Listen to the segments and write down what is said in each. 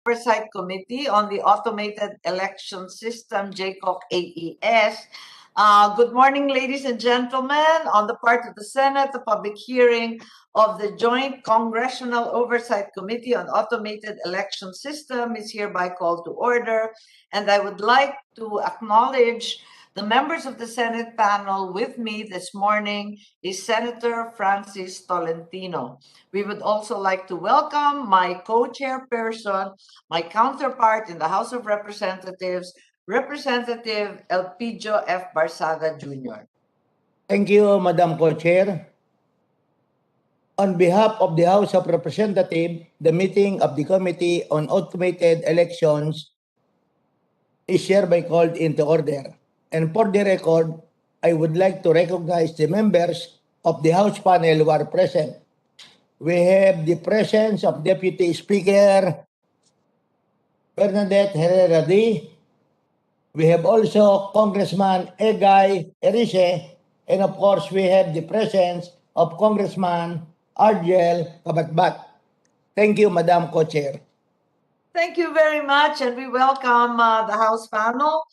Oversight Committee on the Automated Election System, JCOC AES. Good morning, ladies and gentlemen. On the part of the Senate, the public hearing of the Joint Congressional Oversight Committee on Automated Election System is hereby called to order. And I would like to acknowledge the members of the Senate panel. With me this morning is Senator Francis Tolentino. We would also like to welcome my co-chairperson, my counterpart in the House of Representatives, Representative Elpidio F. Barsaga Jr. Thank you, Madam Co-Chair. On behalf of the House of Representatives, the meeting of the Committee on Automated Elections is hereby called into order. And for the record, I would like to recognize the members of the House panel who are present. We have the presence of Deputy Speaker Bernadette Herrera D. We have also Congressman Egay Erice, and of course we have the presence of Congressman Argel Kabatbat. Thank you, Madam Co-Chair. Thank you very much, and we welcome the House panel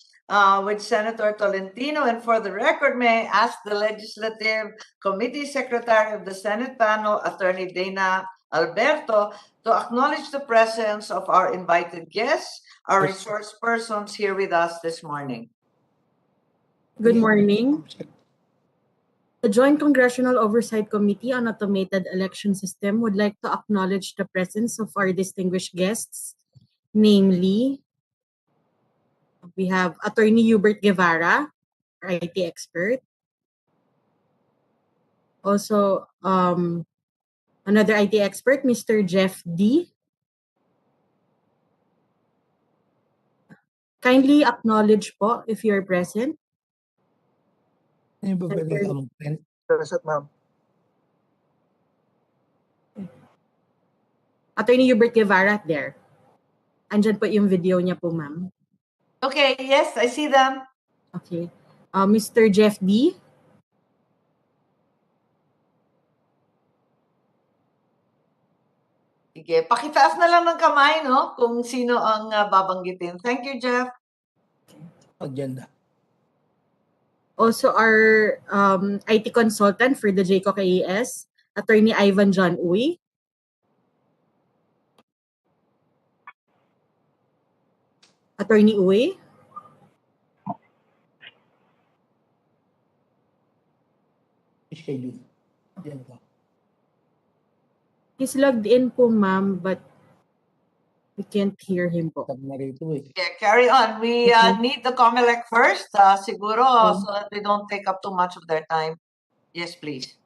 with Senator Tolentino. And for the record, may I ask the Legislative Committee Secretary of the Senate panel, Attorney Dana Alberto, to acknowledge the presence of our invited guests, our resource persons here with us this morning. Good morning. The Joint Congressional Oversight Committee on Automated Election System would like to acknowledge the presence of our distinguished guests, namely, we have Attorney Hubert Guevara, our IT expert. Also, another IT expert, Mr. Jeff D. Kindly acknowledge po if you're present. Attorney Hubert Guevara there. Andyan po yung video niya po, ma'am. Okay, yes, I see them. Okay. Mr. Jeff D. Sige, pakitaas na lang ng kamay, no? Kung sino ang babanggitin. Thank you, Jeff. Agenda. Also, our IT consultant for the JCOC AES, Attorney Ivan John Uy. Attorney Uy. Schedule. He's logged in po, ma'am, but we can't hear him po. Yeah, carry on. We need the Comelec first, siguro, so that we don't take up too much of their time. Yes, please.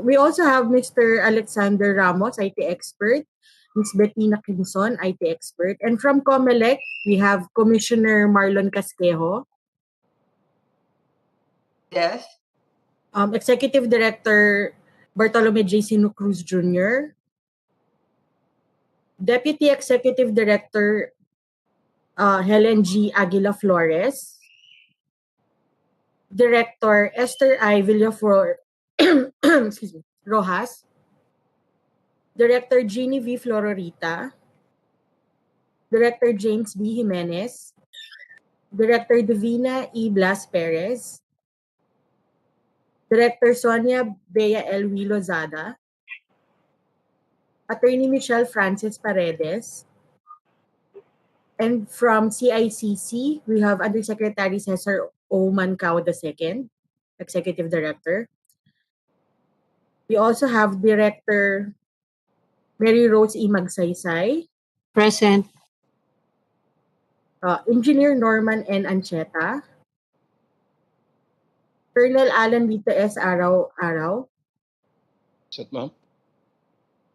We also have Mr. Alexander Ramos, IT expert, Ms. Bettina Quinzon, IT expert, and from Comelec, we have Commissioner Marlon Casquejo. Yes. Executive Director Bartolome J. Sino Cruz Jr., Deputy Executive Director Helen G. Aguila Flores, Director Esther I. Villaflor excuse me, Rojas, Director Jeannie V. Flororita, Director James B. Jimenez, Director Divina E. Blas Perez, Director Sonia Bea L. Lozada, Attorney Michelle Francis Paredes, and from CICC, we have Undersecretary Cesar O. Mancao II, Executive Director. We also have Director Mary Rose E. Magsaysay. Present. Engineer Norman N. Ancheta. Colonel Alan Vito S. Araw. Present, ma'am.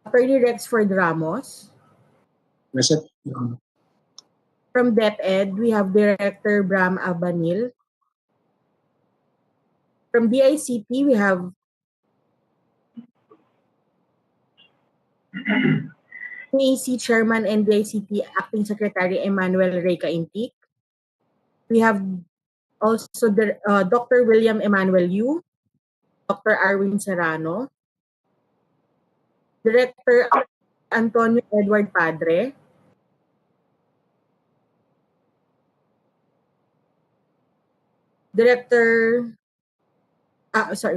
Attorney Rexford Ramos. Present. From DepEd, we have Director Bram Abanil. From DICT, we have NAC Chairman and DICT Acting Secretary Emmanuel Ray Caintic. We have also Dr. William Emmanuel Yu, Dr. Arwin Serrano, Director Antonio Edward Padre,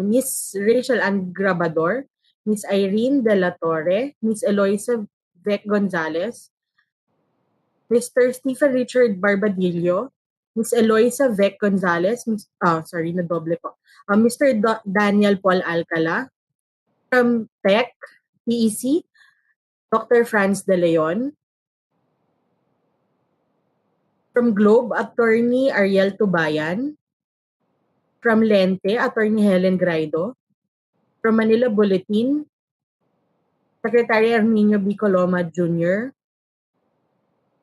Miss Rachel Ann Grabador, Miss Irene De La Torre, Miss Eloisa Vec Gonzalez, Mr. Stephen Richard Barbadillo, Miss Eloisa Vec Gonzalez, nadoble ko. Mr. Daniel Paul Alcala, from TEC, Dr. Franz De Leon, from Globe, Attorney Ariel Tubayan, from Lente, Attorney Helen Graido, from Manila Bulletin, Secretary Arminio B. Coloma Jr.,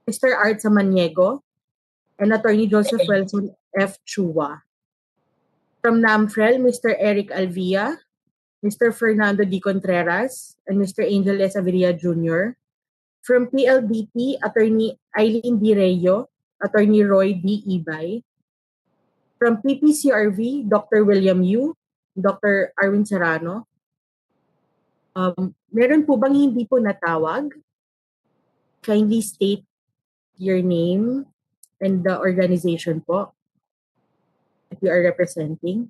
Mr. Art Samaniego, and Attorney Joseph Wilson F. Chua. From NAMFREL, Mr. Eric Alvia, Mr. Fernando D. Contreras, and Mr. Angel S. Averia Jr. From PLDT, Attorney Eileen D. Reyo, Attorney Roy D. Ibay. From PPCRV, Dr. William Yu, Dr. Arwin Serrano. Meron po bang hindi po natawag? Kindly state your name and the organization po that you are representing.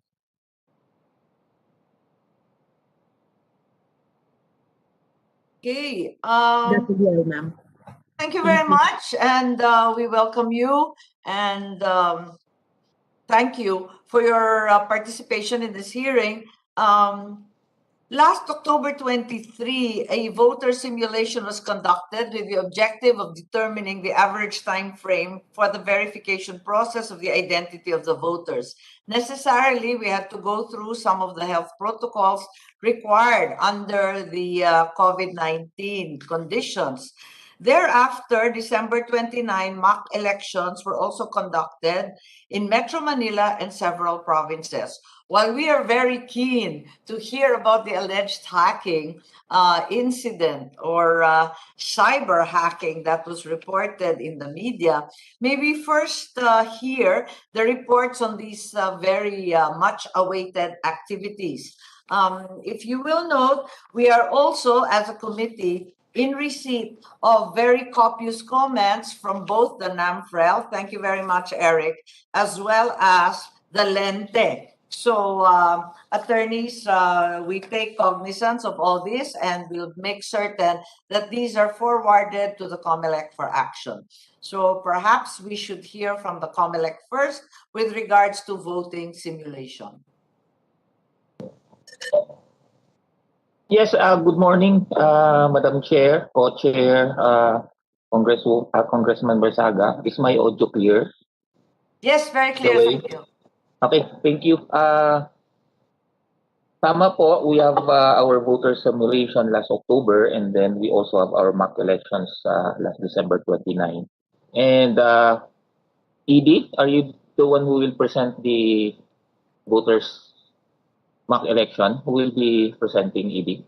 Okay. That will be all, ma'am. Thank you very much, and we welcome you, and thank you for your participation in this hearing. Last October 23, a voter simulation was conducted with the objective of determining the average time frame for the verification process of the identity of the voters. Necessarily, we had to go through some of the health protocols required under the COVID-19 conditions. Thereafter, December 29, mock elections were also conducted in Metro Manila and several provinces. While we are very keen to hear about the alleged hacking incident or cyber hacking that was reported in the media, may we first hear the reports on these very much awaited activities. If you will note, we are also, as a committee, in receipt of very copious comments from both the NAMFREL, thank you very much, Eric, as well as the Lente. So, attorneys, we take cognizance of all this and we'll make certain that these are forwarded to the Comelec for action. So perhaps we should hear from the Comelec first with regards to voting simulation. Yes, good morning, Madam Chair, Co-Chair, Congressman Barsaga. Is my audio clear? Yes, very clear, thank you. Okay, thank you. Tama po, we have our voter simulation last October, and then we also have our mock elections last December 29. And Edie, are you the one who will present the voters mock election? Who will be presenting, Edie?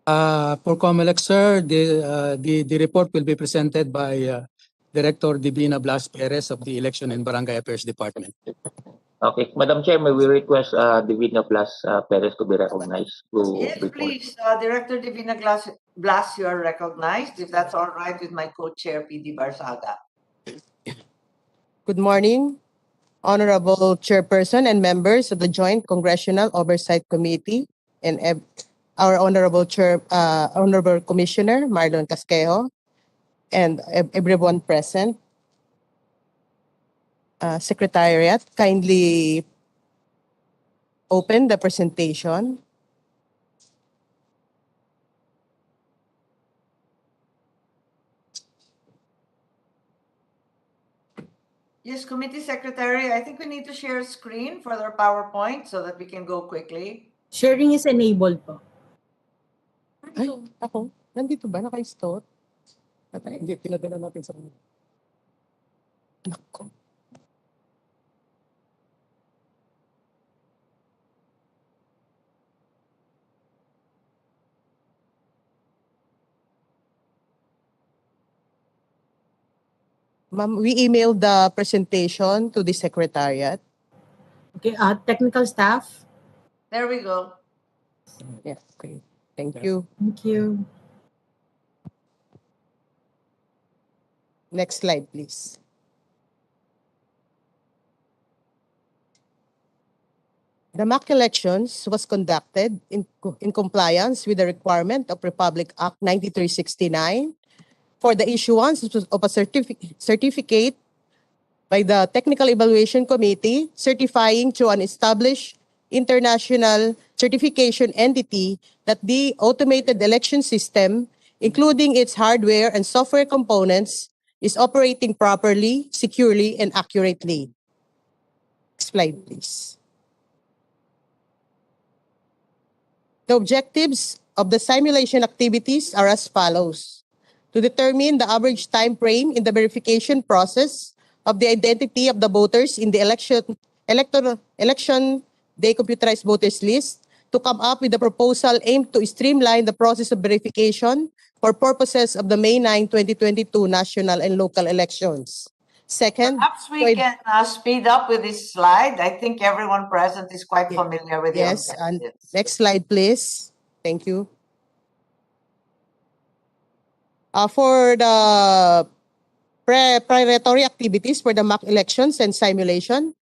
For Comelec, sir, the report will be presented by Director Divina Blas Perez of the Election and Barangay Affairs Department. Okay, Madam Chair, may we request Divina Blas Perez to be recognized to yes, report? please, Director Divina Blas, you are recognized, if that's all right with my co-chair, PD Barsaga. Good morning, Honorable Chairperson and members of the Joint Congressional Oversight Committee, and our Honorable Honorable Commissioner Marlon Casquejo, and everyone present. Secretariat, kindly open the presentation. Yes, Committee Secretary, I think we need to share a screen for their PowerPoint so that we can go quickly. Sharing is enabled po. Ay, ako? Nandito ba? Naka-store? Hindi, pinadala natin sa mga. Nako. Ma'am, we emailed the presentation to the Secretariat. Okay, technical staff. There we go. Yes, okay. Thank you. Thank you. Next slide, please. The mock elections was conducted in compliance with the requirement of Republic Act 9369 for the issuance of a certificate by the Technical Evaluation Committee certifying to an established international certification entity that the automated election system, including its hardware and software components, is operating properly, securely, and accurately. Next slide, please. The objectives of the simulation activities are as follows: to determine the average time frame in the verification process of the identity of the voters in the election day computerized voters list, to come up with a proposal aimed to streamline the process of verification for purposes of the May 9, 2022 national and local elections. Second, Perhaps we can speed up with this slide. I think everyone present is quite familiar with the yes, and objectives. next slide, please. Thank you. For the preparatory activities for the mock elections and simulation,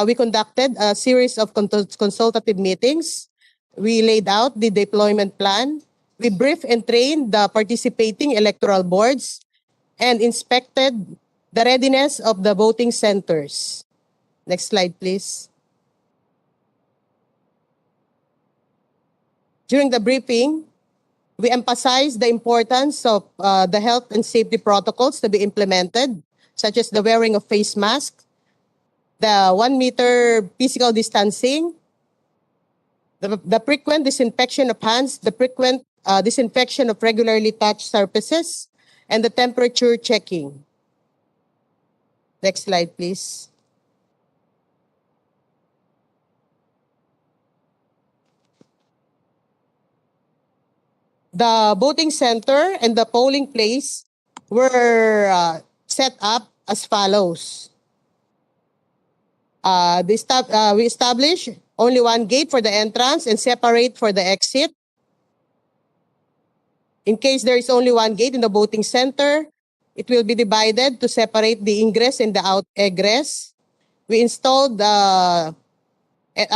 we conducted a series of consultative meetings. We laid out the deployment plan. We briefed and trained the participating electoral boards and inspected the readiness of the voting centers. Next slide, please. During the briefing, we emphasized the importance of the health and safety protocols to be implemented, such as the wearing of face masks, the 1 meter physical distancing, the frequent disinfection of hands, the frequent disinfection of regularly touched surfaces, and the temperature checking. Next slide, please. The voting center and the polling place were set up as follows. We established only one gate for the entrance and separate for the exit. In case there is only one gate in the voting center, it will be divided to separate the ingress and the egress. We installed at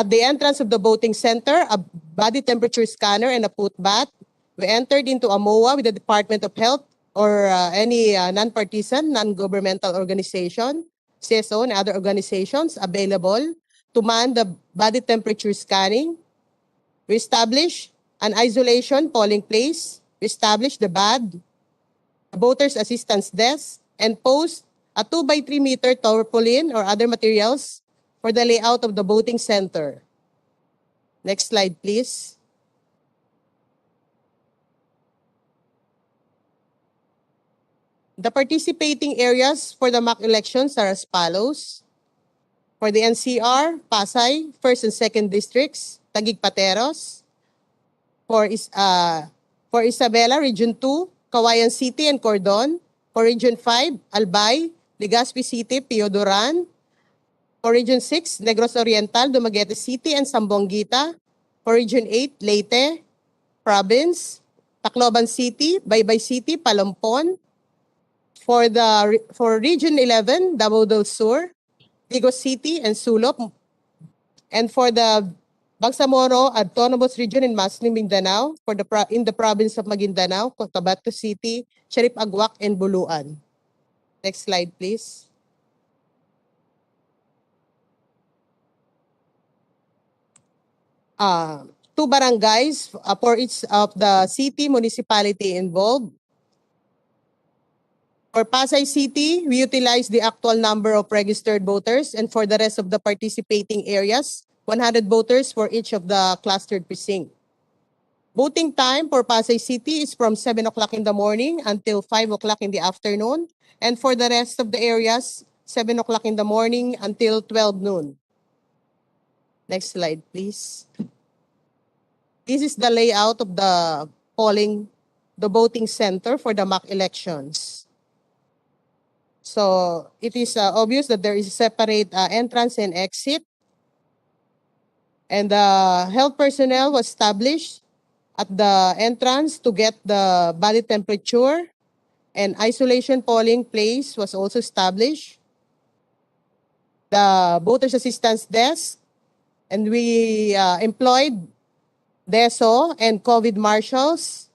the entrance of the voting center a body temperature scanner and a foot bath. We entered into a MOA with the Department of Health or any non-partisan, non-governmental organization, CSO, and other organizations available to man the body temperature scanning. We established an isolation polling place. We established the BAD, a voters assistance desk, and post a 2 by 3 meter tarpaulin or other materials for the layout of the voting center. Next slide, please. The participating areas for the mock elections are as follows. For the NCR, Pasay, 1st and 2nd districts, Taguig Pateros. For Isabela, Region 2, Cauayan City and Cordon. For Region 5, Albay, Legazpi City, Piodoran. For Region 6, Negros Oriental, Dumaguete City and Sambuanguita. For Region 8, Leyte, Province. Tacloban City, Baybay City, Palampon. For Region 11, Davao del Sur, Digos City and Sulok. And for the Bangsamoro Autonomous Region in Masni, Mindanao, in the province of Maguindanao, Cotabato City, Sharif Agwak, and Buluan. Next slide, please. Two barangays for each of the city municipality involved. For Pasay City, we utilize the actual number of registered voters, and for the rest of the participating areas, 100 voters for each of the clustered precinct. Voting time for Pasay City is from 7 o'clock in the morning until 5 o'clock in the afternoon, and for the rest of the areas, 7 o'clock in the morning until 12 noon. Next slide, please. This is the layout of the voting center for the mock elections. So it is obvious that there is a separate entrance and exit. And the health personnel was established at the entrance to get the body temperature, and isolation polling place was also established. The voters assistance desk And we employed DESO and COVID marshals.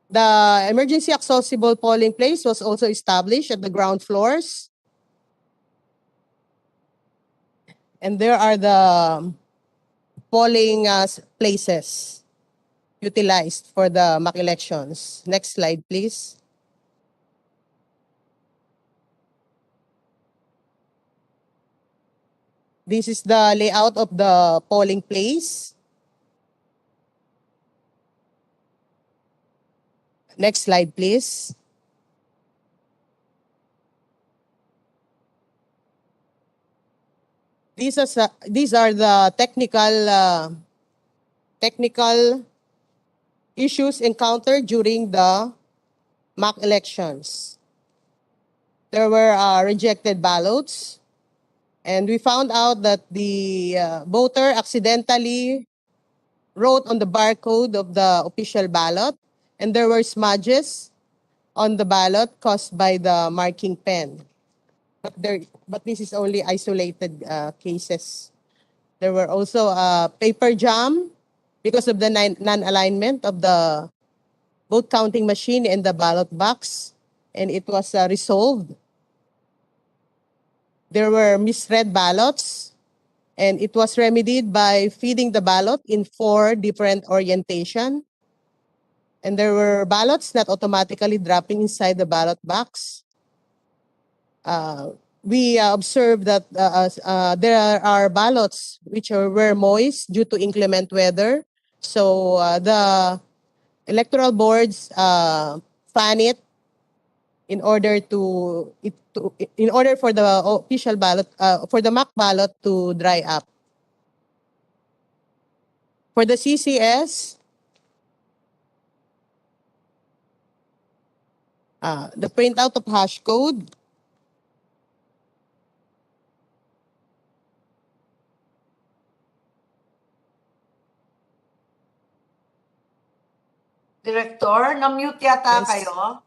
The emergency accessible polling place was also established at the ground floors. And there are the polling places utilized for the mock elections. Next slide, please. This is the layout of the polling place. Next slide, please. These are the technical issues encountered during the mock elections. There were rejected ballots, and we found out that the voter accidentally wrote on the barcode of the official ballot, and there were smudges on the ballot caused by the marking pen. But this is only isolated cases. There were also paper jam because of the non-alignment of the vote counting machine and the ballot box, and it was resolved. There were misread ballots, and it was remedied by feeding the ballot in 4 different orientation. And there were ballots not automatically dropping inside the ballot box. We observed that there are ballots which were moist due to inclement weather. So the electoral boards fan it in order for the official ballot for the mock ballot to dry up. For the CCS, the printout of hash code. Director, na-mute yata Yes. kayo.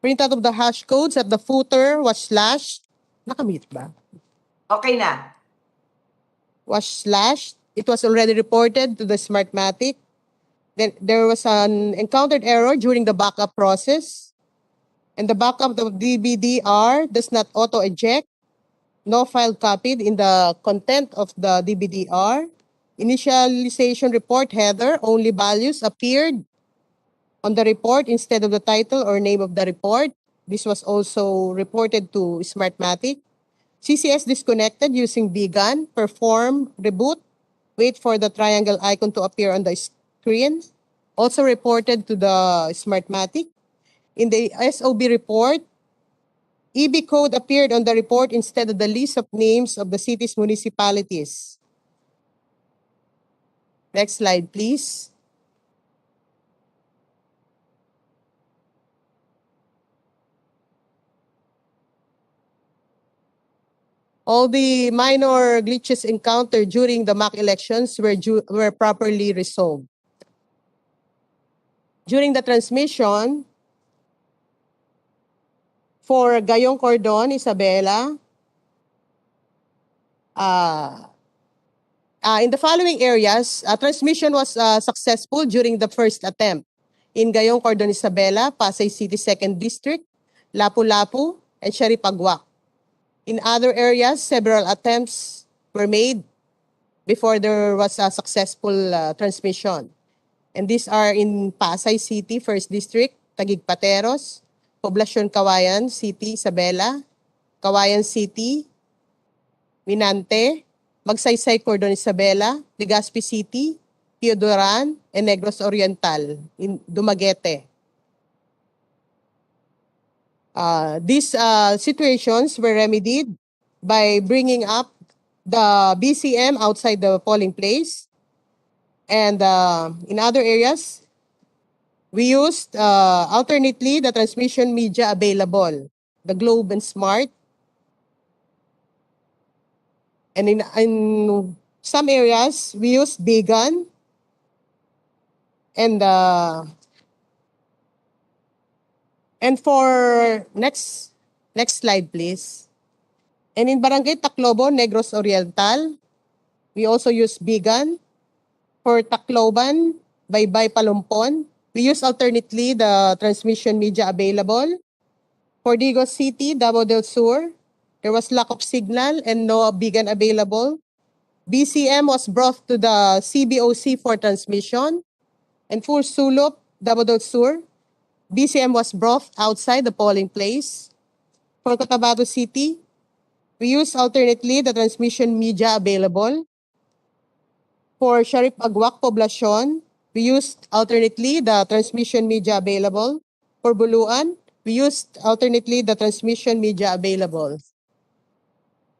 Printout of the hash codes at the footer was slashed. Nakamute ba? Okay na. Was slashed. It was already reported to the Smartmatic. Then there was an encountered error during the backup process. And the backup of DBDR does not auto-eject. No file copied in the content of the DBDR. Initialization report header, only values appeared on the report instead of the title or name of the report. This was also reported to Smartmatic. CCS disconnected using BGAN, perform, reboot, wait for the triangle icon to appear on the screen. Also reported to the Smartmatic. In the SOB report, EB code appeared on the report instead of the list of names of the city's municipalities. Next slide, please. All the minor glitches encountered during the mock elections were properly resolved. During the transmission, for Gayong Cordon, Isabela, in the following areas, transmission was successful during the first attempt. In Gayong Cordon, Isabela, Pasay City 2nd District, Lapu-Lapu, and Sharipagwak. In other areas, several attempts were made before there was a successful transmission. And these are in Pasay City, 1st District, Taguig Pateros, Poblacion Kawayan City, Isabela, Kawayan City, Minante, Magsaysay Cordon Isabela, Legazpi City, Piodoran, and Negros Oriental in Dumaguete. These situations were remedied by bringing up the BCM outside the polling place. And in other areas, we used alternately the transmission media available, the Globe and Smart. And in some areas, we used Beacon. And for next slide, please. And in Barangay Tacloban, Negros Oriental, we also use Bigan. For Tacloban, Baybay Palumpon, we use alternately the transmission media available. For Digos City, Davao del Sur, there was lack of signal and no Bigan available. BCM was brought to the CBOC for transmission. And for Sulop, Davao del Sur, BCM was brought outside the polling place. For Cotabato City, we use alternately the transmission media available. For Sharif Agwak Poblacion, we used alternately the transmission media available. For Buluan, we used alternately the transmission media available.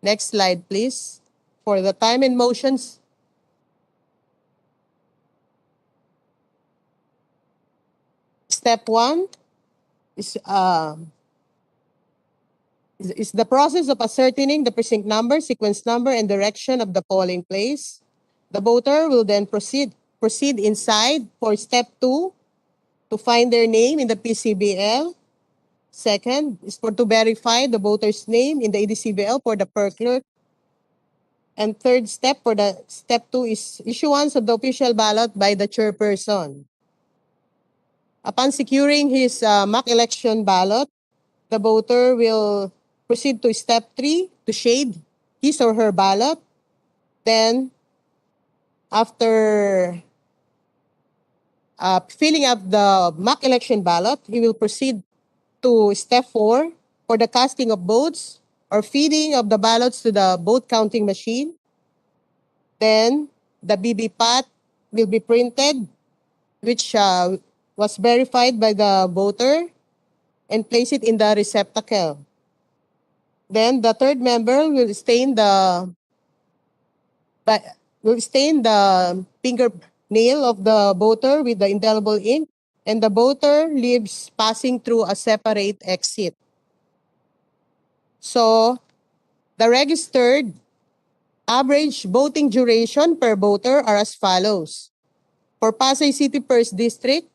Next slide, please. For the time and motions. Step 1 is the process of ascertaining the precinct number, sequence number, and direction of the polling place. The voter will then proceed inside for step 2 to find their name in the PCBL. Second is to verify the voter's name in the EDCBL for the per clerk. And third step for the step 2 is issuance of the official ballot by the chairperson. Upon securing his mock election ballot, the voter will proceed to step 3 to shade his or her ballot. Then, after filling up the mock election ballot, he will proceed to step 4 for the casting of votes or feeding of the ballots to the vote counting machine. Then, the BBPAT will be printed, which was verified by the voter, and place it in the receptacle. Then, the third member will stain the fingernail of the voter with the indelible ink, and the voter leaves passing through a separate exit. So, the registered average voting duration per voter are as follows. For Pasay City First District,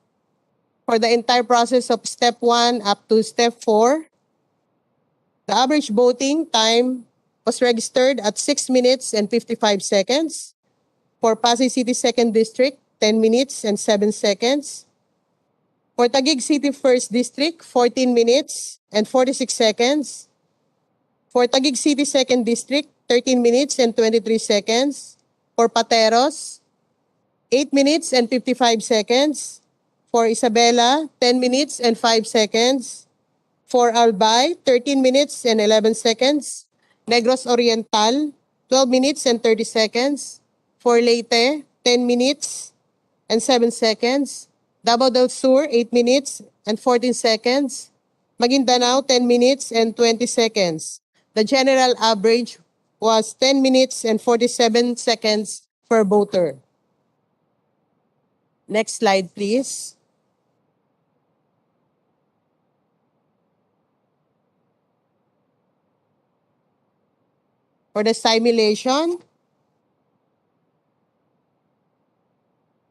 for the entire process of step 1 up to step 4, the average voting time was registered at 6 minutes and 55 seconds. For Pasay City Second District, 10 minutes and 7 seconds. For Taguig City First District, 14 minutes and 46 seconds. For Taguig City Second District, 13 minutes and 23 seconds. For Pateros, 8 minutes and 55 seconds. For Isabela, 10 minutes and 5 seconds. For Albay, 13 minutes and 11 seconds. Negros Oriental, 12 minutes and 30 seconds. For Leyte, 10 minutes and 7 seconds. Davao del Sur, 8 minutes and 14 seconds. Maguindanao, 10 minutes and 20 seconds. The general average was 10 minutes and 47 seconds per voter. Next slide, please. For the simulation,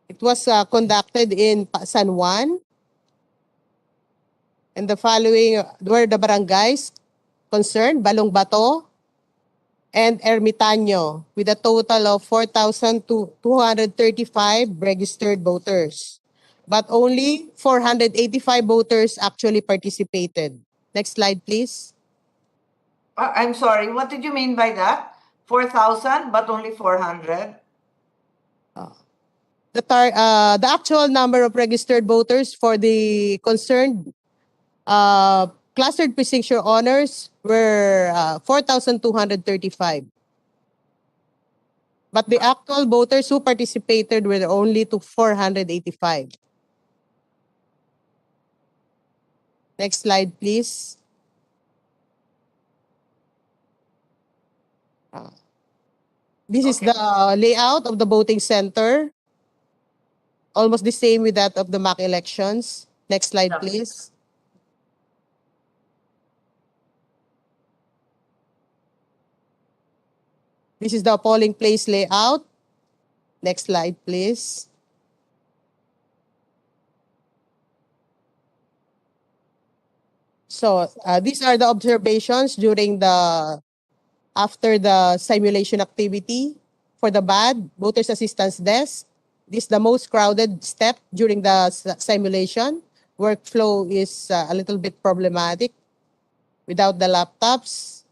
it was conducted in San Juan. And the following were the barangays concerned: Balong Bato and Ermitaño, with a total of 4,235 registered voters. But only 485 voters actually participated. Next slide, please. I'm sorry, what did you mean by that? 4,000 but only 400? The actual number of registered voters for the concerned clustered precinct honors were 4,235. But the actual voters who participated were only to 485. Next slide, please. This is the layout of the voting center. Almost the same with that of the mock elections. Next slide, please. This is the polling place layout. Next slide, please. So these are the observations during the after the simulation activity. For the BAD, Voters Assistance Desk, this is the most crowded step during the simulation. Workflow is a little bit problematic without the laptops.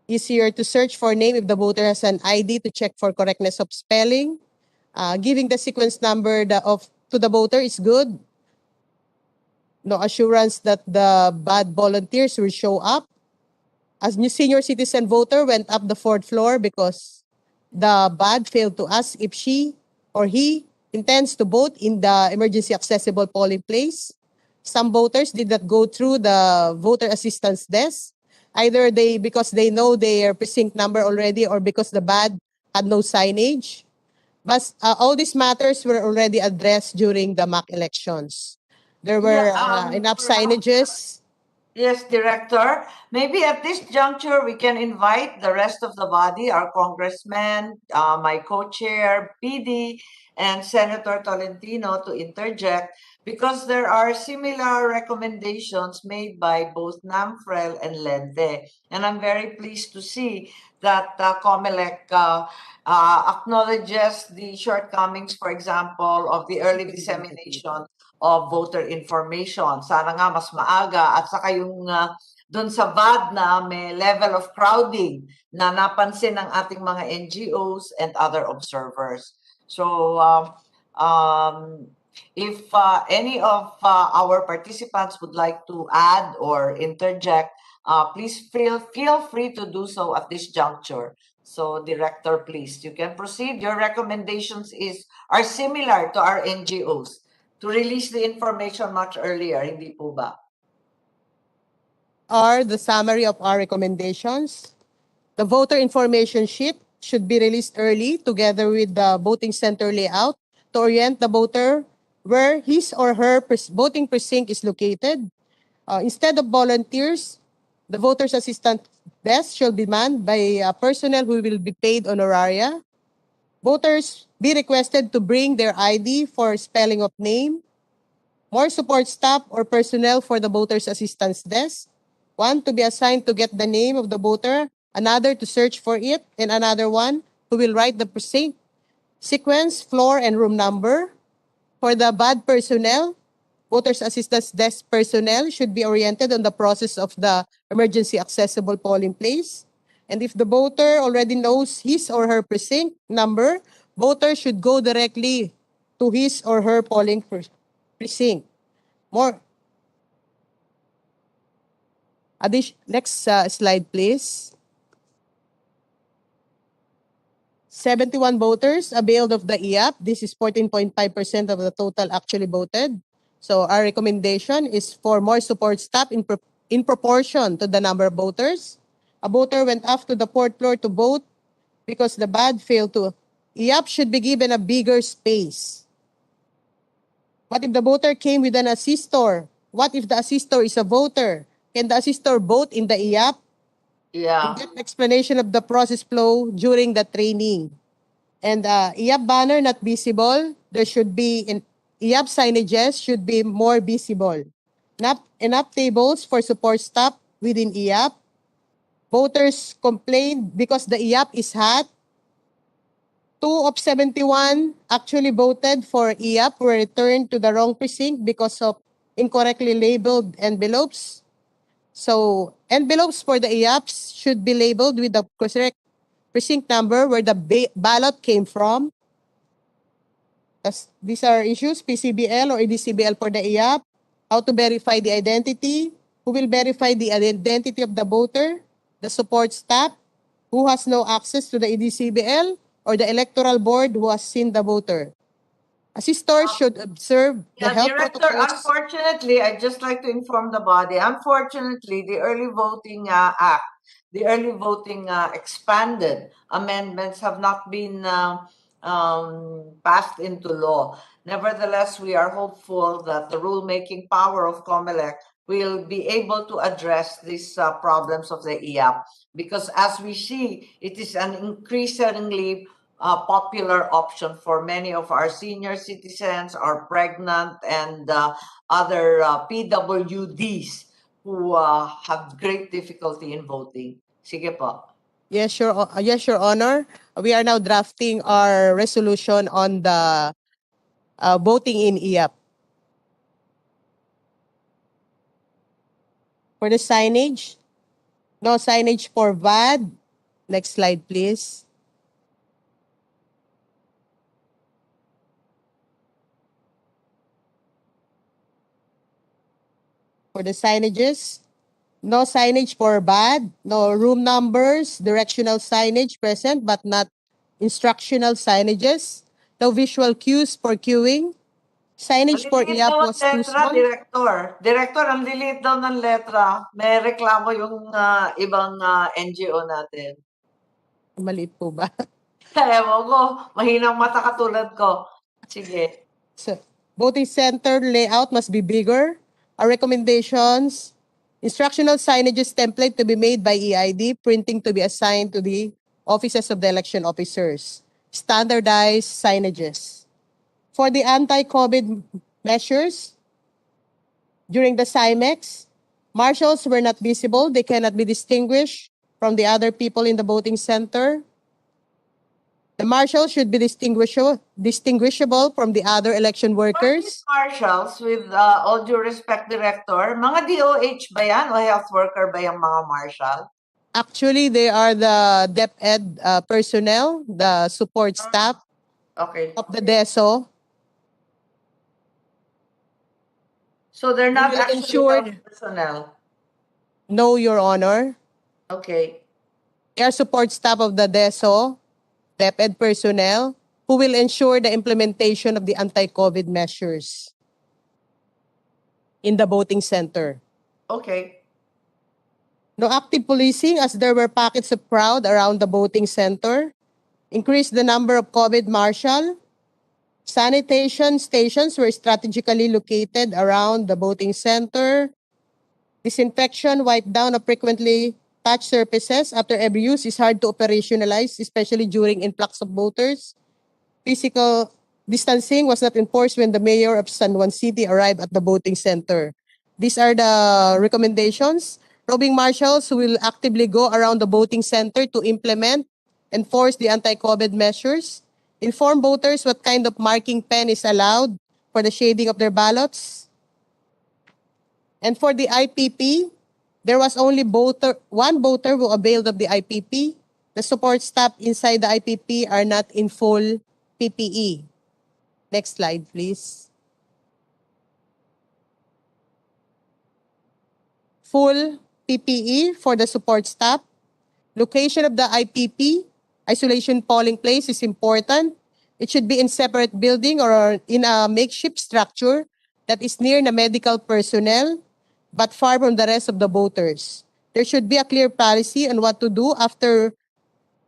Easier to search for name if the voter has an ID to check for correctness of spelling. Giving the sequence number to the voter is good. No assurance that the bad volunteers will show up. As new senior citizen voter went up the 4th floor because the bad failed to ask if she or he intends to vote in the emergency accessible polling place. Some voters did not go through the voter assistance desk, either because they know their precinct number already or because the bad had no signage. But all these matters were already addressed during the mock elections. There were enough signages. Yes, Director. Maybe at this juncture, we can invite the rest of the body, our congressmen, my co-chair, PD, and Senator Tolentino to interject because there are similar recommendations made by both NAMFREL and LENTE. And I'm very pleased to see that Comelec acknowledges the shortcomings, for example, of the early dissemination of voter information. Sana nga mas maaga at saka yung doon sa VAD na may level of crowding na napansin ng ating mga NGOs and other observers. So if any of our participants would like to add or interject, please feel free to do so at this juncture. So Director, please, you can proceed. Your recommendations are similar to our NGOs. To release the information much earlier, hindi po ba? Are the summary of our recommendations. The voter information sheet should be released early together with the voting center layout to orient the voter where his or her voting precinct is located. Instead of volunteers, the voters' assistant desk shall be manned by personnel who will be paid honoraria. Voters be requested to bring their ID for spelling of name. More support staff or personnel for the voters' assistance desk. One to be assigned to get the name of the voter, another to search for it, and another one who will write the precinct, sequence, floor, and room number. For the BAD personnel, voters' assistance desk personnel should be oriented on the process of the emergency accessible polling place. And if the voter already knows his or her precinct number, voter should go directly to his or her polling precinct. Next slide, please. 71 voters availed of the EAP. This is 14.5% of the total actually voted. So our recommendation is for more support staff in proportion to the number of voters. A voter went up to the 4th floor to vote because the BAD failed to. EAP should be given a bigger space. What if the voter came with an assistor? What if the assistor is a voter? Can the assistor vote in the EAP? Yeah. Get explanation of the process flow during the training. And EAP banner not visible. There should be EAP signages should be more visible. Enough tables for support staff within EAP. Voters complained because the EAP is hot. 2 of 71 actually voted for EAP were returned to the wrong precinct because of incorrectly labeled envelopes. So envelopes for the EAPs should be labeled with the correct precinct number where the ballot came from. These are issues, PCBL or EDCBL for the EAP, how to verify the identity, who will verify the identity of the voter, the support staff, who has no access to the EDCBL, or the electoral board who has seen the voter. Assistors should observe the health Director, protocols. unfortunately, I'd just like to inform the body, unfortunately, the Early Voting Act, the Early Voting expanded amendments have not been passed into law. Nevertheless, we are hopeful that the rulemaking power of Comelec will be able to address these problems of the EAP because as we see, it is an increasingly popular option for many of our senior citizens, our pregnant, and other PWDs who have great difficulty in voting. Sige po. Yes, Your Honor. We are now drafting our resolution on the voting in IAP. For the signage, no signage for VAD. Next slide, please. For the signages, no signage for VAD, no room numbers, directional signage present but not instructional signages, no visual cues for queuing. Signage for Maliliit IAP daw ang was too letra, small. Director. Director, ang liliit daw ng letra. May reklamo yung ibang NGO natin. Maliit po ba? Ewan ko, mahinang mata katulad ko. Sige. So, voting center layout must be bigger. Our recommendations, instructional signages template to be made by EID, printing to be assigned to the offices of the election officers. Standardized signages. For the anti-COVID measures, during the CIMEX, marshals were not visible. They cannot be distinguished from the other people in the voting center. The marshals should be distinguishable from the other election For these workers. marshals, with all due respect, Director, mga DOH ba yan o health worker ba yung mga marshal? Actually, they are the DepEd personnel, the support staff Okay. of the DESO. So they're not will actually ensure- health personnel. No, Your Honor. Okay. They are support staff of the DESO, DepEd personnel, who will ensure the implementation of the anti-COVID measures in the voting center. Okay. No active policing as there were pockets of crowd around the voting center. Increase the number of COVID marshal. Sanitation stations were strategically located around the voting center. Disinfection, wipe down of frequently touched surfaces after every use is hard to operationalize, especially during influx of voters. Physical distancing was not enforced when the mayor of San Juan City arrived at the voting center. These are the recommendations. Roving marshals will actively go around the voting center to implement, enforce the anti-COVID measures, inform voters what kind of marking pen is allowed for the shading of their ballots. And for the IPP, there was only one voter who availed of the IPP. The support staff inside the IPP are not in full PPE. Next slide, please. Full PPE for the support staff. Location of the IPP, isolation polling place is important. It should be in separate building or in a makeshift structure that is near the medical personnel but far from the rest of the voters. There should be a clear policy on what to do after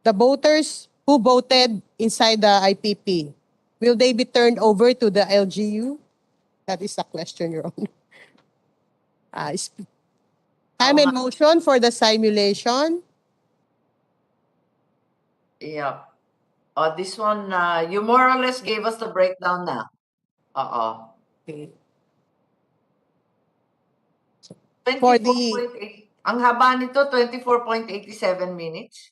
the voters who voted inside the IPP. Will they be turned over to the LGU? That is a question, Your Honor. Time and motion for the simulation. Yeah. This one, you more or less gave us the breakdown na. Okay. 24.8. Ang haba nito, 24.87 minutes.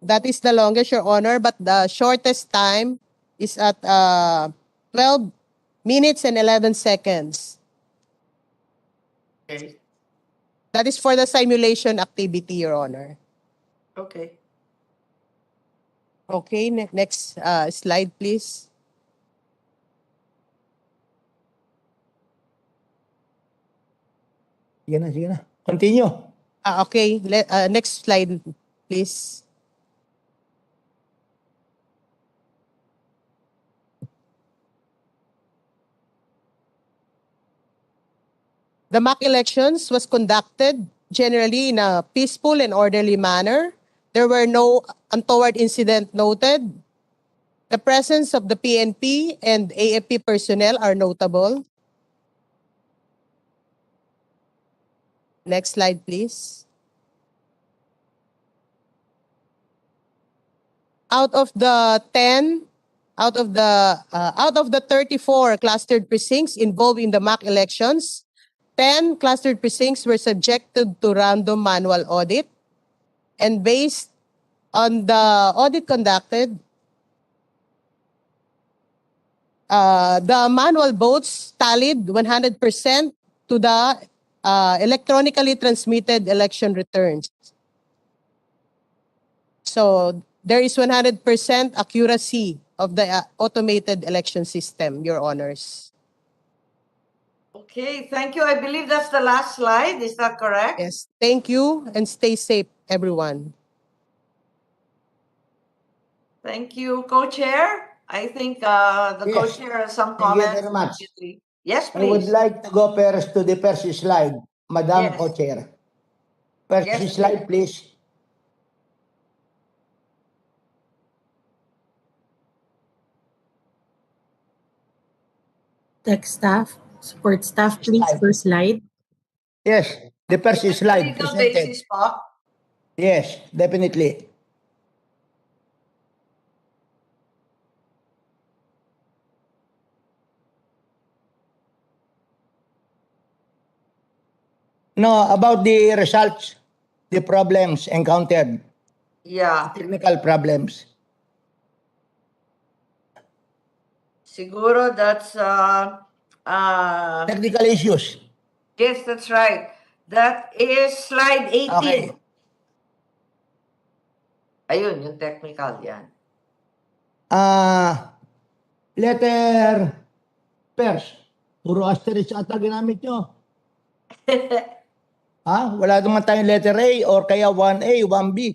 That is the longest, Your Honor, but the shortest time is at 12 minutes and 11 seconds. Okay. That is for the simulation activity, Your Honor. Okay. Okay, next slide, please. Sige na. Continue. Okay, next slide, please. The mock elections was conducted generally in a peaceful and orderly manner. There were no untoward incident noted. The presence of the PNP and AFP personnel are notable. Next slide, please. Out of the 34 clustered precincts involved in the mock elections, 10 clustered precincts were subjected to random manual audit. And based on the audit conducted, the manual votes tallied 100% to the electronically transmitted election returns. So there is 100% accuracy of the automated election system, Your Honors. Okay, thank you. I believe that's the last slide. Is that correct? Yes, thank you and stay safe, everyone. Thank you, Co-Chair. I think the Yes. Co-Chair has some Thank you comments. very much. immediately. Yes, I would please. like to go first to the first slide, Madam Yes. Co-Chair. First Yes, slide, please. Tech staff, support staff, please, Slide. first slide. Yes, the first Is that slide legal presented. basis po? Yes, definitely. No, about the results, the problems encountered, Yeah. technical problems. Siguro that's Technical issues. yes, that's right. That is slide 18. Okay. Ayun, yung technical yan. Letter first. Puro asterisk ata ginamit nyo. Wala naman tayong letter A or kaya 1A, 1B.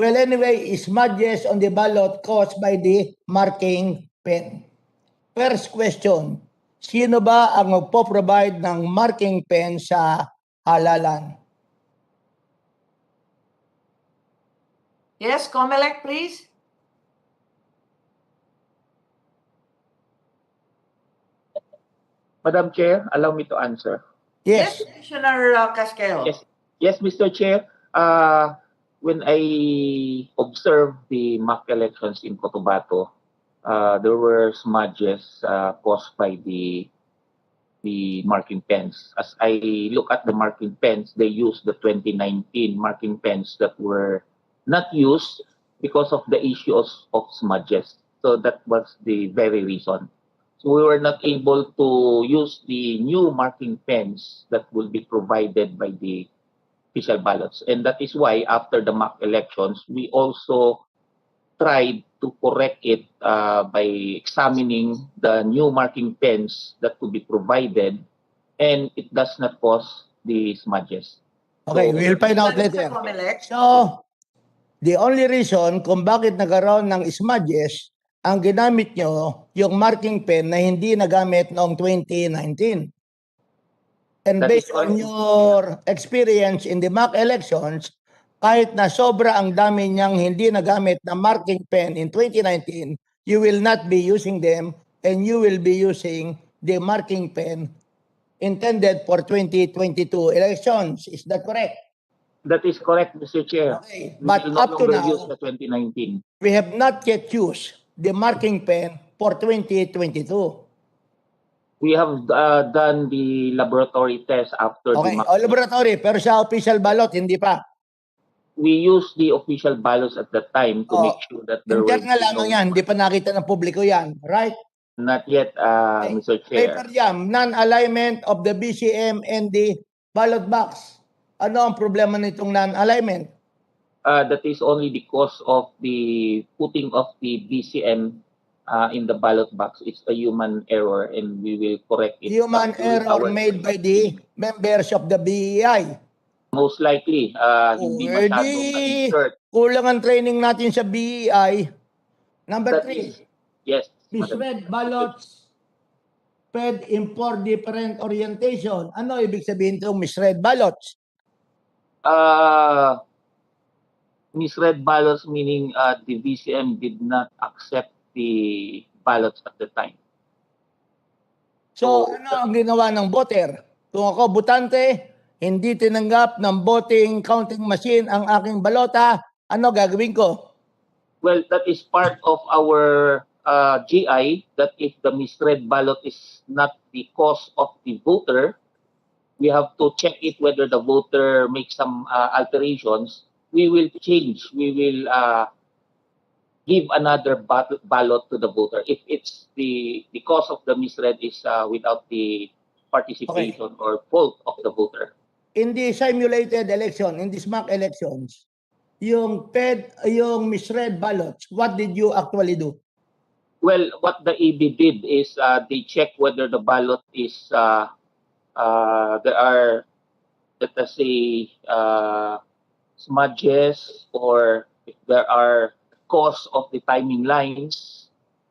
Well, anyway, smudges on the ballot caused by the marking pen. First question, sino ba ang magpo-provide ng marking pen sa halalan? Yes, Comelec, please. Madam Chair, allow me to answer. Yes. Commissioner Casquejo. Yes, Mr. Chair. When I observed the mock elections in Cotabato, there were smudges caused by the marking pens. As I look at the marking pens, they used the 2019 marking pens that were not used because of the issues of smudges. So that was the very reason. So we were not able to use the new marking pens that will be provided by the official ballots. And that is why after the mock elections, we also tried to correct it by examining the new marking pens that could be provided, and it does not cause the smudges. Okay, So, we'll find out later. So, the only reason kung bakit nagkaroon ng smudges, ang ginamit nyo, yung marking pen na hindi nagamit noong 2019. And That is based on correct. your experience in the mock elections, kahit na sobra ang dami niyang hindi nagamit na marking pen in 2019, you will not be using them and you will be using the marking pen intended for 2022 elections. Is that correct? That is correct, Mr. Chair. Okay, We but will no up to longer now, use the 2019. we have not yet used the marking pen for 2022. We have done the laboratory test after the Okay, mock laboratory, pero sa official ballot, hindi pa. We used the official ballots at that time to make sure that there were internal lamang yan, hindi pa nakita ng publiko yan, right? not yet, Mr. Chair. Paper jam, non-alignment of the BCM and the ballot box. Ano ang problema nitong non-alignment? That is only because of the putting of the BCM in the ballot box. It's a human error, and we will correct it. Human error made by the members of the BEI. Most likely, hindi masyadong na-insert. Kulang ang training natin sa BEI. Number 3. Yes. Misread ballots fed in 4 different orientation. Ano ibig sabihin itong misread ballots? Misread ballots meaning the BCM did not accept the ballots at the time. So, ano ang ginawa ng voter? Kung ako botante, hindi tinanggap ng voting counting machine ang aking balota, ano gagawin ko? Well, that is part of our GI, that if the misread ballot is not the cause of the voter, we have to check it whether the voter makes some alterations. we will change. We will give another ballot to the voter if it's the cause of the misread is without the participation or fault of the voter. In the simulated election, in these mock elections, yung misread ballots, what did you actually do? Well, what the EB did is they check whether the ballot is there are, let us say, smudges, or if there are cause of the timing lines.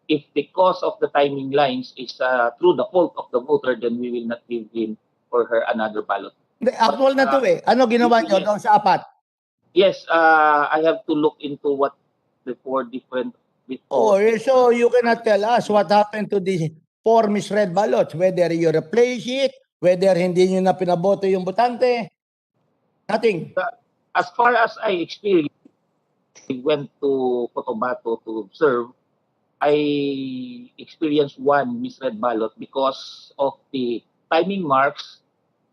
If the cause of the timing lines is through the fault of the voter, then we will not give him or her another ballot. Actual na to eh. Ano ginawa nyo doon sa apat? Yes, I have to look into what the four different. So you cannot tell us what happened to the 4 misread ballots, whether you replace it, whether hindi nyo na pinaboto yung botante. Nothing. As far as I experienced, I went to Cotabato to observe. I experienced one misread ballot because of the timing marks.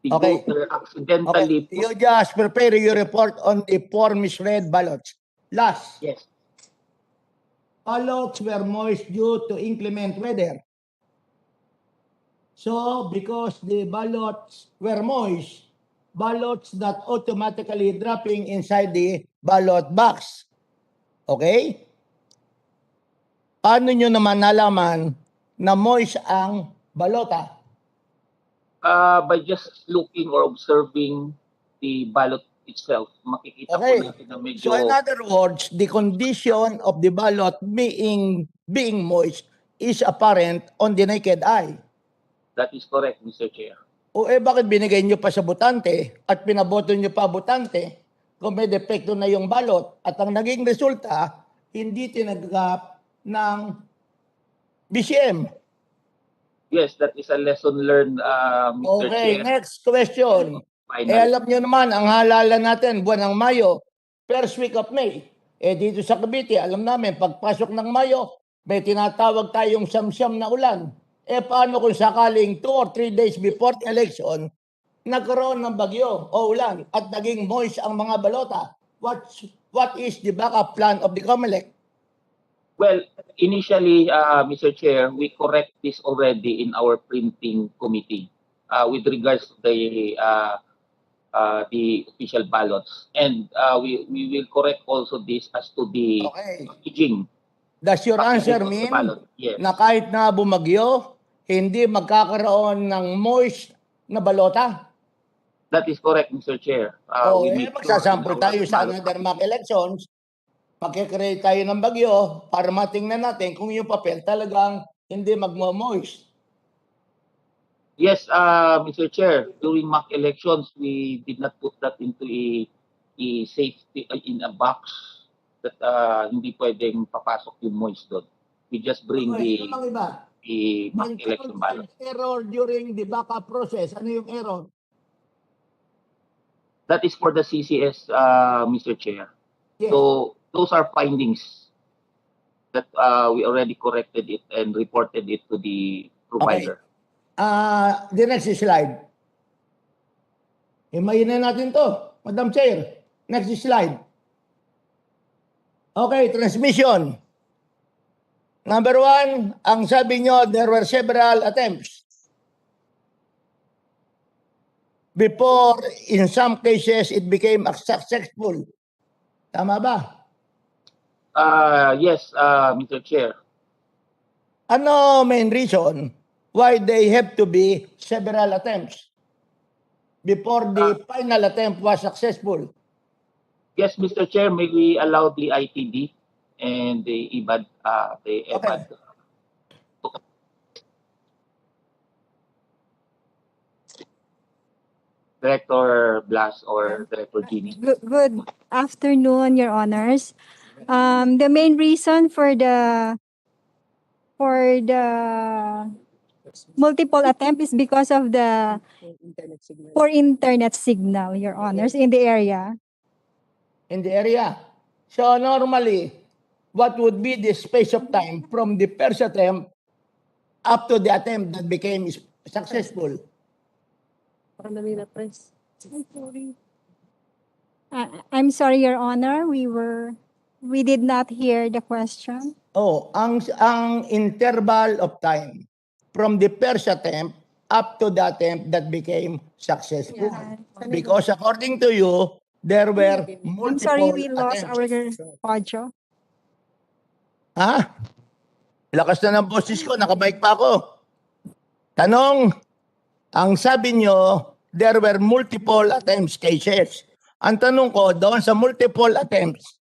The voter accidentally. Okay. You just prepare your report on the 4 misread ballots. Last. Yes. Ballots were moist due to inclement weather. So, because the ballots were moist, ballots that automatically dropping inside the ballot box. Okay? Paano nyo naman nalaman na moist ang balota? By just looking or observing the ballot itself, makikita po natin na medyo. So in other words, the condition of the ballot being moist is apparent on the naked eye. That is correct, Mr. Chair. O bakit binigay nyo pa sa botante at pinaboto nyo pa botante kung may depekto na yung balot at ang naging resulta, hindi tinagap ng BCM? Yes, that is a lesson learned, Mr. Okay, Chair. next question. Alam nyo naman, ang halalan natin, buwan ng Mayo, first week of May. Dito sa Cavite, alam namin, pagpasok ng Mayo, may tinatawag tayong siyam-siyam na ulan. Paano kung sakaling 2 or 3 days before the election, nagkaroon ng bagyo o ulan at naging moist ang mga balota? What is the backup plan of the Comelec? Well, initially, Mr. Chair, we correct this already in our printing committee with regards to the official ballots. And we will correct also this as to the packaging. Does your answer mean na kahit na bumagyo, hindi magkakaroon ng moist na balota? That is correct, Mr. Chair. Magsasample tayo sa another mock elections, magkikreate tayo ng bagyo para matingnan natin kung yung papel talagang hindi magmo-moist. Yes, Mr. Chair, during mock elections, we did not put that into a safety in a box that hindi pwedeng papasok yung moist doon. We just bring the mock election ballot. Error during the backup process. Ano yung error? That is for the CCS, Mr. Chair. Yes. So those are findings that we already corrected it and reported it to the provider. The next slide. Himayin na natin to, Madam Chair. Next slide. Okay, transmission. Number 1, ang sabi nyo, there were several attempts. Before, in some cases, it became successful. Tama ba? Yes, Mr. Chair. Ano main reason why they have to be several attempts before the final attempt was successful? Yes, Mr. Chair, may we allow the ITD and the IBAD, EBAD. Director Blas or Director Jeannie. Good afternoon, Your Honors. The main reason for the multiple attempt is because of the poor internet signal, Your Honors, in the area. In the area. So normally, what would be the space of time from the first attempt up to the attempt that became I'm sorry, Your Honor, we did not hear the question. Oh, ang interval of time from the first attempt up to the attempt that became successful. Because according to you, there were multiple I'm sorry, we lost attempts. our audio. Ha? Lakas na ng boses ko, nakabike pa ako. Tanong, ang sabi nyo, there were multiple attempts cases. Ang tanong ko, doon sa multiple attempts,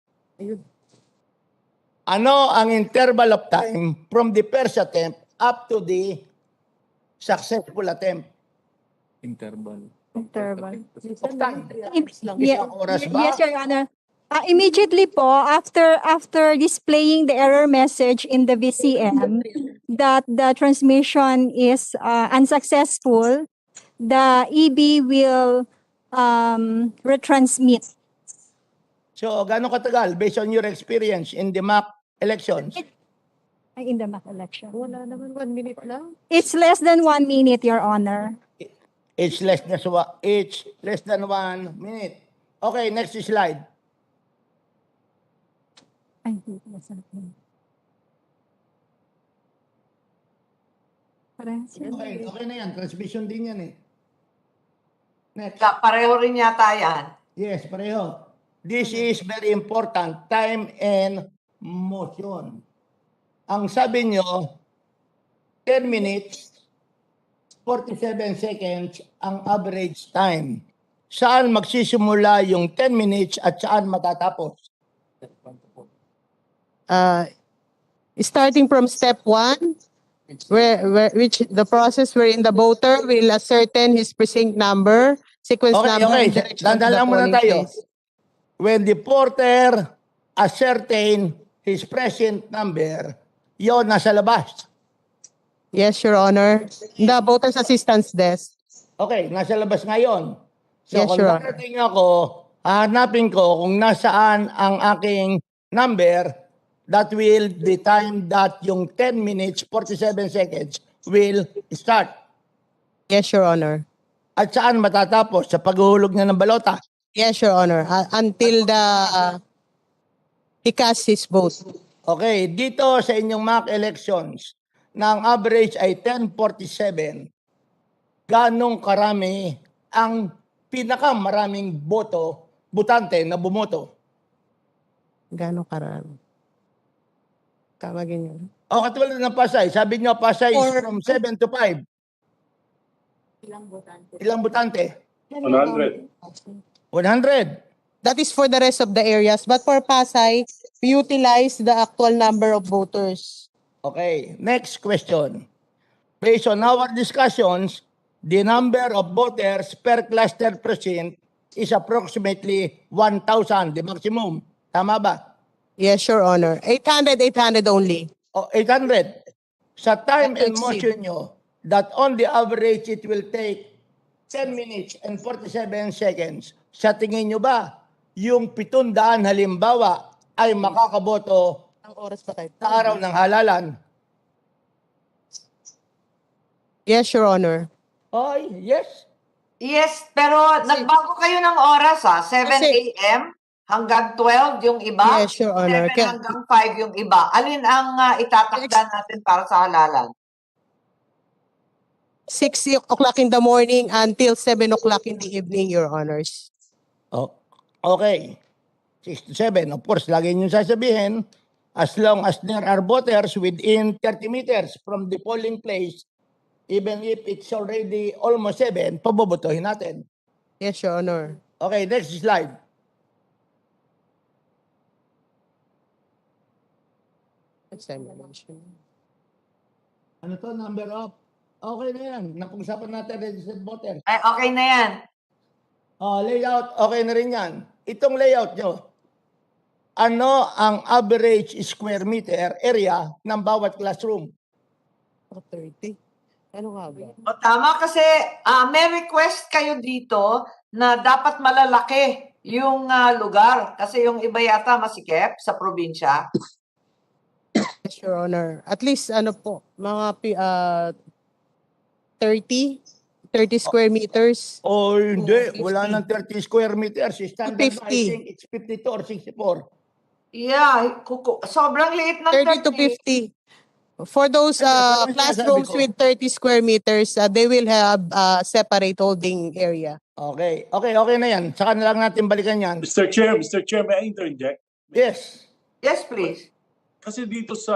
ano ang interval of time from the first attempt up to the successful attempt? Interval. Of time. Yeah, Isang oras ba? yes, Your Honor. Immediately po, after displaying the error message in the VCM that the transmission is unsuccessful, the EB will retransmit. So, gano'ng katagal based on your experience in the mock elections? In the mock election. Wala naman, 1 minute lang. It's less than 1 minute, Your Honor. It's less than 1 minute. Okay, next slide. Ay, nasa akin. Parehas yun. Okay na yan. Transmission din yan eh. Next. Pareho rin yata yan. Yes, pareho. This is very important. Time and motion. Ang sabi nyo, 10 minutes, 47 seconds ang average time. Saan magsisimula yung 10 minutes at saan matatapos? Starting from step 1, which the process wherein the voter will ascertain his precinct number, sequence number, and direction of Dandan the lang muna polling tayo. place. When the porter ascertain his present number, yon nasa labas. Yes, Your Honor. The voter's assistance desk. Okay, nasa labas ngayon. So Yes, kung Your Honor. darating ako, hahanapin ko kung nasaan ang aking number, that will the time that yung 10 minutes, 47 seconds will start. Yes, Your Honor. At saan matatapos? Sa paghuhulog na ng balota. Yes, Your Honor. Until he casts his vote. Okay, dito sa inyong mock elections, na ang average ay 10:47, ganong karami ang pinakamaraming botante na bumoto? Gano'ng karami? Tawagin niyo. O katulad ng Pasay, sabi nyo Pasay is Or- from 7 to 5. Ilang botante? 100. 100. That is for the rest of the areas. But for Pasay, we utilize the actual number of voters. Okay, next question. Based on our discussions, the number of voters per cluster precinct is approximately 1,000, the maximum. Tama ba? Yes, Your Honor. 800 only. O 800. Sa time Not to and exceed. motion nyo, that on the average it will take 10 minutes and 47 seconds. Sa tingin nyo ba, yung 700 halimbawa ay makakaboto Ang oras pa tayo. sa araw ng halalan? Yes, Your Honor. Oy, yes. Yes, pero nagbago kayo ng oras 7 Kasi- a.m. hanggang 12 yung iba. Yes, Your Honor. 7 hanggang 5 yung iba. Alin ang itatakda natin para sa halalan? 6 o'clock in the morning until 7 o'clock in the evening, Your Honors. Oh, okay. 6 to 7. Of course, lagi nyo sasabihin, as long as there are voters within 30 meters from the polling place, even if it's already almost 7, pabobotohin natin. Yes, Your Honor. Okay, next slide. Examination. Ano to? Number of? Okay na yan. Napag-usapan natin registered voters. Ay, okay na yan. Layout, okay na rin yan. Itong layout nyo, ano ang average square meter area ng bawat classroom? 30. Ano nga ba? O, tama kasi may request kayo dito na dapat malalaki yung lugar. Kasi yung iba yata masikip sa probinsya. Yes, Your Honor. At least, ano po, mga 30 30 square meters. O hindi, 50. wala nang 30 square meters. Standard ba, I 50. think it's 52 or 64. Yeah, sobrang liit ng 30 to 50. For those Pero ang classrooms sinasabi ko- with 30 square meters, they will have separate holding area. Okay, okay na yan. Saka na lang natin balikan yan. Mr. Chair, may I interject? Yes. Yes, please. Kasi dito sa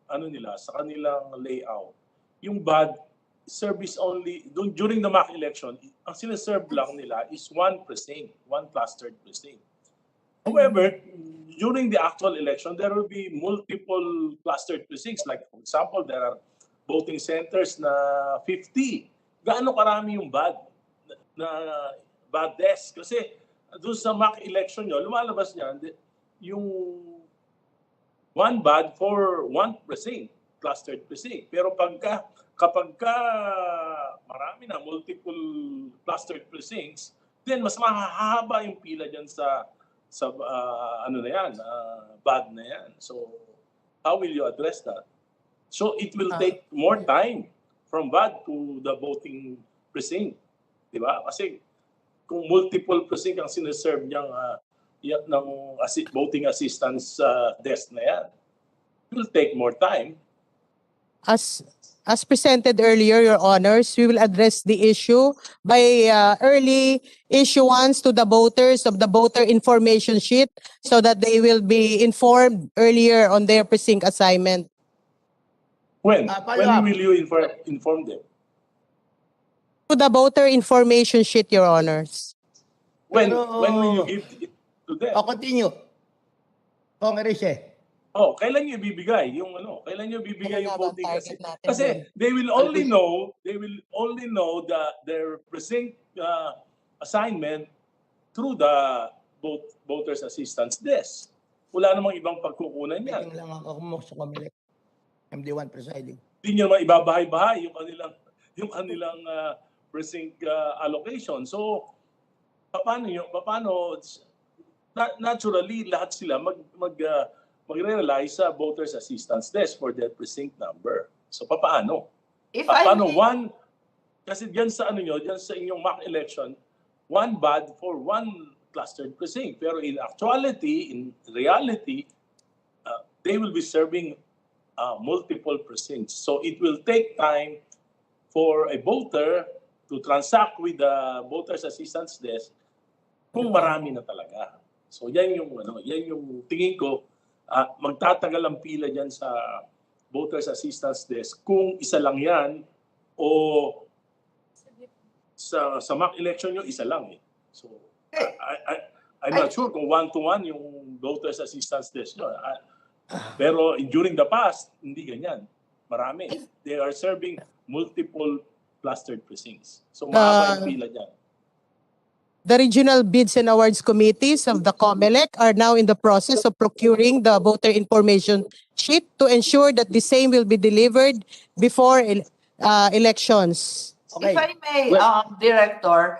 sa kanilang layout, yung BAD service only during the mock election, ang sinaserve lang nila is one precinct, one clustered precinct. However, during the actual election, there will be multiple clustered precincts. Like, for example, there are voting centers na 50. Gaano karami yung BAD na BAD desk? Kasi doon sa mock election nyo, lumalabas niyan yung one BAD for one precinct, clustered precinct. Pero kapag marami na multiple clustered precincts, then mas mahahaba yung pila diyan sa BAD na yan. So how will you address that? So it will take more time from BAD to the voting precinct, di ba? Kasi kung multiple precinct ang sineserve niyang ng voting assistance desk na yan, it will take more time. As presented earlier, Your Honors, we will address the issue by early issuance to the voters of the voter information sheet so that they will be informed earlier on their precinct assignment. When will you inform them? To the voter information sheet, Your Honors. When Pero- will you give it to them? Continue. Congress. Kailan niyo ibibigay yung Kailan niyo ibibigay yung Ano ba ang voting target natin kasi dun? they will only know their precinct assignment through the voters assistance desk. Wala namang ibang pagkukunan niyan. Meeting lang ako mo sa Comelec. MD1 presiding. Hindi niyo naman ibabahay-bahay yung kanilang precinct allocation. So paano naturally lahat sila magre-rely sa voters assistance desk for their precinct number. So paano? Kasi diyan sa diyan sa inyong mock election, one BAD for one clustered precinct. Pero in reality, they will be serving multiple precincts. So it will take time for a voter to transact with the voters assistance desk kung marami na talaga. So yan yung tingin ko, magtatagal ang pila dyan sa voters assistance desk kung isa lang yan o sa mock election nyo, isa lang eh. So I'm not sure kung one-to-one yung voters assistance desk nyo. Pero during the past, hindi ganyan. Marami. They are serving multiple clustered precincts. So mahaba yung pila dyan. The regional bids and awards committees of the Comelec are now in the process of procuring the voter information sheet to ensure that the same will be delivered before elections. If I may, Director,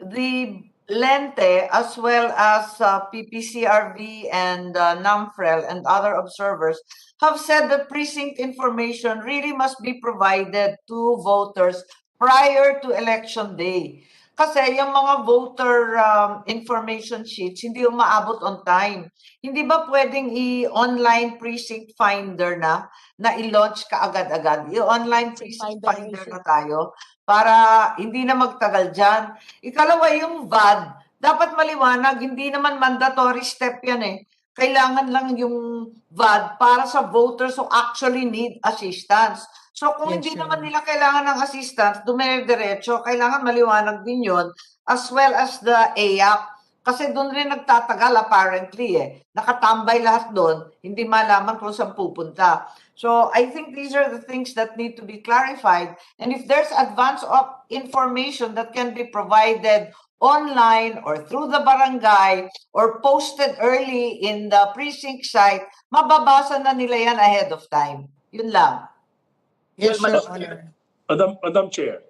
the Lente as well as PPCRV and NAMFREL and other observers have said that precinct information really must be provided to voters prior to election day. Kasi yung mga voter information sheets, hindi umaabot on time. Hindi ba pwedeng i-online precinct finder na i-launch ka agad-agad? I-online precinct finder na tayo para hindi na magtagal dyan. Ikalawa yung VAD, dapat maliwanag, hindi naman mandatory step yan eh. Kailangan lang yung VAD para sa voters who actually need assistance. So kung hindi naman nila kailangan ng assistance, dumire-diretso, kailangan maliwanag din yun, as well as the AAP. Kasi doon rin nagtatagal apparently eh. Nakatambay lahat doon, hindi malaman kung saan pupunta. So I think these are the things that need to be clarified. And if there's advance of information that can be provided online or through the barangay or posted early in the precinct site, mababasa na nila yan ahead of time. Yun lang. Yes, Well, Your Honor. Madam Chair,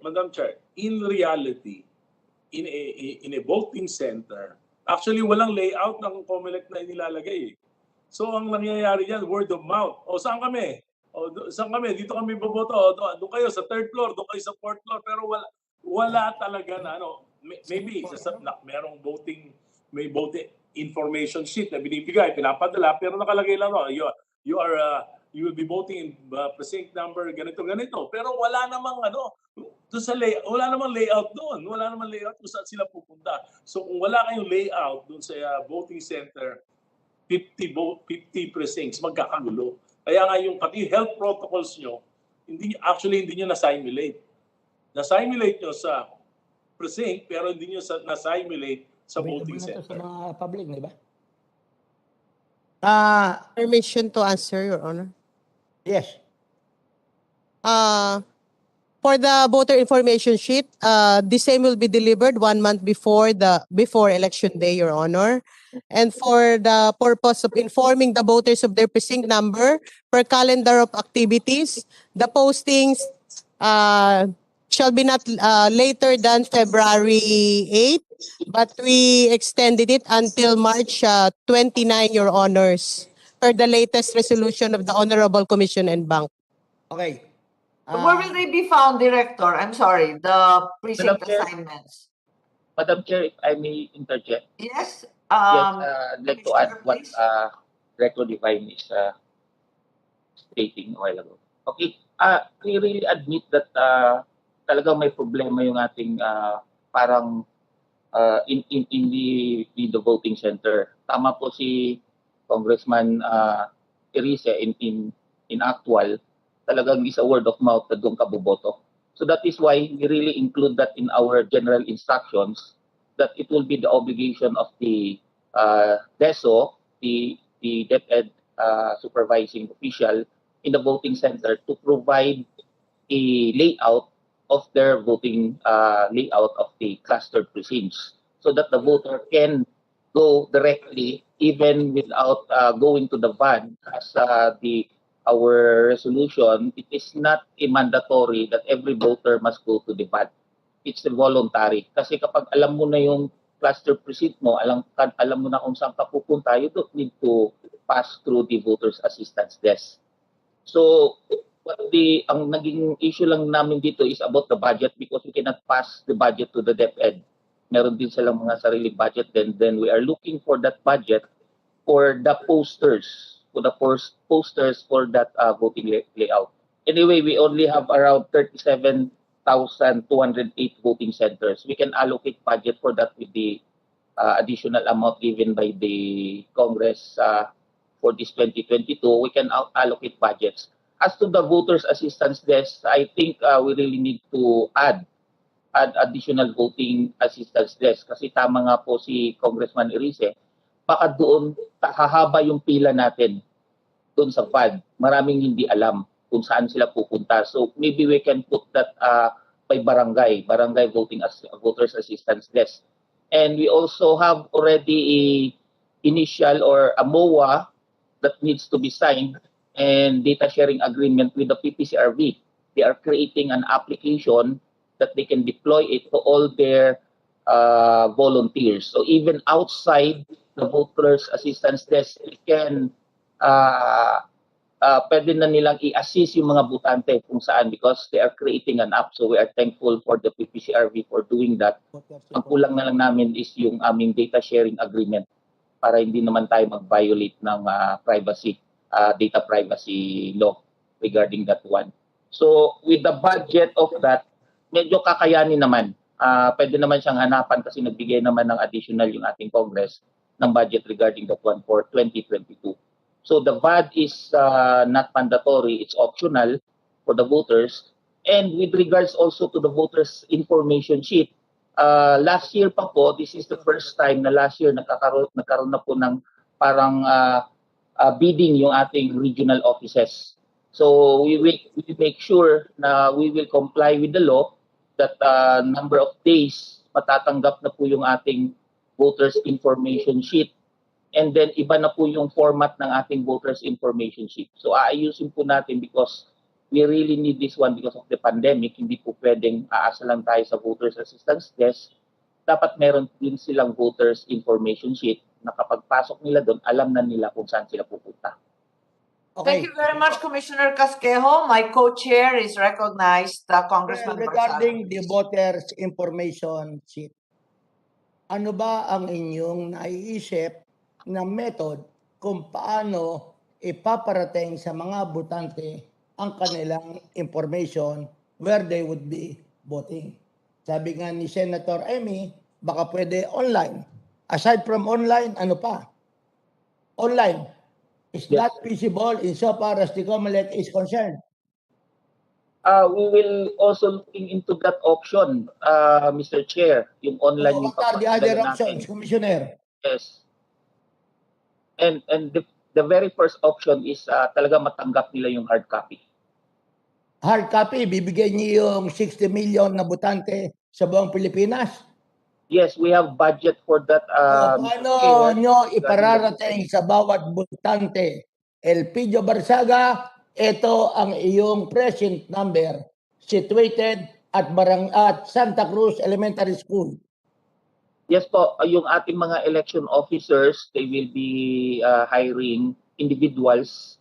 in reality, in a voting center, actually walang layout ng Comelec na inilalagay. So ang nangyayari yan, word of mouth. O saan kami? Saan kami? Dito kami boboto. Doon kayo sa third floor, doon kayo sa fourth floor. Pero wala talaga na ano. Maybe merong may voting information sheet na binibigay, pinapadala, pero nakalagay lang you will be voting in precinct number ganito. Pero wala namang wala namang layout doon. Wala namang layout kung saan sila pupunta. So kung wala kayong layout doon sa voting center, 50 precincts, magkakagulo. Kaya nga yung pati health protocols nyo, hindi nyo na-simulate. Na-simulate nyo sa precinct, pero hindi nyo na-simulate sa voting center. Sa mga public, di ba? Permission to answer, Your Honor. Yes. For the voter information sheet, the same will be delivered 1 month before election day, Your Honor. And for the purpose of informing the voters of their precinct number per calendar of activities, the postings shall be not later than February 8, but we extended it until March 29, Your Honors, per the latest resolution of the Honorable Commission and Bank. Okay. Where will they be found, Director? I'm sorry, the precinct Madam Chair. assignments. Madam Chair, if I may interject. Yes. I'd like to add what please. Director Divine is stating a while ago. Okay, we really admit that talagang may problema yung ating parang in the voting center. Tama po si Congressman Erice in actual, talagang is a word of mouth na doon ka boboto. So that is why we really include that in our general instructions, that it will be the obligation of the DESO, the DepEd supervising official in the voting center to provide a layout of their voting layout of the clustered precincts so that the voter can go directly even without going to the van. As our resolution, it is not a mandatory that every voter must go to the van. It's a voluntary. Kasi kapag alam mo na yung cluster precinct mo, alam mo na kung saan ka pupunta, you don't need to pass through the voters assistance desk. So, ang naging issue lang namin dito is about the budget because we cannot pass the budget to the DepEd. Meron din silang mga sarili budget, then we are looking for that budget for the posters, for that voting layout. Anyway, we only have around 37,208 voting centers. We can allocate budget for that with the additional amount given by the Congress for this 2022. We can allocate budgets. As to the voters assistance desk, I think we really need to add additional voting assistance desk kasi tama nga po si Congressman Erice, baka doon hahaba yung pila natin doon sa VAD. Maraming hindi alam kung saan sila pupunta. So maybe we can put that by barangay voters assistance desk. And we also have already a initial or a MOA that needs to be signed and data sharing agreement with the PPCRV. They are creating an application that they can deploy it to all their volunteers. So even outside the voters assistance desk, it can pwede na nilang i-assist yung mga butante kung saan because they are creating an app. So we are thankful for the PPCRV for doing that. Ang kulang na lang namin is yung aming data sharing agreement para hindi naman tayo mag-violate ng data privacy law regarding that one. So with the budget of that, medyo kakayanin naman. Pwede naman siyang hanapan kasi nagbigay naman ng additional yung ating Congress ng budget regarding that one for 2022. So the VAD is not mandatory, it's optional for the voters. And with regards also to the voters information sheet, last year pa po, this is the first time na last year nagkaroon na po ng parang bidding yung ating regional offices. So we will make sure na we will comply with the law that number of days matatanggap na po yung ating voters information sheet. And then iba na po yung format ng ating voters information sheet. So aayusin po natin because we really need this one because of the pandemic. Hindi po pwedeng aasa lang tayo sa voters assistance desk. Dapat meron din silang voters information sheet na kapag pasok nila doon, alam na nila kung saan sila pupunta. Thank you very much, Commissioner Casquejo. My co-chair is recognized, Congressman Regarding the Barsaga. voters information sheet, ano ba ang inyong naiisip na method kung paano ipaparating sa mga botante ang kanilang information where they would be voting? Sabi nga ni Senator Amy, baka pwede online. Aside from online, ano pa? Online. Is Yes. that feasible insofar as the Comelec is concerned? We will also looking into that option, Mr. Chair, yung online yung What are the other papadala options, natin. Commissioner? Yes. And the very first option is talaga matanggap nila yung hard copy. Hard copy, bibigay niyo yung 60 million na botante sa buong Pilipinas. Yes, we have budget for that. Paano nyo ipararating sa bawat botante? Elpidio Barsaga, ito ang iyong present number situated at Santa Cruz Elementary School. Yes po, yung ating mga election officers, they will be hiring individuals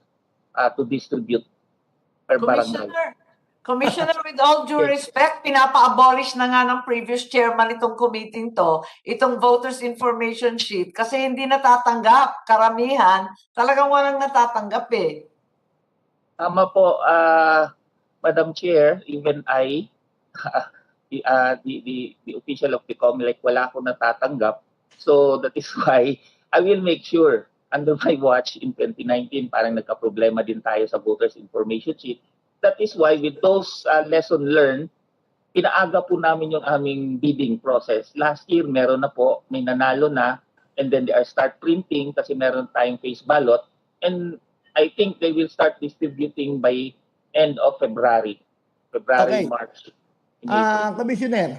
to distribute per barangay. Commissioner, with all due respect, pinapa-abolish na nga ng previous chairman itong committee to, itong voters information sheet, kasi hindi natatanggap. Karamihan, talagang walang natatanggap eh. Tama po, Madam Chair, even I, the official of the Comelec, wala akong natatanggap. So that is why I will make sure under my watch in 2019, parang nagka-problema din tayo sa voters information sheet. That is why with those lesson learned, pinaaga po namin yung aming bidding process. Last year, meron na po, may nanalo na, and then they are start printing kasi meron tayong face ballot. And I think they will start distributing by end of February, Okay. March. in April. Commissioner,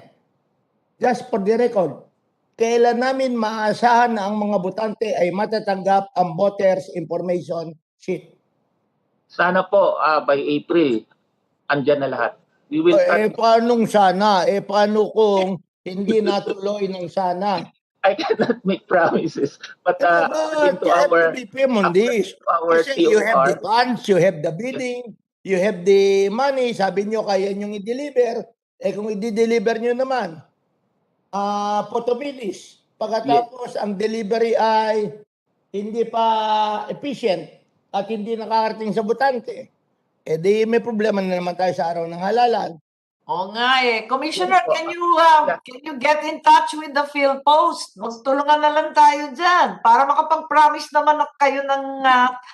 just for the record, kailan namin maasahan na ang mga botante ay matatanggap ang voters information sheet? Sana po by April, andyan na lahat. We will start. Paanong sana? Paano kung hindi natuloy ng sana? I cannot make promises, but according to our Kasi you have the TOR, funds, you have the bidding, you have the money, sabi nyo kaya nyo i-deliver. Kung i-deliver nyo naman, photobilis. Pagkatapos ang delivery ay hindi pa efficient at hindi nakakarating sa botante, di may problema na naman tayo sa araw ng halalan. Oo nga eh. Commissioner, can you get in touch with the PhilPost? Magtulungan na lang tayo dyan para makapag-promise naman kayo ng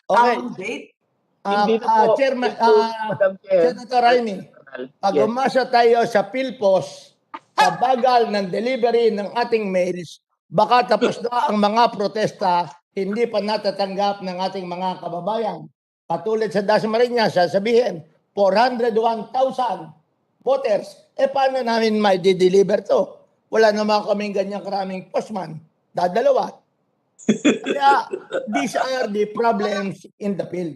tamang date. Hindi na po, Chairman, Madam Chair. Senator Raimi, pag umasa tayo sa PhilPost, sa bagal ng delivery ng ating mails, baka tapos na ang mga protesta, hindi pa natatanggap ng ating mga kababayan. Katulad sa Dasmariñas, sasabihin, 401,000 voters. Paano namin may deliver to? Wala naman kaming ganyang karaming postman. Dadalawa. Kaya, these are the problems in the field.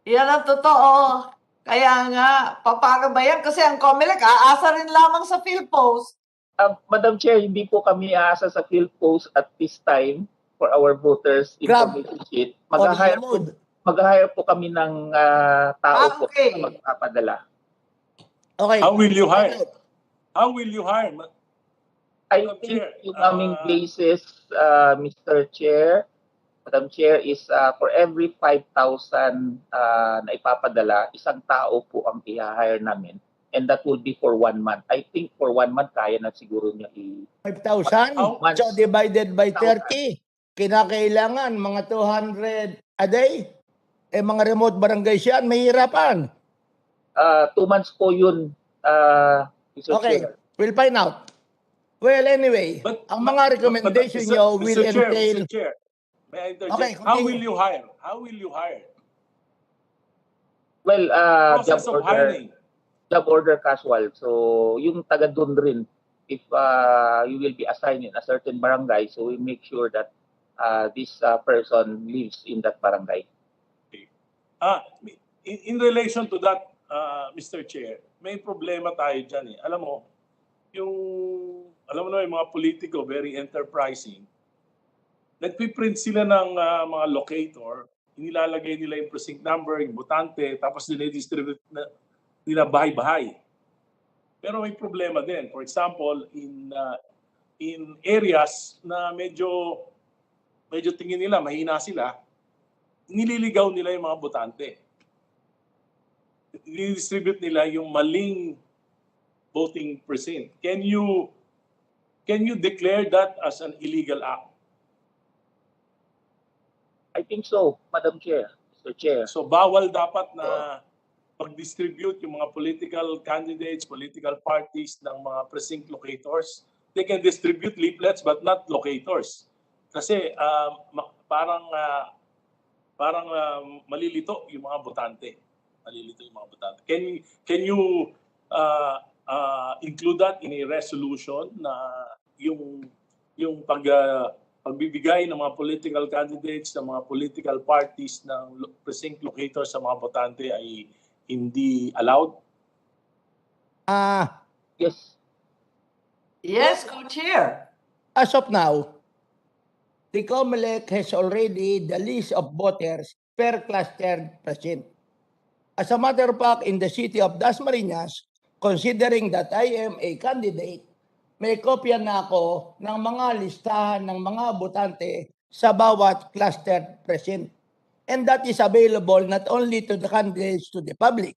Yan ang totoo. Kaya nga, paano ba yan? Kasi ang Comelec, aasa rin lamang sa PhilPost. Madam Chair, hindi po kami aasa sa PhilPost at this time for our voters information sheet. Mag-hire po kami ng tao po na magpapadala. Okay. How will you hire? How will you hire? I think yung aming basis, Mr. Chair, Madam Chair, is for every 5,000 na ipapadala, isang tao po ang i-hire namin. And that will be for 1 month. I think for 1 month, kaya na siguro niya 5,000? So divided by 30, kinakailangan mga 200 a day? Mga remote barangays yan, mahirapan. 2 months po yun, Mr. Chair. We'll find out. Well, anyway, ang mga recommendation nyo will entail... Mr. Chair, may I interject? Okay, How will you hire? How will you hire? Well, Process of hiring. Job order casual. So, yung taga doon rin, if you will be assigned in a certain barangay, so we make sure that this person lives in that barangay. Okay. In relation to that, Mr. Chair, may problema tayo dyan eh. Alam mo yung mga politiko, very enterprising. Nagpiprint sila ng mga locator inilalagay nila yung precinct number, yung botante, tapos nila-distribute nila bahay-bahay. Pero may problema din. For example, in areas na medyo tingin nila mahina sila, nililigaw nila yung mga botante. Nilidistribute nila yung maling voting precinct. Can you declare that as an illegal act? I think so, Madam Chair, Mr. Chair. So bawal dapat na mag-distribute yung mga political candidates, political parties ng mga precinct locators. They can distribute leaflets but not locators. Kasi parang malilito yung mga botante. Malilito yung mga botante. Can you include that in a resolution na yung pagbibigay ng mga political candidates, ng mga political parties, ng precinct locators sa mga botante ay hindi allowed? Yes. Yes, Co-Chair. As of now, the Comelec has already the list of voters per clustered precinct. As a matter of fact, in the city of Dasmariñas, considering that I am a candidate, may kopya na ako ng mga listahan ng mga botante sa bawat clustered precinct. And that is available not only to the candidates, to the public.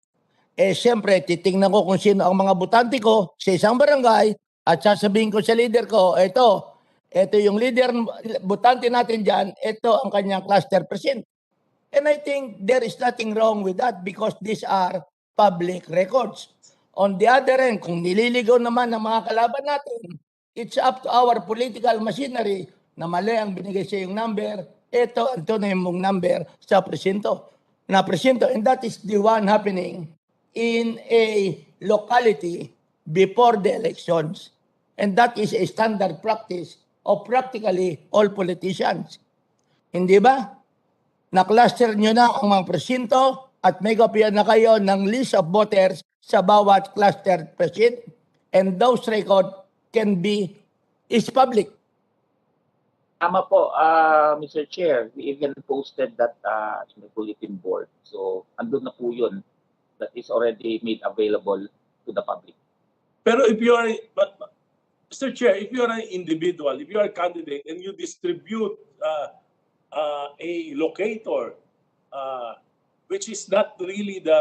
Siyempre, titingnan ko kung sino ang mga botante ko sa isang barangay at sasabihin ko sa leader ko, ito yung leader, botante natin dyan, ito ang kanyang cluster precinct. And I think there is nothing wrong with that because these are public records. On the other end, kung nililigaw naman ng mga kalaban natin, it's up to our political machinery na mali ang binigay sa yung number, ito na yung number sa presinto. And that is the one happening in a locality before the elections. And that is a standard practice of practically all politicians. Hindi ba? Na-cluster nyo na ang mga presinto at may kopya na kayo ng list of voters sa bawat clustered precinct. And those records is public. Tama po, Mr. Chair. We even posted that in the bulletin board. So, andun na po yun. That is already made available to the public. Pero Mr. Chair, if you are an individual, if you are a candidate and you distribute a locator, which is not really the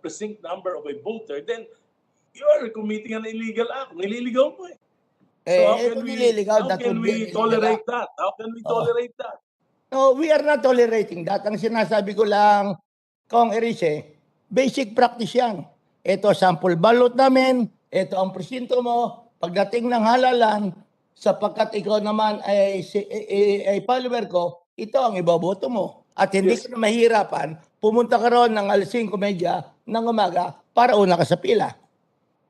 precinct number of a voter, then you are committing an illegal act. Nililigaw mo eh. So how can we tolerate that? How can we tolerate that? No, we are not tolerating that. Ang sinasabi ko lang, Kong Erice, basic practice yan. Ito sample ballot namin, ito ang presinto mo, pagdating ng halalan, sapagkat ikaw naman ay follower ko, ito ang iboboto mo. At hindi ka na mahirapan, pumunta ka roon ng alas 5:30 ng umaga para una ka sa pila.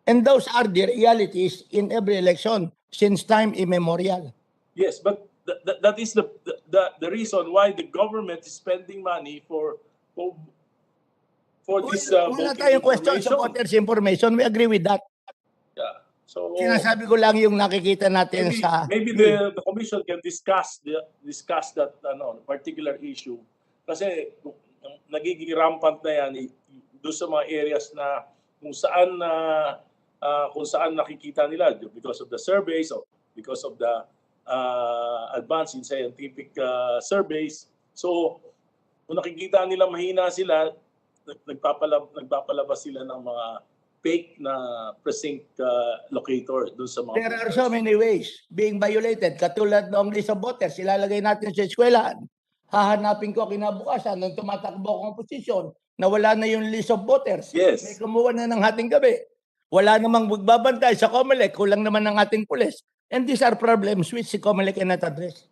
And those are the realities in every election since time immemorial. Yes, but that is the reason why the government is spending money for this wala tayong question sa voters information. We agree with that. Yeah. So sinasabi ko lang yung nakikita natin maybe the commission can discuss that particular issue kasi nagiging rampant na yan doon sa mga areas na kung saan nakikita nila because of the surveys or because of the advanced in scientific surveys. So kung nakikita nila mahina sila, nagpapalabas sila ng mga fake na precinct locator doon sa mga There are so many ways being violated. Katulad ng list of voters, ilalagay natin sa eskwelahan. Hahanapin ko kinabukasan nung tumatakbo akong posisyon na wala na yung list of voters. Yes. May kumuha na ng hating gabi. Wala namang magbabantay sa Comelec, kulang naman ng ating pulis. And these are problems which si Comelec cannot address.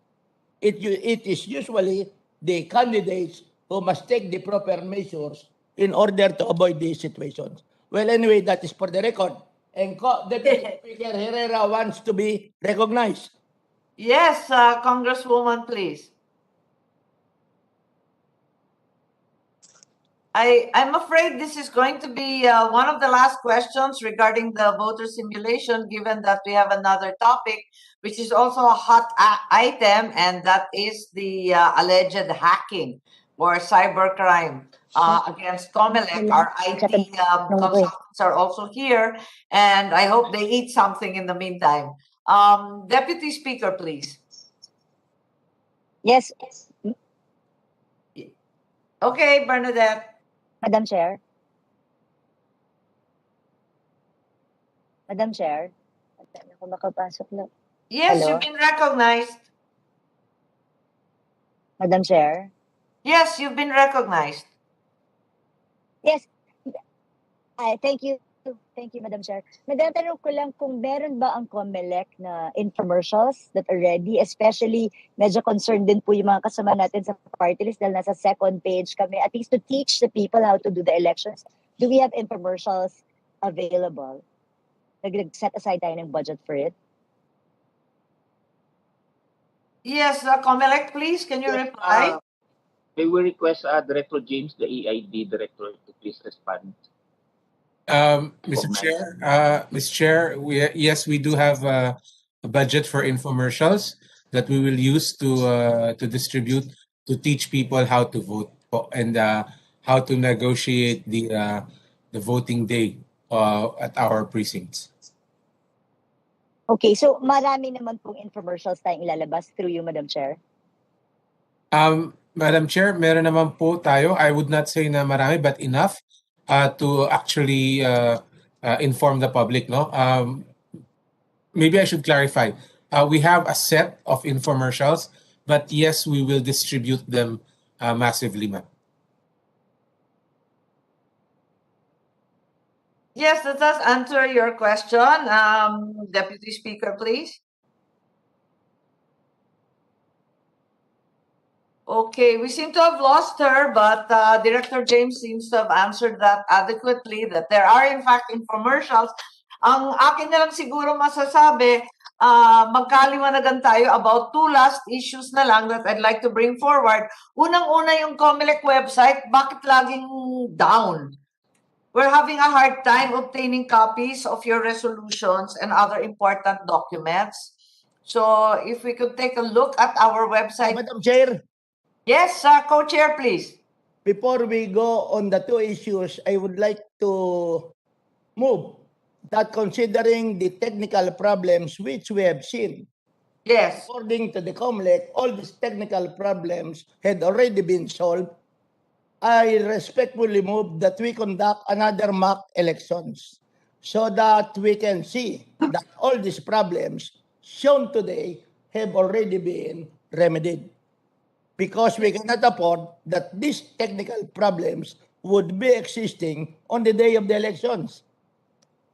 It is usually the candidates who must take the proper measures in order to avoid these situations. Well, anyway, that is for the record. And Deputy Speaker Herrera wants to be recognized. Yes, Congresswoman, please. I'm afraid this is going to be one of the last questions regarding the voter simulation, given that we have another topic, which is also a hot item, and that is the alleged hacking or cybercrime against Comelec. Our IT consultants are also here, and I hope they eat something in the meantime. Deputy Speaker, please. Yes, Okay, Bernadette. Madam Chair. Madam Chair. Ako makapasok lang. Yes, Hello? you've been recognized. Madam Chair. Yes, you've been recognized. Yes. Thank you. Thank you, Madam Chair. Nagtatanong ko lang kung meron ba ang Comelec na infomercials that are ready, especially medyo concerned din po yung mga kasama natin sa party list dahil nasa second page kami, at least to teach the people how to do the elections. Do we have infomercials available? Nag-set aside tayo ng budget for it? Yes, Comelec, please, can you reply? May we request Director James, the EID Director, to please respond. Mr. Chair, yes, we do have a budget for infomercials that we will use to distribute to teach people how to vote and how to negotiate the voting day at our precincts. Okay, so marami naman pong infomercials tayong ilalabas through you, Madam Chair. Madam Chair, meron naman po tayo. I would not say na marami, but enough to actually inform the public. No, maybe I should clarify. We have a set of infomercials, but yes, we will distribute them massively, ma'am. Yes, that does answer your question. Deputy Speaker, please. Okay, we seem to have lost her, but Director James seems to have answered that adequately, that there are in fact infomercials. Ang akin na lang siguro masasabi, magkaliwanagan tayo about two last issues na lang that I'd like to bring forward. Unang-una yung Comelec website, bakit laging down? We're having a hard time obtaining copies of your resolutions and other important documents. So if we could take a look at our website. Madam Chair, Yes, Co-Chair, please. before we go on the two issues, I would like to move that considering the technical problems which we have seen, Yes. according to the Comelec, all these technical problems had already been solved. I respectfully move that we conduct another mock elections so that we can see that all these problems shown today have already been remedied. Because we cannot afford that these technical problems would be existing on the day of the elections.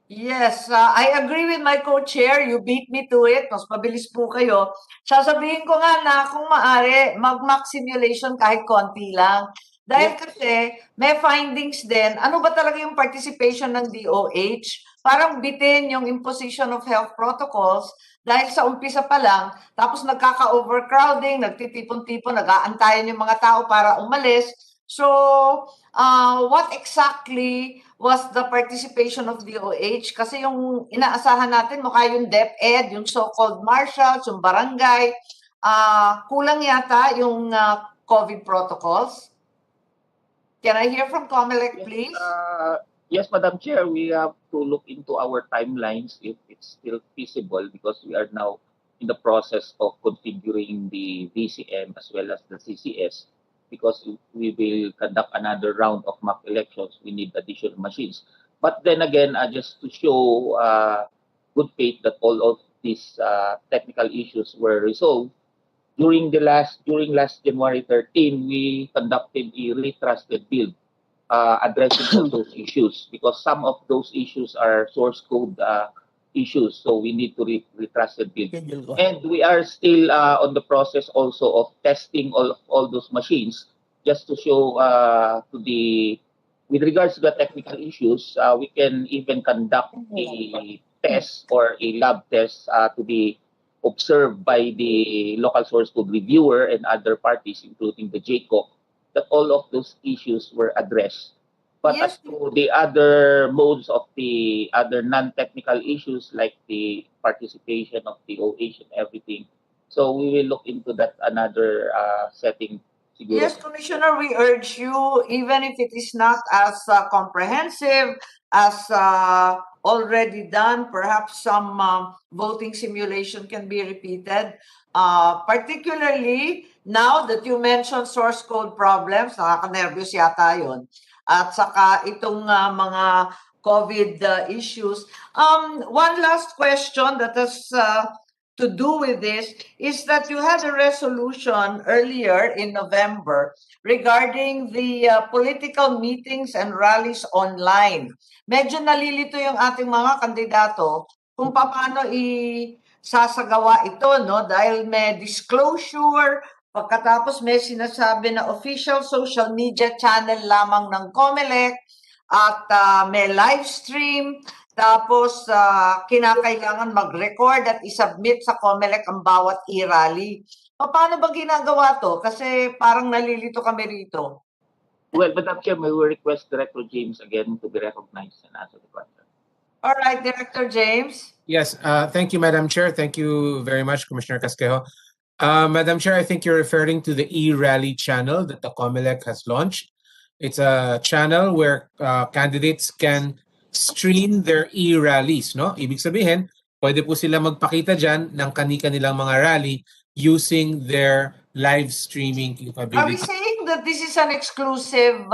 Yes, I agree with my co-chair. You beat me to it. Mas mabilis po kayo. Sasabihin ko nga na kung maaari, mag-mock simulation kahit konti lang. Dahil kasi may findings din. Ano ba talaga yung participation ng DOH? Parang bitin yung imposition of health protocols dahil sa umpisa pa lang, tapos nagkaka-overcrowding, nagtitipon-tipon, nag-aantayan yung mga tao para umalis. So, what exactly was the participation of DOH? Kasi yung inaasahan natin, mukha yung DepEd, yung so-called marshals, yung barangay, kulang yata yung COVID protocols. Can I hear from Comelec, please? Yes, Madam Chair, we have to look into our timelines if it's still feasible because we are now in the process of configuring the VCM as well as the CCS. Because we will conduct another round of mock elections, we need additional machines. But then again, just to show good faith that all of these technical issues were resolved, during last January 13, we conducted a retrusted build addressing all those issues because some of those issues are source code issues, so we need to retrusted build. And we are still on the process also of testing all those machines just to show with regards to the technical issues, we can even conduct a test or a lab test to be observed by the local source code reviewer and other parties, including the JCOC, that all of those issues were addressed. But Yes. as to the other modes of the other non-technical issues like the participation of the OH and everything, so we will look into that another setting siguro. Yes, Commissioner, we urge you, even if it is not as comprehensive as already done, perhaps some voting simulation can be repeated. Particularly now that you mentioned source code problems, nakaka-nervous yata yun. At saka itong mga COVID issues. One last question that has to do with this is that you had a resolution earlier in November regarding the political meetings and rallies online. Medyo nalilito yung ating mga kandidato kung paano isasagawa ito, no? Dahil may disclosure, pagkatapos may sinasabi na official social media channel lamang ng Comelec at may live stream. Tapos, kinakailangan mag-record at isubmit sa Comelec ang bawat e-rally. Paano ba ginagawa to? Kasi parang nalilito kami rito. Well, Madam Chair, may we request Director James again to be recognized and answer the question. All right, Director James. Yes, thank you, Madam Chair. Thank you very much, Commissioner Casquejo. Madam Chair, I think you're referring to the e-rally channel that the Comelec has launched. It's a channel where candidates can stream their e-rallies, no? Ibig sabihin, pwede po sila magpakita dyan ng kani-kanilang mga rally using their live streaming Are we capability. saying that this is an exclusive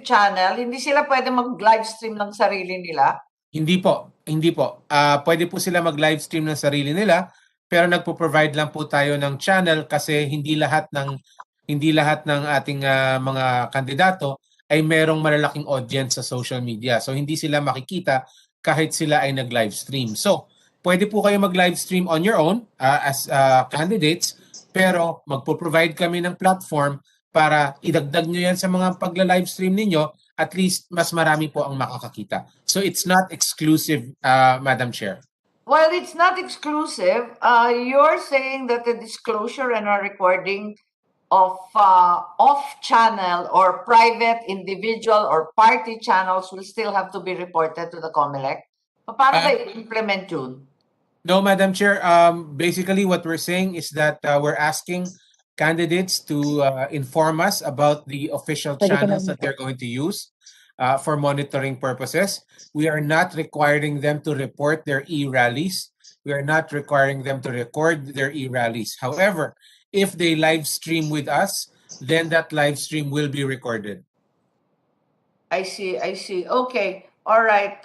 channel? Hindi sila pwede mag-live stream ng sarili nila? Hindi po, hindi po. Pwede po sila mag-live stream ng sarili nila, pero nagpo-provide lang po tayo ng channel kasi hindi lahat ng ating mga kandidato ay merong malalaking audience sa social media. So hindi sila makikita kahit sila ay nag-live stream. So pwede po kayo mag-live stream on your own as candidates, pero magpo-provide kami ng platform para idagdag nyo yan sa mga pagla-live stream ninyo, at least mas marami po ang makakakita. So it's not exclusive, Madam Chair. Well, it's not exclusive. You're saying that the disclosure and a recording of off-channel or private, individual, or party channels will still have to be reported to the Comelec? Paano ba i-implement yun? No, Madam Chair. Basically, what we're saying is that we're asking candidates to inform us about the official channels that they're going to use for monitoring purposes. We are not requiring them to report their e-rallies. We are not requiring them to record their e-rallies. However, if they live stream with us, then that live stream will be recorded. I see. Okay. All right.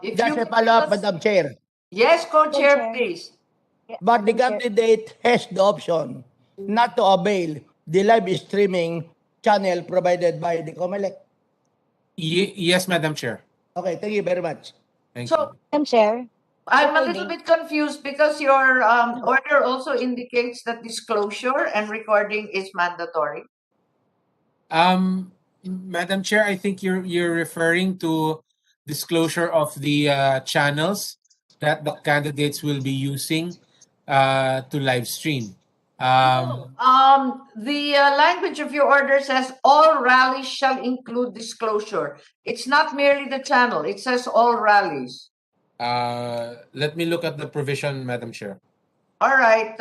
If Just you a follow-up, Madam Chair. Yes, Co-Chair, Chair. please. But the Madam Chair. candidate has the option not to avail the live streaming channel provided by the Comelec. Yes, Madam Chair. Okay, thank you very much. Thank So, Madam Chair. I'm a Okay, little Ding. bit confused because your order also indicates that disclosure and recording is mandatory. Madam Chair, I think you're referring to disclosure of the channels that the candidates will be using to live stream. The language of your order says all rallies shall include disclosure. It's not merely the channel. It says all rallies. Let me look at the provision, Madam Chair. All right,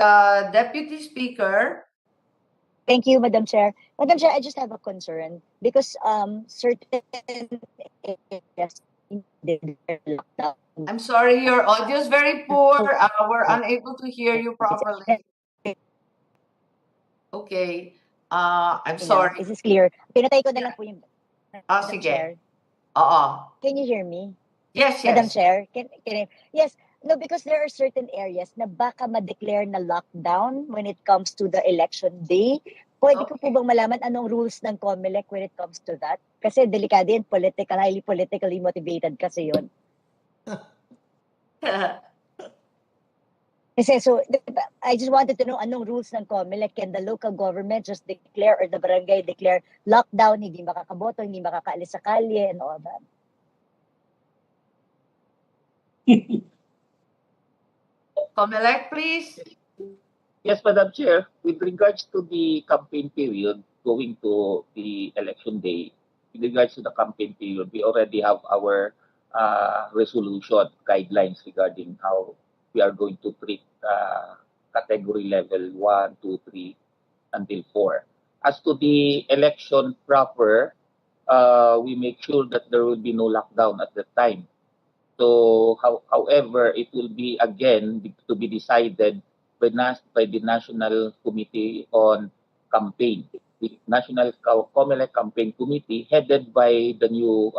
Deputy Speaker. Thank you, Madam Chair. Madam Chair, I just have a concern because certain areas I'm sorry, your audio is very poor. We're unable to hear you properly. Okay. I'm sorry. Is this clear? Pinatay ko na lang po yung Madam Sige. Chair. Can you hear me? Yes, Madam yes. Chair, yes, no, because there are certain areas na baka ma-declare na lockdown when it comes to the election day. Pwede ko po bang malaman anong rules ng Comelec when it comes to that? Kasi delikado yan, highly politically motivated kasi yun. Kasi so, I just wanted to know anong rules ng Comelec. Can the local government just declare or the barangay declare lockdown, hindi makakaboto, hindi makakaalis sa kalye and all that? Comelec, please. Yes, Madam Chair. With regards to the campaign period going to the election day, with regards to the campaign period, we already have our resolution guidelines regarding how we are going to treat category level 1, 2, 3 until 4. As to the election proper, we make sure that there will be no lockdown at that time. So, however, it will be again to be decided by the National Committee on Campaign, the National Comelec Campaign Committee, headed by the new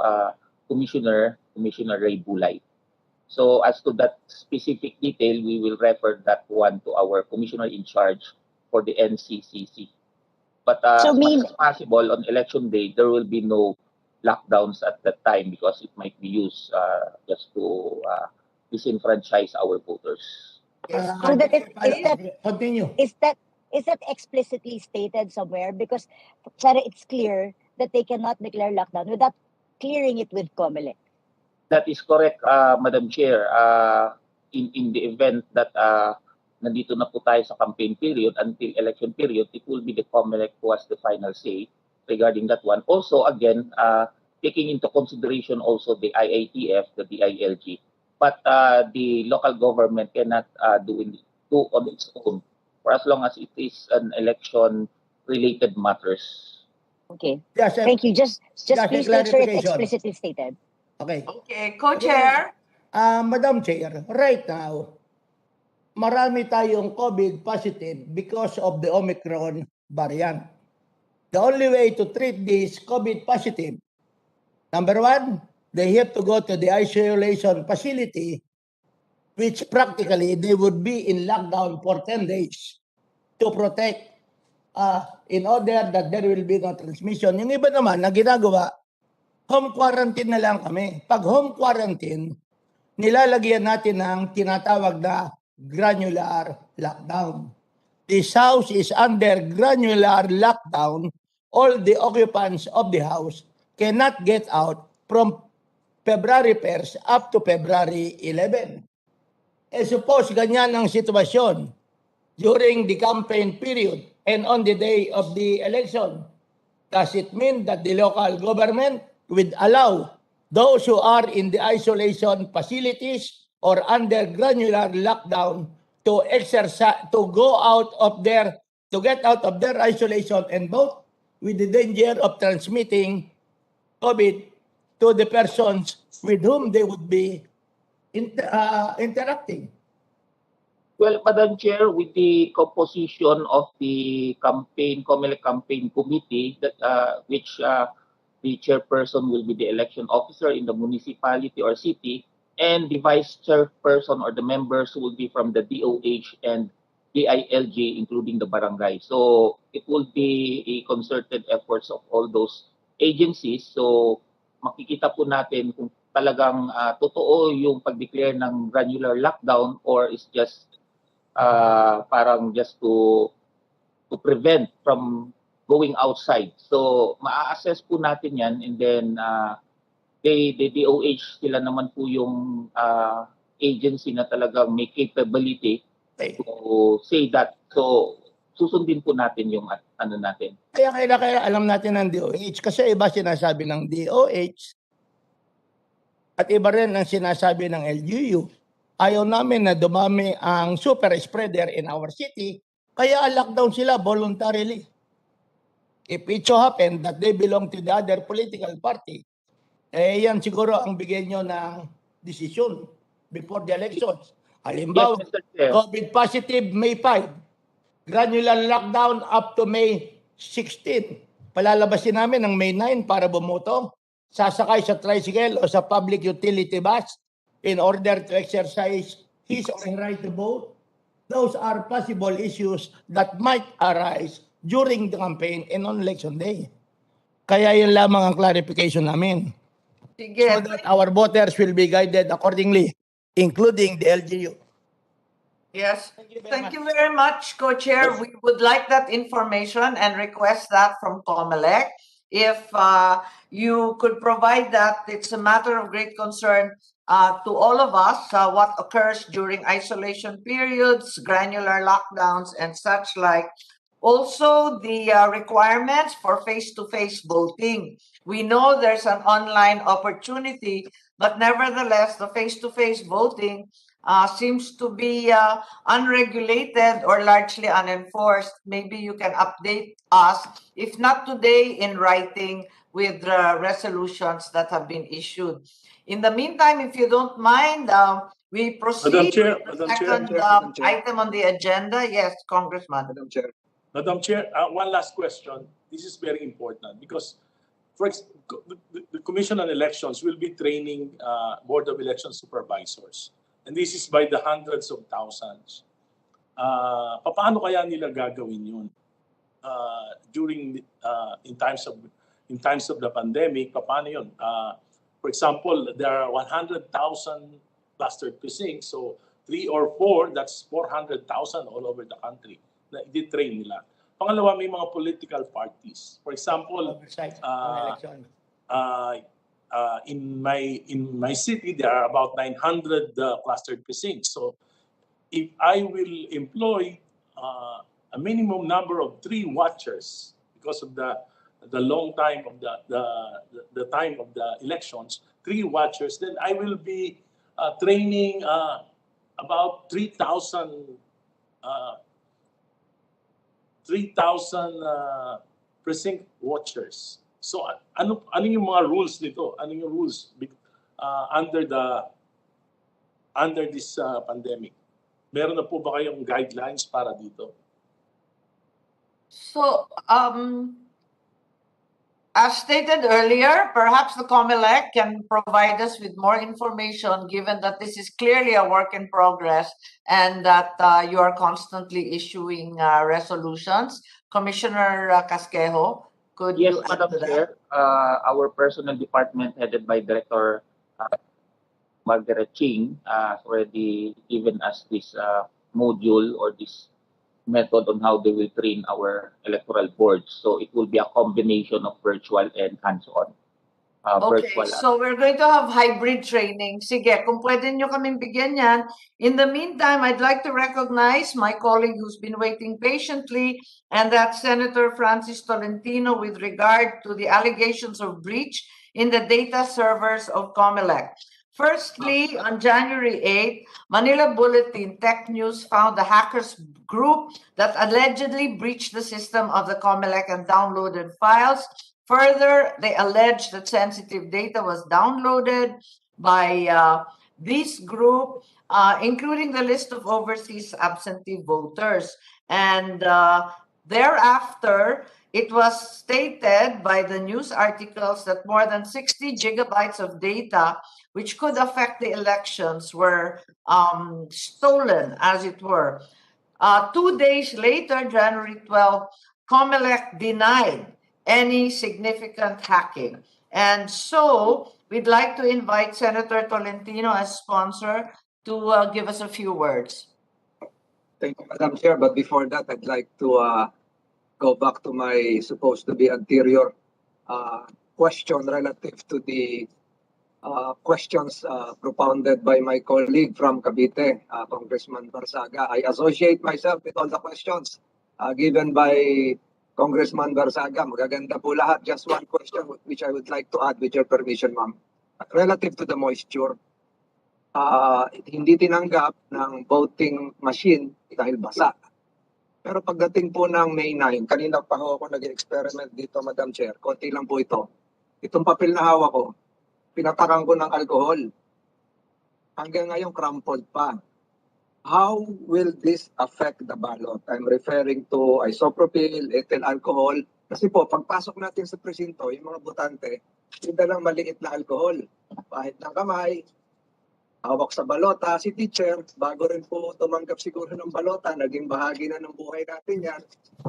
Commissioner Ray Bulay. So, as to that specific detail, we will refer that one to our Commissioner in charge for the NCCC. But So as much mean- as possible, on election day, there will be no lockdowns at that time because it might be used just to disenfranchise our voters. So that Continue. is that explicitly stated somewhere? Because Sarah, it's clear that they cannot declare lockdown without clearing it with Comelec. That is correct, Madam Chair. In the event that nandito na po tayo sa campaign period until election period, it will be the Comelec who has the final say regarding that one. Also, again, taking into consideration also the IATF, the DILG, but the local government cannot do on its own for as long as it is an election-related matters. Okay. Yes, Thank you. Just a please make sure it's clarification. explicitly stated. Okay. Okay, Co-Chair. Madam Chair, right now, marami tayong COVID positive because of the Omicron variant. The only way to treat this COVID positive, number one, they have to go to the isolation facility, which practically they would be in lockdown for 10 days to protect in order that there will be no transmission. Yung iba naman na ginagawa, home quarantine na lang kami. Pag home quarantine, nilalagyan natin ng tinatawag na granular lockdown. This house is under granular lockdown. All the occupants of the house cannot get out from February 1st up to February 11. Suppose ganyan ang sitwasyon during the campaign period and on the day of the election. Does it mean that the local government would allow those who are in the isolation facilities or under granular lockdown to exercise, to go out of their, to get out of their isolation and vote with the danger of transmitting COVID to the persons with whom they would be interacting? Well, Madam Chair, with the composition of the Comelec Campaign Committee, that which the chairperson will be the election officer in the municipality or city, and the vice chairperson or the members will be from the DOH and DILG, including the barangay. So it will be a concerted efforts of all those agencies. So makikita po natin kung talagang totoo yung pag-declare ng granular lockdown or is just parang just to prevent from going outside. So, maa-assess po natin yan and then the DOH sila naman po yung agency na talagang may capability to say that. So, susundin po natin yung ano natin. Kaya alam natin ng DOH kasi iba sinasabi ng DOH at iba rin ang sinasabi ng LGU. Ayaw namin na dumami ang super spreader in our city, kaya lockdown sila voluntarily. If it so happen that they belong to the other political party, yan siguro ang bigyan nyo ng desisyon before the elections. Halimbawa, Yes, Mr. Chair. COVID positive May 5, granular lockdown up to May 16. Palalabasin namin ng May 9 para bumoto, sasakay sa tricycle o sa public utility bus in order to exercise his or her right to vote. Those are possible issues that might arise during the campaign and on election day. Kaya yun lamang ang clarification namin. Sige. So that our voters will be guided accordingly, including the LGU. Yes. Thank you very much, Co-Chair. We would like that information and request that from Comelec. If you could provide that, it's a matter of great concern to all of us, what occurs during isolation periods, granular lockdowns, and such like. Also, the requirements for face-to-face voting. We know there's an online opportunity, but nevertheless, the face-to-face voting seems to be unregulated or largely unenforced. Maybe you can update us, if not today, in writing with resolutions that have been issued. In the meantime, if you don't mind, we proceed Chair, with the Madam Chair, second Madam Chair. item on the agenda. Yes, Congressman. Madam Chair. Madam Chair, one last question. This is very important because the Commission on Elections will be training Board of Election Supervisors. And this is by the hundreds of thousands. Paano kaya nila gagawin yun? During in times of the pandemic, paano yun? For example, there are 100,000 clustered precincts, so 3 or 4, that's 400,000 all over the country na i-train nila. Pangalawa, may mga political parties. For example, Oversight on election. in my city, there are about 900 clustered precincts. So if I will employ a minimum number of 3 watchers because of the long time of the time of the elections, 3 watchers, then I will be training about 3,000 precinct watchers. So ano yung mga rules nito? Ano yung rules under this pandemic? Meron na po ba kayong guidelines para dito? So, as stated earlier, perhaps the Comelec can provide us with more information, given that this is clearly a work in progress and that you are constantly issuing resolutions. Commissioner Casquejo, could Yes, you add Madam to that? Chair. Our personnel department headed by Director Margaret Ching has already given us this module or this method on how they will train our electoral boards. So it will be a combination of virtual and hands-on. Okay, Virtual. so we're going to have hybrid training. Sige, kung pwede nyo kaming bigyan yan. In the meantime, I'd like to recognize my colleague who's been waiting patiently, and that's Senator Francis Tolentino, with regard to the allegations of breach in the data servers of Comelec. Firstly, on January 8, Manila Bulletin Tech News found the hackers group that allegedly breached the system of the Comelec and downloaded files. Further, they alleged that sensitive data was downloaded by this group, including the list of overseas absentee voters. And thereafter, it was stated by the news articles that more than 60 gigabytes of data, which could affect the elections, were stolen, as it were. 2 days later, January 12, Comelec denied any significant hacking. And so we'd like to invite Senator Tolentino as sponsor to give us a few words. Thank you, Madam Chair. But before that, I'd like to go back to my supposed to be anterior question relative to the questions propounded by my colleague from Cavite, Congressman Barsaga. I associate myself with all the questions given by Congressman Barsaga. Magaganda po lahat. Just one question which I would like to add with your permission, ma'am. Relative to the moisture, hindi tinanggap ng voting machine dahil basa. Pero pagdating po ng May 9, kanina pa ako nag-experiment dito, Madam Chair. Konti lang po ito. Itong papel na hawak ko, pinatakan ko ng alcohol. Hanggang ngayon, crumpled pa. How will this affect the ballot? I'm referring to isopropyl, ethyl alcohol. Kasi po, pagpasok natin sa presinto, yung mga botante, yung dalang maliit na alcohol. Kahit ng kamay, hawak sa balota, si teacher, bago rin po tumanggap siguro ng balota, naging bahagi na ng buhay natin yan.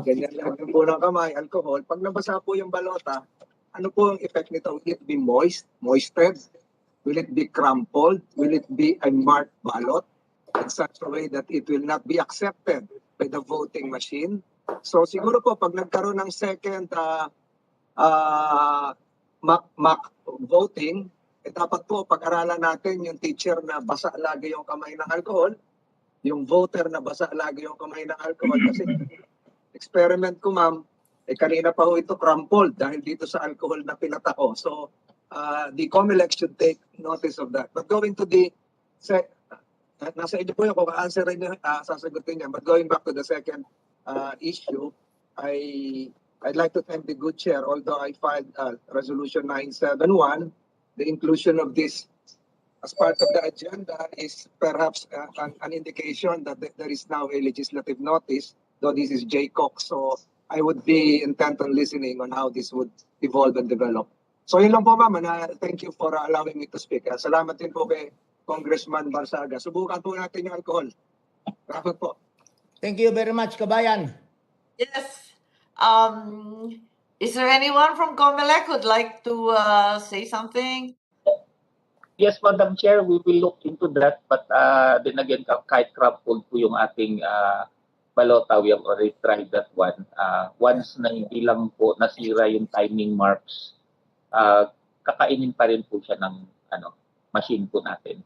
Ganyan lang din po ng kamay, alcohol. Pag nabasa po yung balota, ano po ang effect nito? Will it be moisted? Will it be crumpled? Will it be a marked ballot in such a way that it will not be accepted by the voting machine? So siguro po pag nagkaroon ng second mock voting, dapat po pag-aralan natin yung teacher na basa lagi yung kamay ng alcohol, yung voter na basa lagi yung kamay ng alcohol. Kasi experiment ko, ma'am, kanina pa ho ito crumpled dahil dito sa alcohol na pinata ko. So the Comelec should take notice of that. But going to the nasa inyo po yung kung answerin niyo, sasagutin niya. But going back to the second issue, I'd like to thank the good chair, although I filed Resolution 971, the inclusion of this as part of the agenda is perhaps an indication that there is now a legislative notice, though this is JCOC. So I would be intent on listening on how this would evolve and develop. So yun lang po, ma'am. Thank you for allowing me to speak. Salamat din po kay Congressman Barsaga. Subukan po natin yung alcohol. Salamat po. Thank you very much, Kabayan. Yes. Is there anyone from Comelec who'd like to say something? Yes, Madam Chair, we will look into that. But then again, kahit crumpled po yung ating balota, we have already tried that one. Once na hindi lang po nasira yung timing marks, kakainin pa rin po siya ng machine po natin.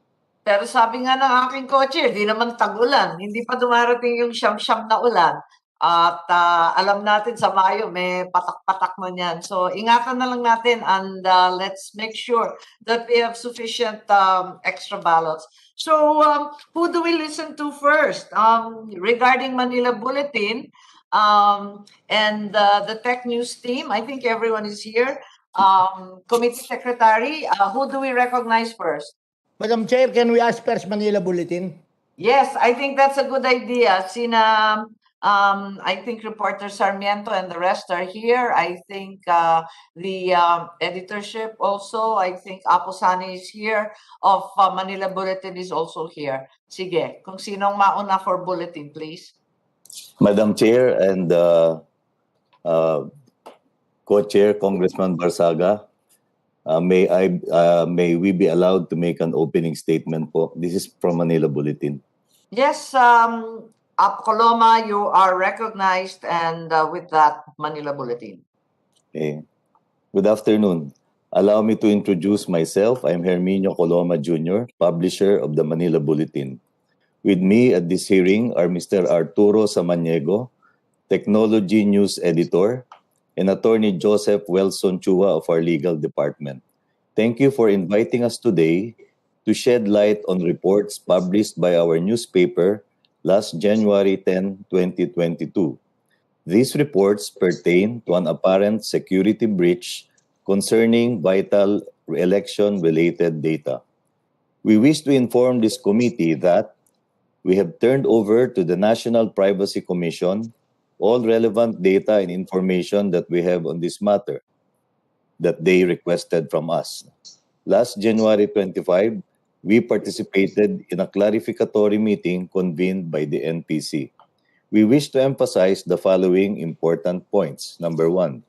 Pero sabi nga ng aking kotse, di naman tag-ulan. Hindi pa dumarating yung siyam-siyam na ulan. At alam natin sa Mayo, may patak-patak man yan. So ingatan na lang natin and let's make sure that we have sufficient extra ballots. So who do we listen to first? Regarding Manila Bulletin and the Tech News team, I think everyone is here. Committee Secretary, who do we recognize first? Madam Chair, can we ask first Manila Bulletin? Yes, I think that's a good idea. I think reporter Sarmiento and the rest are here. I think the editorship also, I think Aposani is here of Manila Bulletin is also here. Sige, kung sinong mauna for Bulletin, please. Madam Chair and Co-Chair Congressman Barsaga, may we be allowed to make an opening statement po? This is from Manila Bulletin. Yes, Coloma, you are recognized, and with that, Manila Bulletin. Okay. Good afternoon. Allow me to introduce myself. I'm Herminio Coloma Jr., publisher of the Manila Bulletin. With me at this hearing are Mr. Arturo Samaniego, Technology News Editor, and Attorney Joseph Welson Chua of our legal department. Thank you for inviting us today to shed light on reports published by our newspaper last January 10, 2022. These reports pertain to an apparent security breach concerning vital election-related data. We wish to inform this committee that we have turned over to the National Privacy Commission all relevant data and information that we have on this matter that they requested from us. Last January 25, we participated in a clarificatory meeting convened by the NPC. We wish to emphasize the following important points. Number one,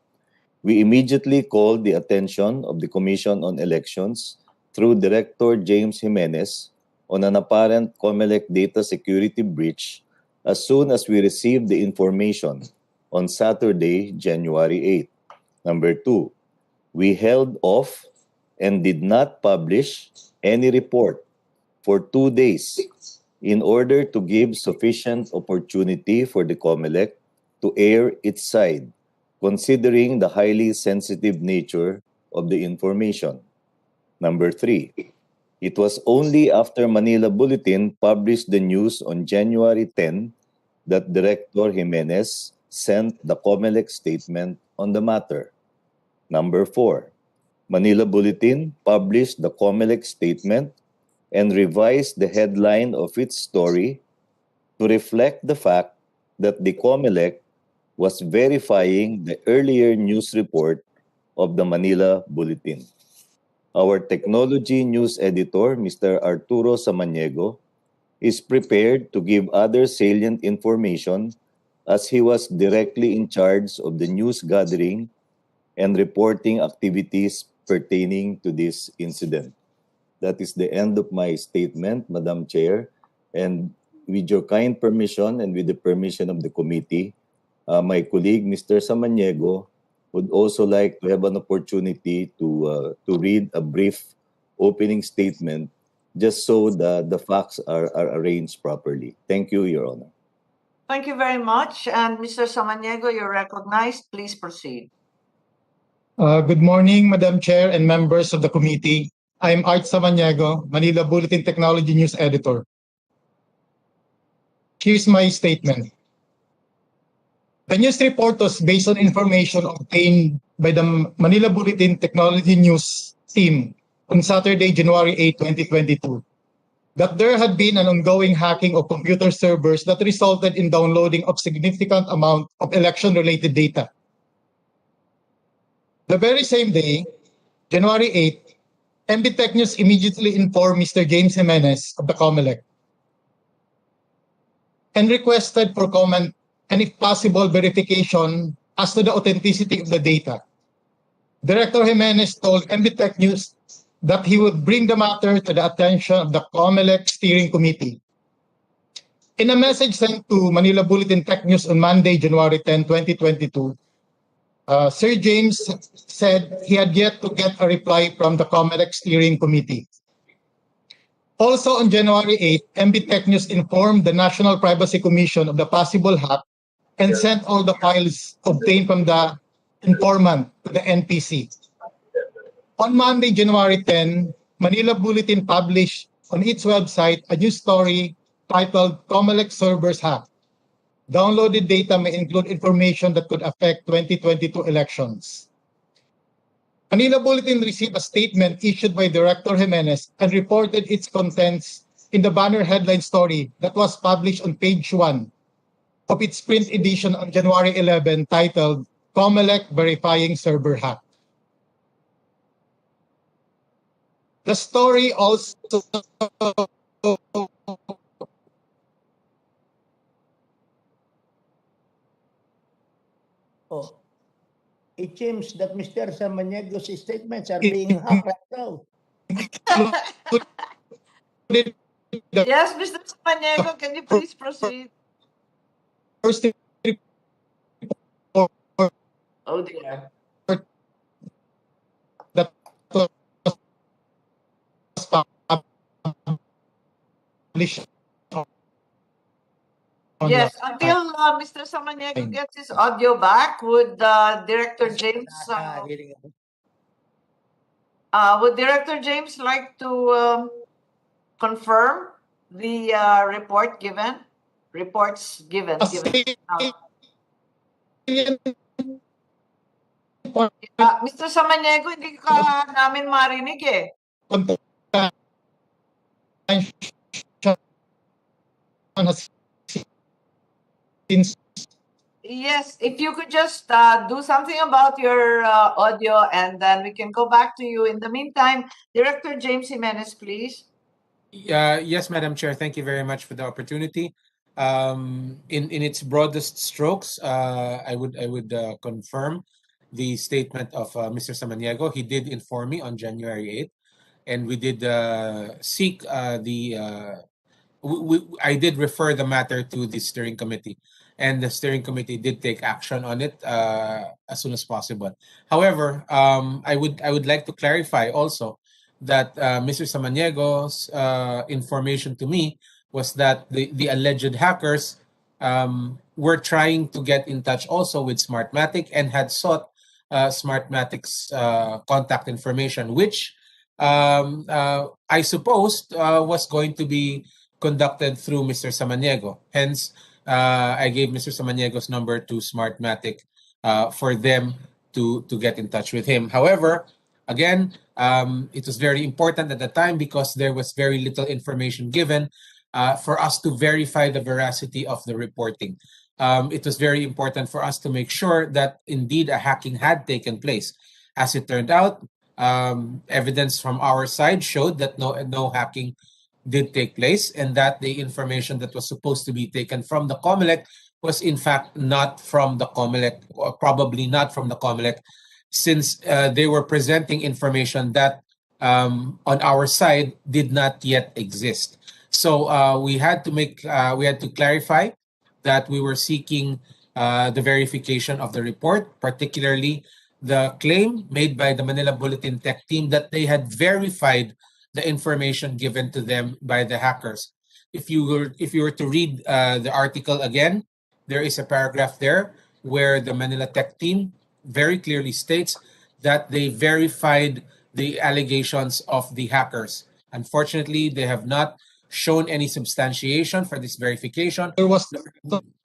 we immediately called the attention of the Commission on Elections through Director James Jimenez on an apparent Comelec data security breach as soon as we received the information on Saturday, January 8. Number two, we held off and did not publish any report for 2 days in order to give sufficient opportunity for the Comelec to air its side, considering the highly sensitive nature of the information. Number three, it was only after Manila Bulletin published the news on January 10 that Director Jimenez sent the Comelec statement on the matter. Number four, Manila Bulletin published the Comelec statement and revised the headline of its story to reflect the fact that the Comelec was verifying the earlier news report of the Manila Bulletin. Our technology news editor, Mr. Arturo Samaniego, is prepared to give other salient information as he was directly in charge of the news gathering and reporting activities pertaining to this incident. That is the end of my statement, Madam Chair. And with your kind permission and with the permission of the committee, my colleague, Mr. Samaniego, would also like to have an opportunity to read a brief opening statement just so the facts are arranged properly. Thank you, Your Honor. Thank you very much. And Mr. Samaniego, you're recognized. Please proceed. Good morning, Madam Chair and members of the committee. I'm Art Samaniego, Manila Bulletin Technology News Editor. Here's my statement. The news report was based on information obtained by the Manila Bulletin Technology News team on Saturday, January 8, 2022, that there had been an ongoing hacking of computer servers that resulted in downloading of significant amount of election-related data. The very same day, January 8, MBTech News immediately informed Mr. James Jimenez of the Comelec and requested for comment and, if possible, verification as to the authenticity of the data. Director Jimenez told MBTech News that he would bring the matter to the attention of the Comelec Steering Committee. In a message sent to Manila Bulletin Tech News on Monday, January 10, 2022, Sir James said he had yet to get a reply from the Comelec Steering Committee. Also on January 8, MBTech News informed the National Privacy Commission of the possible hack and sent all the files obtained from the informant to the NPC. On Monday, January 10, Manila Bulletin published on its website a news story titled Comelec Servers Hack. Downloaded data may include information that could affect 2022 elections. Manila Bulletin received a statement issued by Director Jimenez and reported its contents in the banner headline story that was published on page 1 of its print edition on January 11 titled Comelec Verifying Server Hack. The story also It seems that Mr. Samaniego's statements are being hacked right now. Yes, Mr. Samaniego, can you please proceed? First report Oh dear. that was published Yes, until Mr. Samaniego gets his audio back, would Director James like to confirm the reports given? Mr. Samaniego, hindi ka namin marinig eh. Yes, if you could just do something about your audio and then we can go back to you. In the meantime, Director James Jimenez, please. Yes, Madam Chair. Thank you very much for the opportunity. In its broadest strokes, I would confirm the statement of Mr. Samaniego. He did inform me on January 8th, and we did seek I did refer the matter to the steering committee, and the steering committee did take action on it as soon as possible. However, I would like to clarify also that Mr. Samaniego's information to me was that the alleged hackers were trying to get in touch also with Smartmatic and had sought Smartmatic's contact information, which I supposed was going to be conducted through Mr. Samaniego. Hence, I gave Mr. Samaniego's number to Smartmatic for them to get in touch with him. However, again, it was very important at the time because there was very little information given for us to verify the veracity of the reporting. It was very important for us to make sure that indeed a hacking had taken place. As it turned out, evidence from our side showed that no hacking did take place, and that the information that was supposed to be taken from the Comelec was in fact not from the Comelec, or probably not from the Comelec, since they were presenting information that on our side did not yet exist. So we had to clarify that we were seeking the verification of the report, particularly the claim made by the Manila Bulletin Tech team that they had verified the information given to them by the hackers. If you were to read the article again, there is a paragraph there where the Manila Tech team very clearly states that they verified the allegations of the hackers. Unfortunately, they have not shown any substantiation for this verification, There was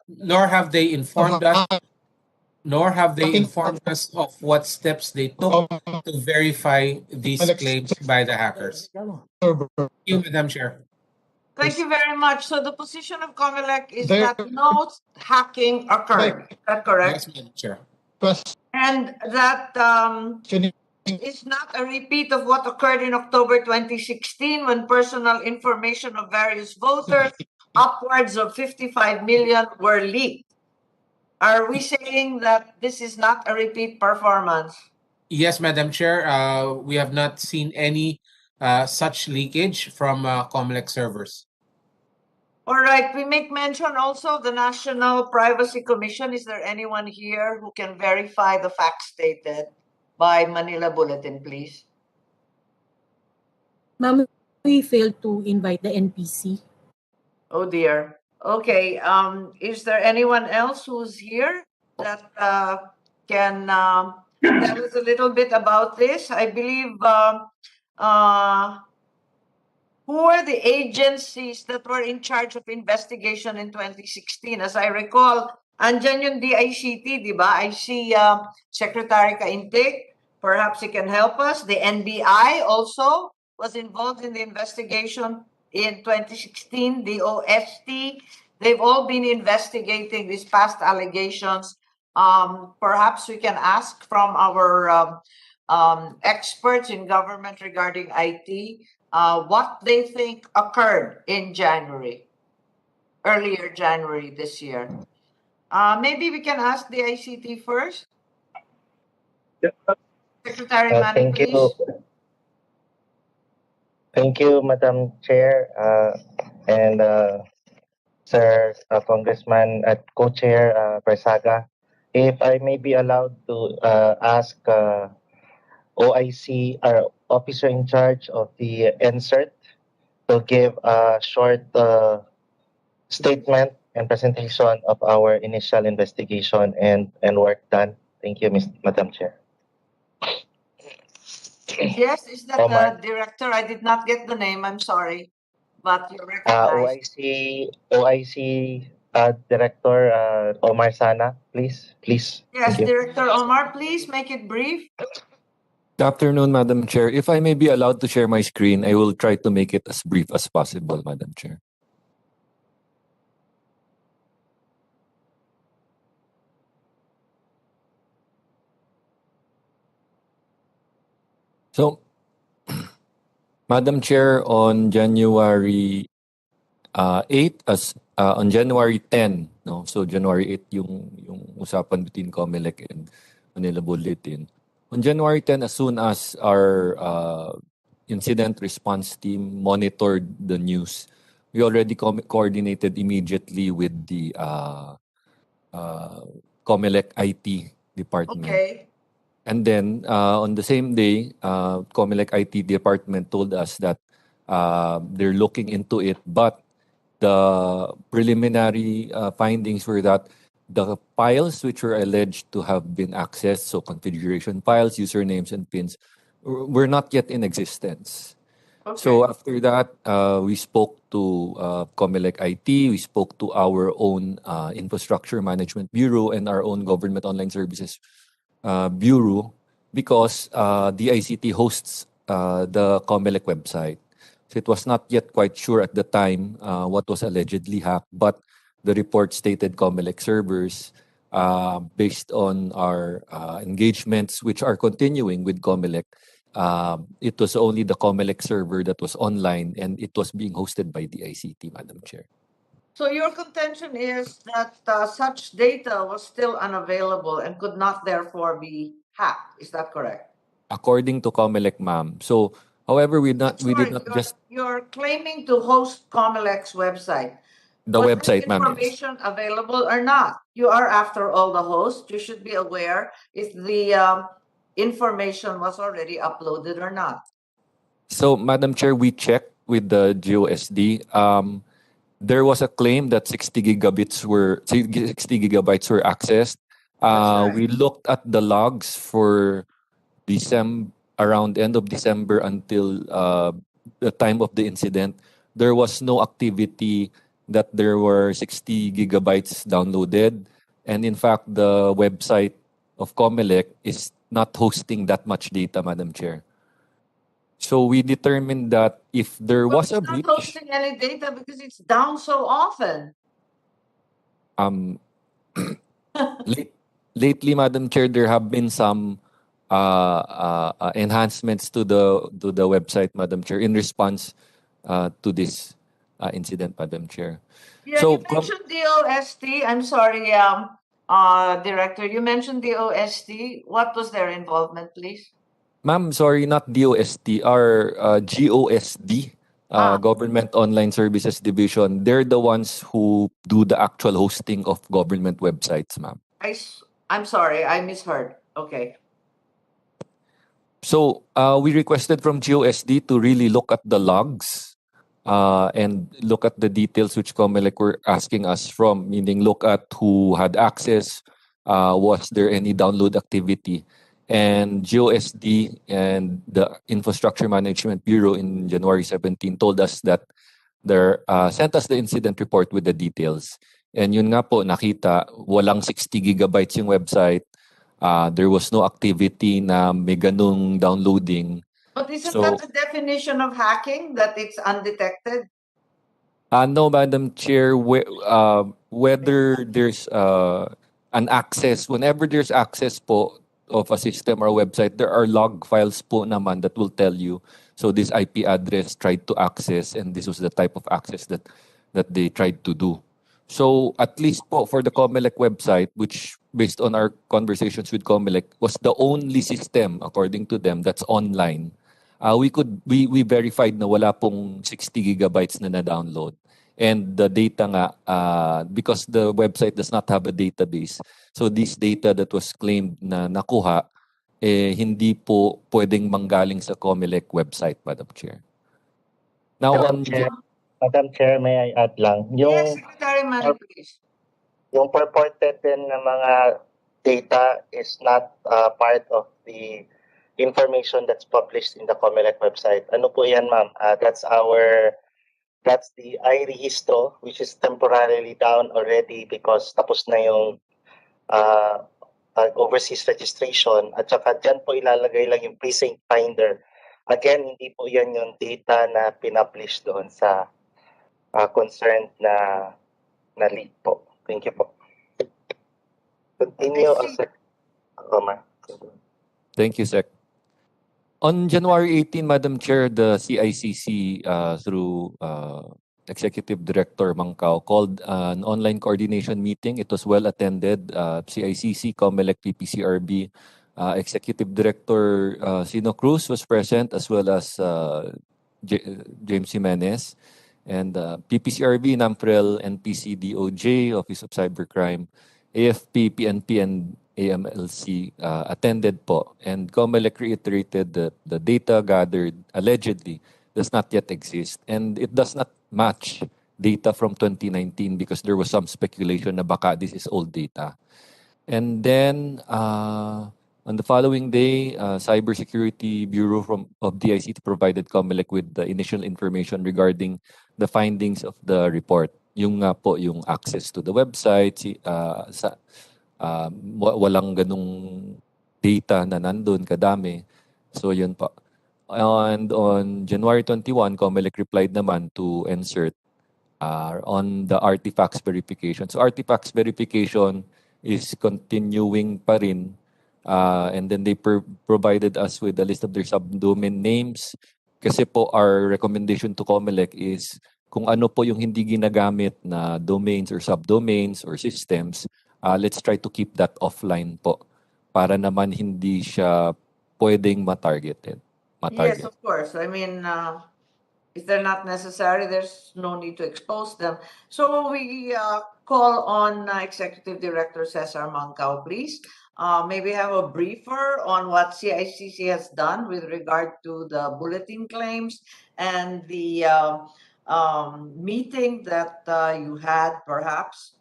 nor have they informed us of what steps they took to verify these claims by the hackers. Thank you, Madam Chair. Thank you very much. So the position of Comelec is There- that no hacking occurred. Is that correct? Yes, Madam Chair. And that is not a repeat of what occurred in October 2016 when personal information of various voters, upwards of 55 million, were leaked. Are we saying that this is not a repeat performance? Yes, Madam Chair. We have not seen any such leakage from Comelec servers. All right. We make mention also of the National Privacy Commission. Is there anyone here who can verify the facts stated by Manila Bulletin, please? Ma'am, we failed to invite the NPC. Oh dear. Okay. Is there anyone else who's here that can tell us a little bit about this? I believe who were the agencies that were in charge of investigation in 2016? As I recall, andyan yung DICT, di ba? I see Secretary Caintic. Perhaps he can help us. The NBI also was involved in the investigation in 2016. The OST, they've all been investigating these past allegations. Perhaps we can ask from our experts in government regarding IT what they think occurred in earlier January this year. Maybe we can ask the ICT first. Secretary Manny, Thank you. please. Thank you, Madam Chair, and Sir Congressman at Co-Chair Presaga. If I may be allowed to ask OIC, our officer in charge of the NSERT, to give a short statement and presentation of our initial investigation and work done. Thank you, Madam Chair. Yes, is that the director? I did not get the name. I'm sorry, but you're recognized. OIC Director Omar Sana, please. Yes, Thank you. Director Omar, please make it brief. Good afternoon, Madam Chair. If I may be allowed to share my screen, I will try to make it as brief as possible, Madam Chair. So, Madam Chair, on January 8, on January 10, no? So January 8 yung usapan between Comelec and Manila Bulletin. On January 10, as soon as our incident response team monitored the news, we already coordinated immediately with the Comelec IT department. Okay. And then on the same day, Comelec IT department told us that they're looking into it, but the preliminary findings were that the files which were alleged to have been accessed, so configuration files, usernames, and pins, were not yet in existence. Okay. So after that, we spoke to Comelec IT, we spoke to our own Infrastructure Management Bureau and our own Government Online Services Bureau, because the ICT hosts the Comelec website. So it was not yet quite sure at the time what was allegedly hacked, but the report stated Comelec servers. Based on our engagements, which are continuing with Comelec, it was only the Comelec server that was online, and it was being hosted by the ICT, Madam Chair. So your contention is that such data was still unavailable and could not therefore be hacked. Is that correct? According to Comelec, ma'am. So, however, we did not just You're claiming to host Comelec's website. the Was website, this ma'am. Yes. information available or not? You are, after all, the host. You should be aware if the information was already uploaded or not. So, Madam Chair, we checked with the GOSD. There was a claim that 60 gigabytes were accessed. right. We looked at the logs for around end of December until the time of the incident. there was no activity that there were 60 gigabytes downloaded. And in fact, the website of Comelec is not hosting that much data, Madam Chair. So we determined that if there Well, was a it's not breach, hosting any data because it's down so often. lately, Madam Chair, there have been some enhancements to the website, Madam Chair, in response to this incident, Madam Chair. Yeah, So you mentioned the OST. I'm sorry, Director. You mentioned the OST. What was their involvement, please? Ma'am, sorry, not DOST, our GOSD, Government Online Services Division. They're the ones who do the actual hosting of government websites, ma'am. I'm sorry, I misheard. Okay. So we requested from GOSD to really look at the logs and look at the details which Comelec were asking us from, meaning look at who had access, was there any download activity. And GOSD and the Infrastructure Management Bureau in January 17 told us that there sent us the incident report with the details. And yun nga po, nakita, walang 60 gigabytes yung website. There was no activity na may ganung downloading. But isn't that the definition of hacking, that it's undetected? No, Madam Chair, whether there's an access, whenever there's access po of a system or a website, there are log files po naman that will tell you, so this IP address tried to access and this was the type of access that they tried to do. So at least po for the Comelec website, which based on our conversations with Comelec, was the only system, according to them, that's online. We verified na wala pong 60 gigabytes na na-download. And the data nga, because the website does not have a database, so this data that was claimed na nakuha, hindi po pwedeng manggaling sa Comelec website, Madam Chair. Now, Madam Chair, may I add lang? Yes, Secretary Manny, please. Yung purported din na mga data is not part of the information that's published in the Comelec website. Ano po yan, ma'am? That's the iRehistro, which is temporarily down already because tapos na yung overseas registration. At saka dyan po ilalagay lang yung precinct finder. Again, hindi po yan yung data na pinablish doon sa concerned na leak po. Thank you po. Continue. Thank you, Sec. On January 18, Madam Chair, the CICC, through Executive Director Mangkao, called an online coordination meeting. It was well attended. CICC, Comelec, PPCRB, Executive Director Sino Cruz was present, as well as James Jimenez. And PPCRB, NAMPREL, NPC, DOJ, Office of Cybercrime, AFP, PNP, and AMLC attended po. And Comelec reiterated that the data gathered allegedly does not yet exist. And it does not match data from 2019 because there was some speculation na baka this is old data. And then on the following day, Cybersecurity Bureau of DICT provided Comelec with the initial information regarding the findings of the report. Yung nga po, yung access to the website, walang ganung data na nandun kadami. So yun po. And on January 21, Comelec replied naman to insert on the artifacts verification. So artifacts verification is continuing pa rin. And then they provided us with a list of their subdomain names. Kasi po our recommendation to Comelec is kung ano po yung hindi ginagamit na domains or subdomains or systems, let's try to keep that offline po para naman hindi siya pwedeng matarget. Yes, of course. I mean, if they're not necessary, there's no need to expose them. So we call on Executive Director Cesar Mangkao, please. Maybe have a briefer on what CICC has done with regard to the bulletin claims and the meeting that you had, perhaps.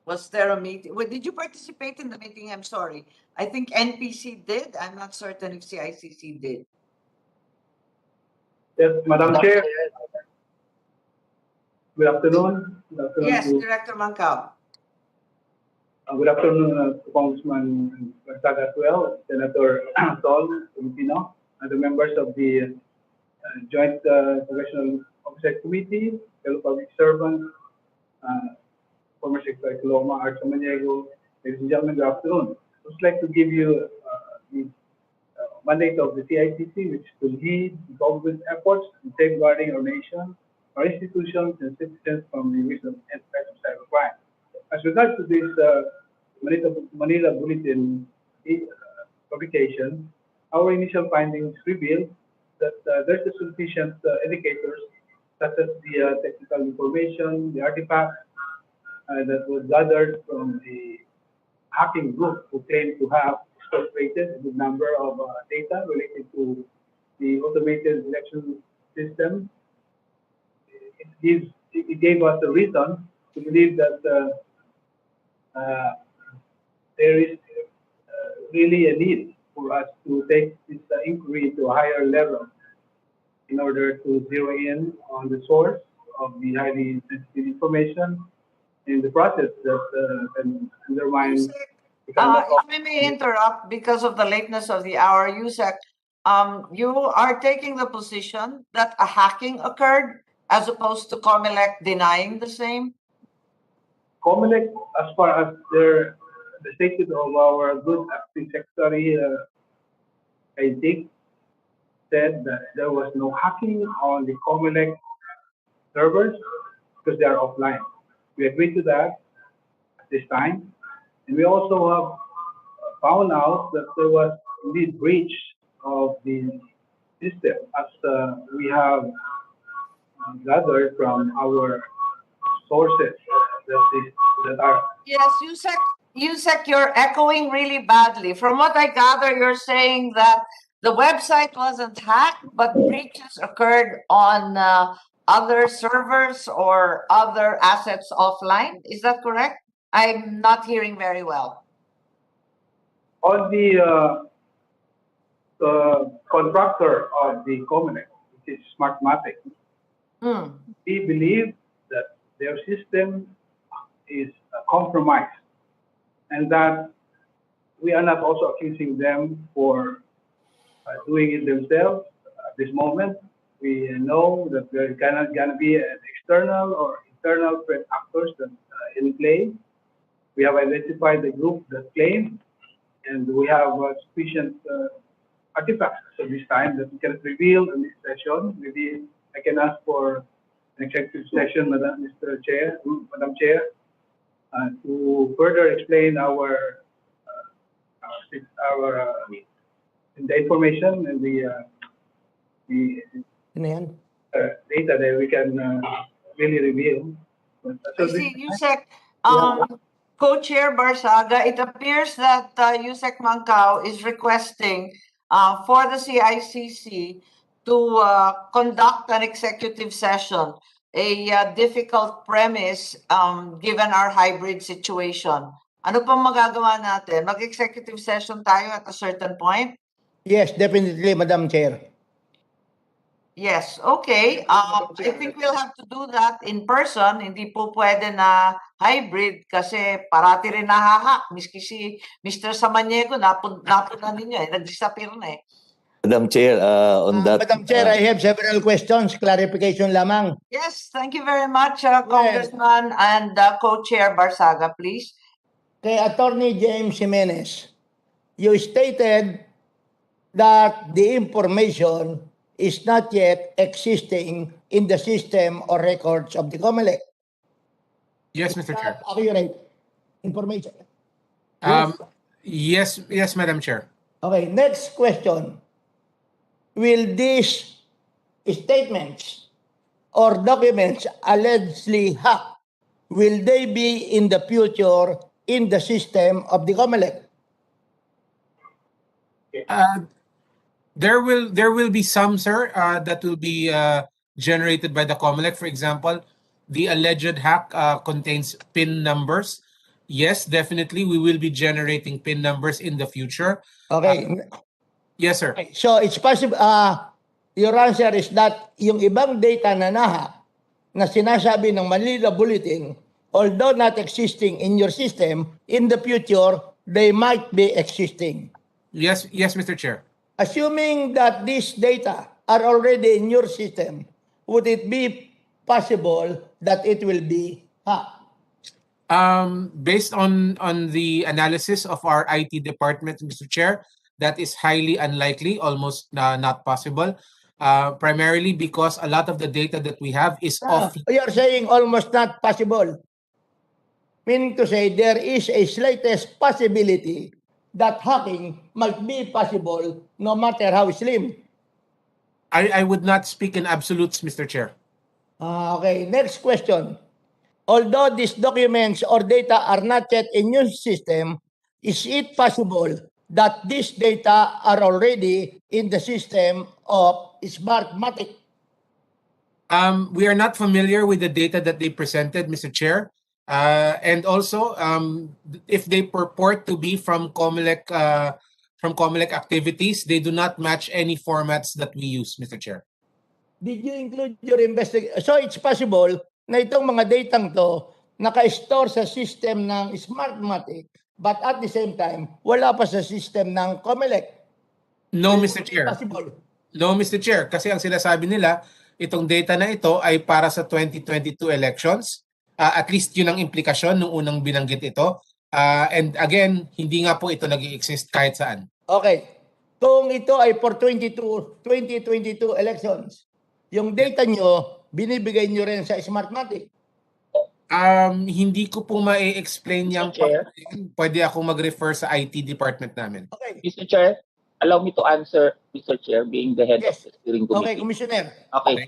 Was there a meeting? Did you participate in the meeting? I'm sorry. I think NPC did. I'm not certain if CICC did. Yes, Madam Chair. Good afternoon. Good afternoon Yes, to, Director Mancao. good afternoon to Congressman Barsaga as well, Senator Sol Filipino, and the members of the Joint Congressional Oversight Committee, fellow public servants, former Secretary Coloma, Art Samaniego. Ladies and gentlemen, good afternoon. I would like to give you the mandate of the CICC, which will lead government efforts in safeguarding our nation, our institutions, and citizens from the risk and threat of cybercrime. As regards to this Manila Bulletin publication, our initial findings revealed that there's sufficient indicators such as the technical information, the artifacts that was gathered from the hacking group who claimed to have exfiltrated a good number of data related to the automated election system. It gave us a reason to believe that there is really a need for us to take this inquiry to a higher level in order to zero in on the source of the highly sensitive information in the process that can undermine. If I may interrupt because of the lateness of the hour, Yusek, you are taking the position that a hacking occurred as opposed to Comelec denying the same? Comelec, as far as the statement of our good acting secretary, I think, said that there was no hacking on the Comelec servers because they are offline. We agree to that at this time. And we also have found out that there was indeed breach of the system as we have gathered from our sources that are. Yes, Yusek, you're echoing really badly. From what I gather, you're saying that the website wasn't hacked, but breaches occurred on other servers or other assets offline. Is that correct? I'm not hearing very well. On the contractor of the Comelec, which is Smartmatic, we believe that their system is compromised and that we are not also accusing them for doing it themselves at this moment. We know that there cannot gonna be an external or internal threat actors that in play. We have identified the group that claimed, and we have sufficient artifacts at this time that we can reveal in this session. Maybe I can ask for an executive session, Madam Chair, to further explain the information and the data that we can really reveal. I see, Yusek, Co-Chair Barsaga, it appears that Yusek Mancao is requesting for the CICC to conduct an executive session, a difficult premise given our hybrid situation. Ano pang magagawa natin? Mag-executive session tayo at a certain point? Yes, definitely, Madam Chair. Yes, okay. I think we'll have to do that in person. Hindi po pwede na hybrid kasi parati rin nahahack. Miski si Mr. Samaniego, napunta ninyo eh. Nag-disappear na eh. Madam Chair, on that... Madam Chair, I have several questions. Clarification lamang. Yes, thank you very much, Congressman and Co-Chair Barsaga, please. Kay Attorney James Jimenez, you stated that the information is not yet existing in the system or records of the Comelec. Yes, Mr. Chair. Accurate information. Yes, Madam Chair. Okay, next question. Will these statements or documents allegedly hacked, will they be in the future in the system of the Comelec? There will be some, sir, that will be generated by the Comelec. For example, the alleged hack contains PIN numbers. Yes, definitely, we will be generating PIN numbers in the future. Okay. Yes, sir. So it's possible. Your answer is that yung ibang data na nahack na sinasabi ng Manila Bulletin, although not existing in your system, in the future, they might be existing. Yes, Mr. Chair. Assuming that these data are already in your system, would it be possible that it will be hacked? Based on the analysis of our IT department, Mr. Chair, that is highly unlikely, almost not possible. Primarily because a lot of the data that we have is off. You're saying almost not possible. Meaning to say there is a slightest possibility that hacking might be possible no matter how slim. I would not speak in absolutes, Mr. Chair. Okay, next question. Although these documents or data are not yet in your system, is it possible that these data are already in the system of Smartmatic? We are not familiar with the data that they presented, Mr. Chair. And also, if they purport to be from Comelec activities, they do not match any formats that we use, Mr. Chair. Did you include your investigation? So it's possible na itong mga datang to naka-store sa system ng Smartmatic, but at the same time, wala pa sa system ng Comelec. No, Mr. Chair. Possible. No, Mr. Chair. Kasi ang sinasabi nila, itong data na ito ay para sa 2022 elections. At least yun ang implikasyon nung unang binanggit ito. And again, hindi nga po ito nag-i-exist kahit saan. Okay. Kung ito ay for 2022 elections, yung data nyo, binibigay nyo rin sa Smartmatic? Hindi ko po ma-explain yung pwede akong mag-refer sa IT department namin. Okay. Mr. Chair, allow me to answer, Mr. Chair, being the head of the steering committee. Okay, Commissioner. Okay.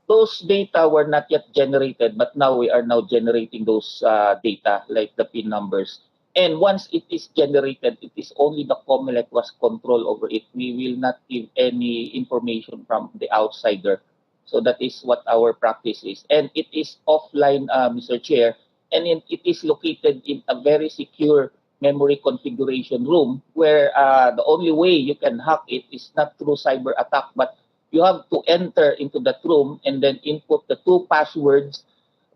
Those data were not yet generated, but now we are now generating those data, like the PIN numbers. And once it is generated, it is only the Comelec was control over it. We will not give any information from the outsider. So that is what our practice is. And it is offline, Mr. Chair, and it is located in a very secure memory configuration room where the only way you can hack it is not through cyber attack, but you have to enter into that room and then input the 2 passwords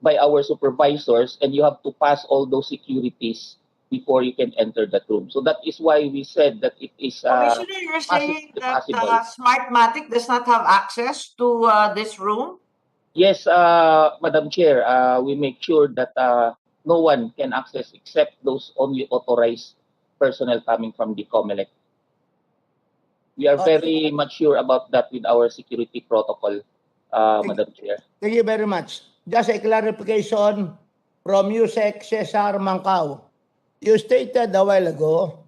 by our supervisors, and you have to pass all those securities before you can enter that room. So that is why we said that it is Commissioner, you're saying that Smartmatic does not have access to this room? Yes, Madam Chair, we make sure that no one can access except those only authorized personnel coming from the Comelec. We are very much sure about that with our security protocol, Madam Chair. Thank you very much. Just a clarification from USEC Cesar Mancao. You stated a while ago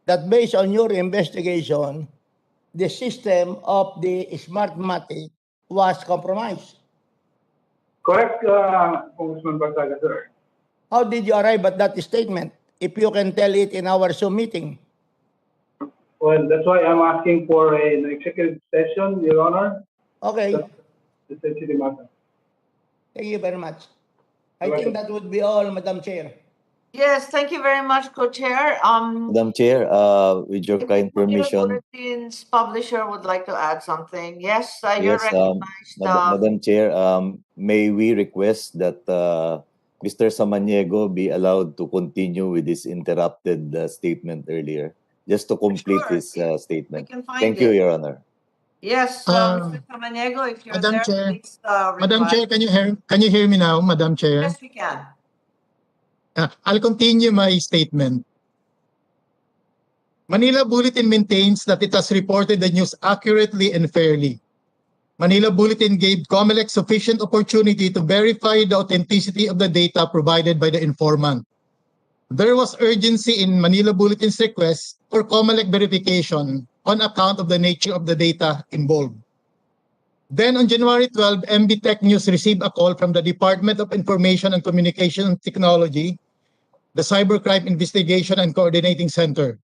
that based on your investigation, the system of the Smartmatic was compromised. Correct, Congressman Bartaga, sir. How did you arrive at that statement? If you can tell it in our Zoom meeting. Well, that's why I'm asking for an executive session, Your Honor. Okay. The sensitive matter. Thank you very much. I think that would be all, Madam Chair. Yes, thank you very much, Co-Chair. Madam Chair, with your kind permission. Bulletin's publisher would like to add something. Yes, you're Yes, recognized. Madam Chair, may we request that Mr. Samaniego be allowed to continue with his interrupted statement earlier, just to complete his statement. Thank you, Your Honor. Yes, Mr. Samaniego, if you're Madam there, Chair. please Madam reply. Chair, can you hear me now, Madam Chair? Yes, we can. I'll continue my statement. Manila Bulletin maintains that it has reported the news accurately and fairly. Manila Bulletin gave Comelec sufficient opportunity to verify the authenticity of the data provided by the informant. There was urgency in Manila Bulletin's request for Comelec verification on account of the nature of the data involved. Then on January 12, MB Tech News received a call from the Department of Information and Communication Technology, the Cybercrime Investigation and Coordinating Center.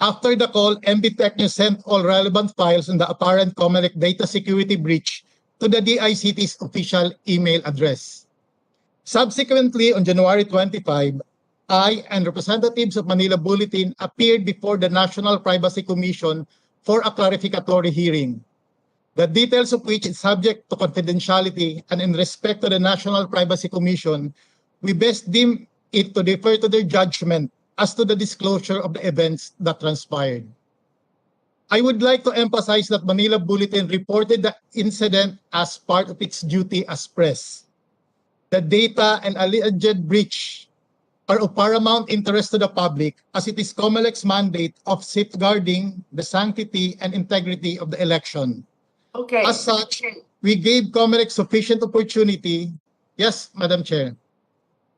After the call, MB Tech News sent all relevant files on the apparent Comelec data security breach to the DICT's official email address. Subsequently, on January 25, I and representatives of Manila Bulletin appeared before the National Privacy Commission for a clarificatory hearing. the details of which is subject to confidentiality, and in respect to the National Privacy Commission, we best deem it to defer to their judgment as to the disclosure of the events that transpired. I would like to emphasize that Manila Bulletin reported the incident as part of its duty as press. The data and alleged breach are of paramount interest to the public, as it is Comelec's mandate of safeguarding the sanctity and integrity of the election. Okay. As such, we gave Comelec sufficient opportunity. Yes, Madam Chair.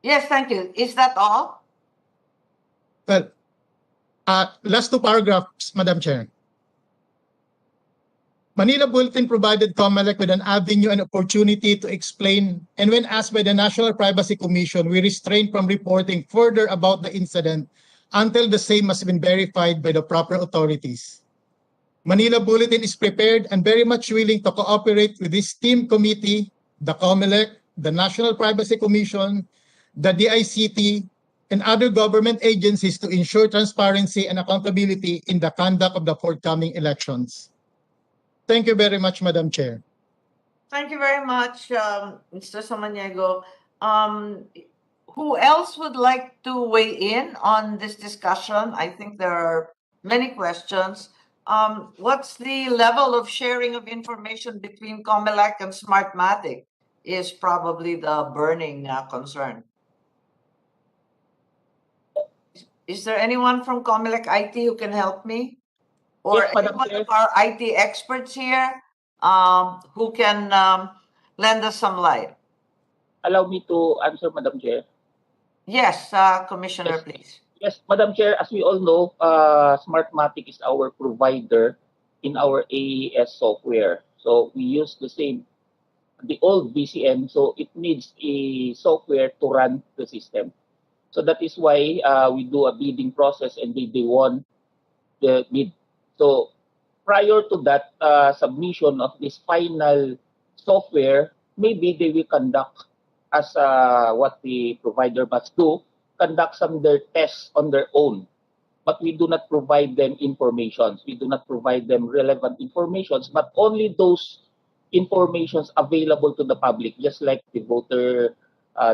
Yes, thank you. Is that all? Well, last two paragraphs, Madam Chair. Manila Bulletin provided Comelec with an avenue and opportunity to explain, and when asked by the National Privacy Commission, we restrained from reporting further about the incident until the same has been verified by the proper authorities. Manila Bulletin is prepared and very much willing to cooperate with this team committee, the Comelec, the National Privacy Commission, the DICT, and other government agencies to ensure transparency and accountability in the conduct of the forthcoming elections. Thank you very much, Madam Chair. Thank you very much, Mr. Samaniego. Who else would like to weigh in on this discussion? I think there are many questions. What's the level of sharing of information between Comelec and Smartmatic is probably the burning concern. Is there anyone from Comelec IT who can help me? Or Yes, Madam anyone Chair. of our IT experts here who can lend us some light? Allow me to answer, Madam Chair. Yes, Commissioner, please. Yes, Madam Chair, as we all know, Smartmatic is our provider in our AES software. So we use the old BCM, so it needs a software to run the system. So that is why we do a bidding process, and they won the bid. So prior to that submission of this final software, maybe they will conduct, as what the provider must do, conduct some their tests on their own. But we do not provide them informations. We do not provide them relevant informations, but only those informations available to the public, just like the voter,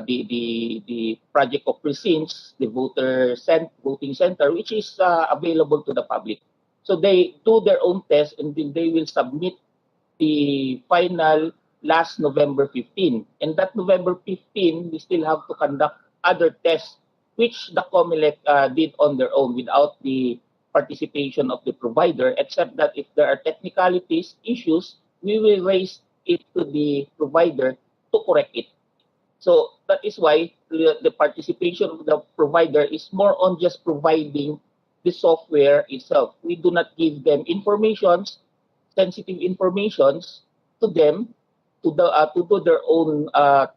the project of precincts, the voting center, which is available to the public. So they do their own test, and then they will submit the final last November 15. And that November 15, we still have to conduct other tests, which the Comelec did on their own without the participation of the provider, except that if there are technicalities, issues, we will raise it to the provider to correct it. So that is why the participation of the provider is more on just providing the software itself. We do not give them informations, sensitive informations to them to do their own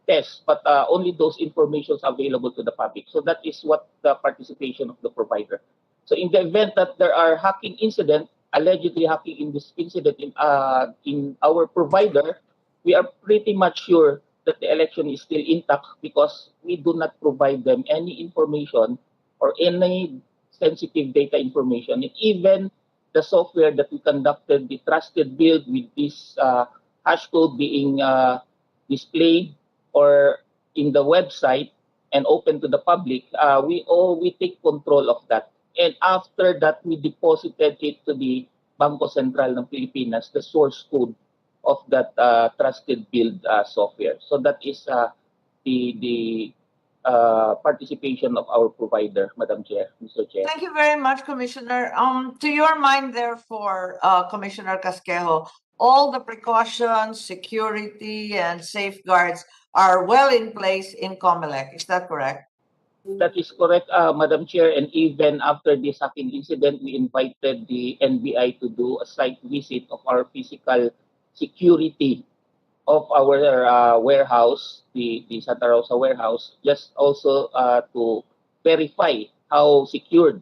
tests, but only those informations available to the public. So that is what the participation of the provider. So in the event that there are hacking incident, allegedly hacking in this incident in our provider, we are pretty much sure that the election is still intact because we do not provide them any information or any sensitive data information. And even the software that we conducted, the trusted build with this hash code being displayed or in the website and open to the public, we take control of that. And after that, we deposited it to the Bangko Sentral ng Pilipinas, the source code of that trusted build software. So that is the participation of our provider, Madam Chair, Mr. Chair. Thank you very much, Commissioner. To your mind, therefore, Commissioner Casquejo, all the precautions, security, and safeguards are well in place in Comelec. Is that correct? That is correct, Madam Chair. And even after this hacking incident, we invited the NBI to do a site visit of our physical security of our warehouse, the Santa Rosa warehouse, just also to verify how secured.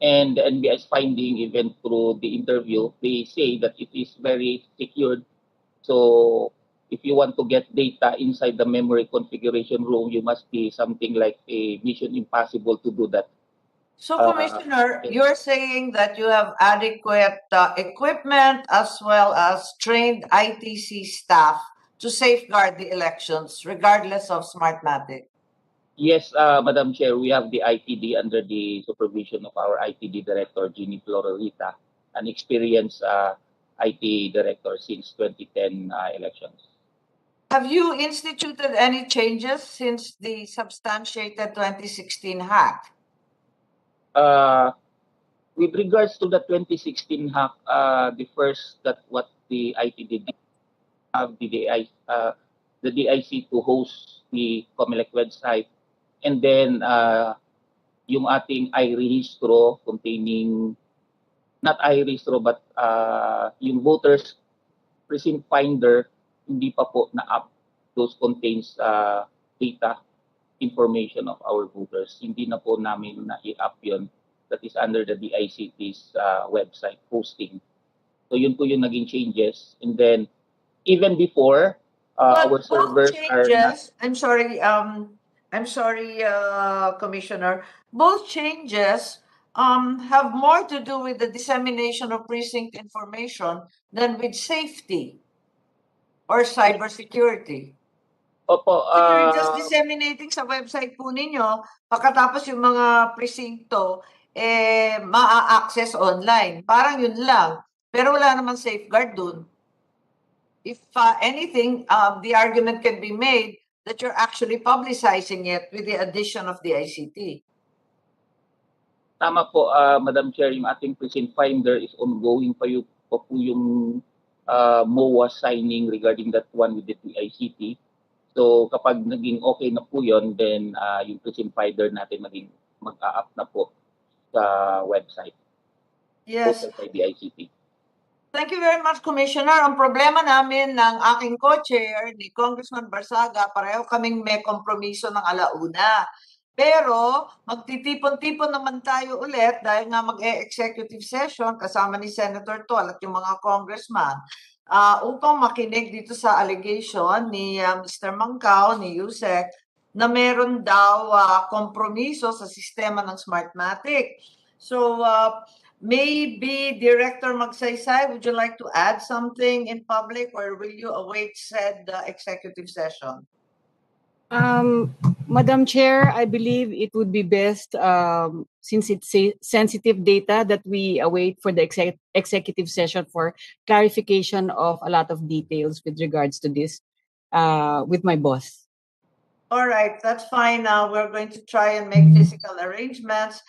And the NBI's finding, even through the interview, they say that it is very secured. So if you want to get data inside the memory configuration room, you must be something like a Mission Impossible to do that. So, Commissioner, you're saying that you have adequate equipment as well as trained ITC staff to safeguard the elections, regardless of Smartmatic. Yes, Madam Chair, we have the ITD under the supervision of our ITD Director, Jeannie Florolita, an experienced IT Director since 2010 elections. Have you instituted any changes since the substantiated 2016 hack? With regards to the 2016 hack, the first that what the ITD did have the DIC to host the Comelec website, and then yung ating iRehistro containing, not iRehistro but yung voters precinct finder, hindi pa po na-up. Those contains data information of our voters. Hindi na po namin na-i-up yun. That is under the DICT's website posting. So yun po yung naging changes. And then even before, our servers are not... I'm sorry, Commissioner. Both changes have more to do with the dissemination of precinct information than with safety or cybersecurity. Opo, If you're just disseminating sa website po ninyo, pagkatapos yung mga presinto, ma-access online. Parang yun lang. Pero wala naman safeguard dun. If anything, the argument can be made that you're actually publicizing it with the addition of the ICT. Tama po, Madam Chair, yung ating precinct finder is ongoing pa po yung MOA signing regarding that one with the ICT. So kapag naging okay na po yun, then yung precinct finder natin mag-a-up na po sa website. Yes. By the ICT. Thank you very much, Commissioner. Ang problema namin ng aking co-chair, ni Congressman Barsaga, pareho kaming may kompromiso ng alauna. Pero magtitipon-tipon naman tayo ulit dahil nga mag-executive session kasama ni Senator Tol at yung mga congressman upang makinig dito sa allegation ni Mr. Mangkao, ni Yusek, na meron daw kompromiso sa sistema ng Smartmatic. So, maybe Director Magsaysay, would you like to add something in public or will you await said executive session? Madam Chair, I believe it would be best, since it's sensitive data, that we await for the executive session for clarification of a lot of details with regards to this with my boss. All right, that's fine. We're going to try and make physical arrangements.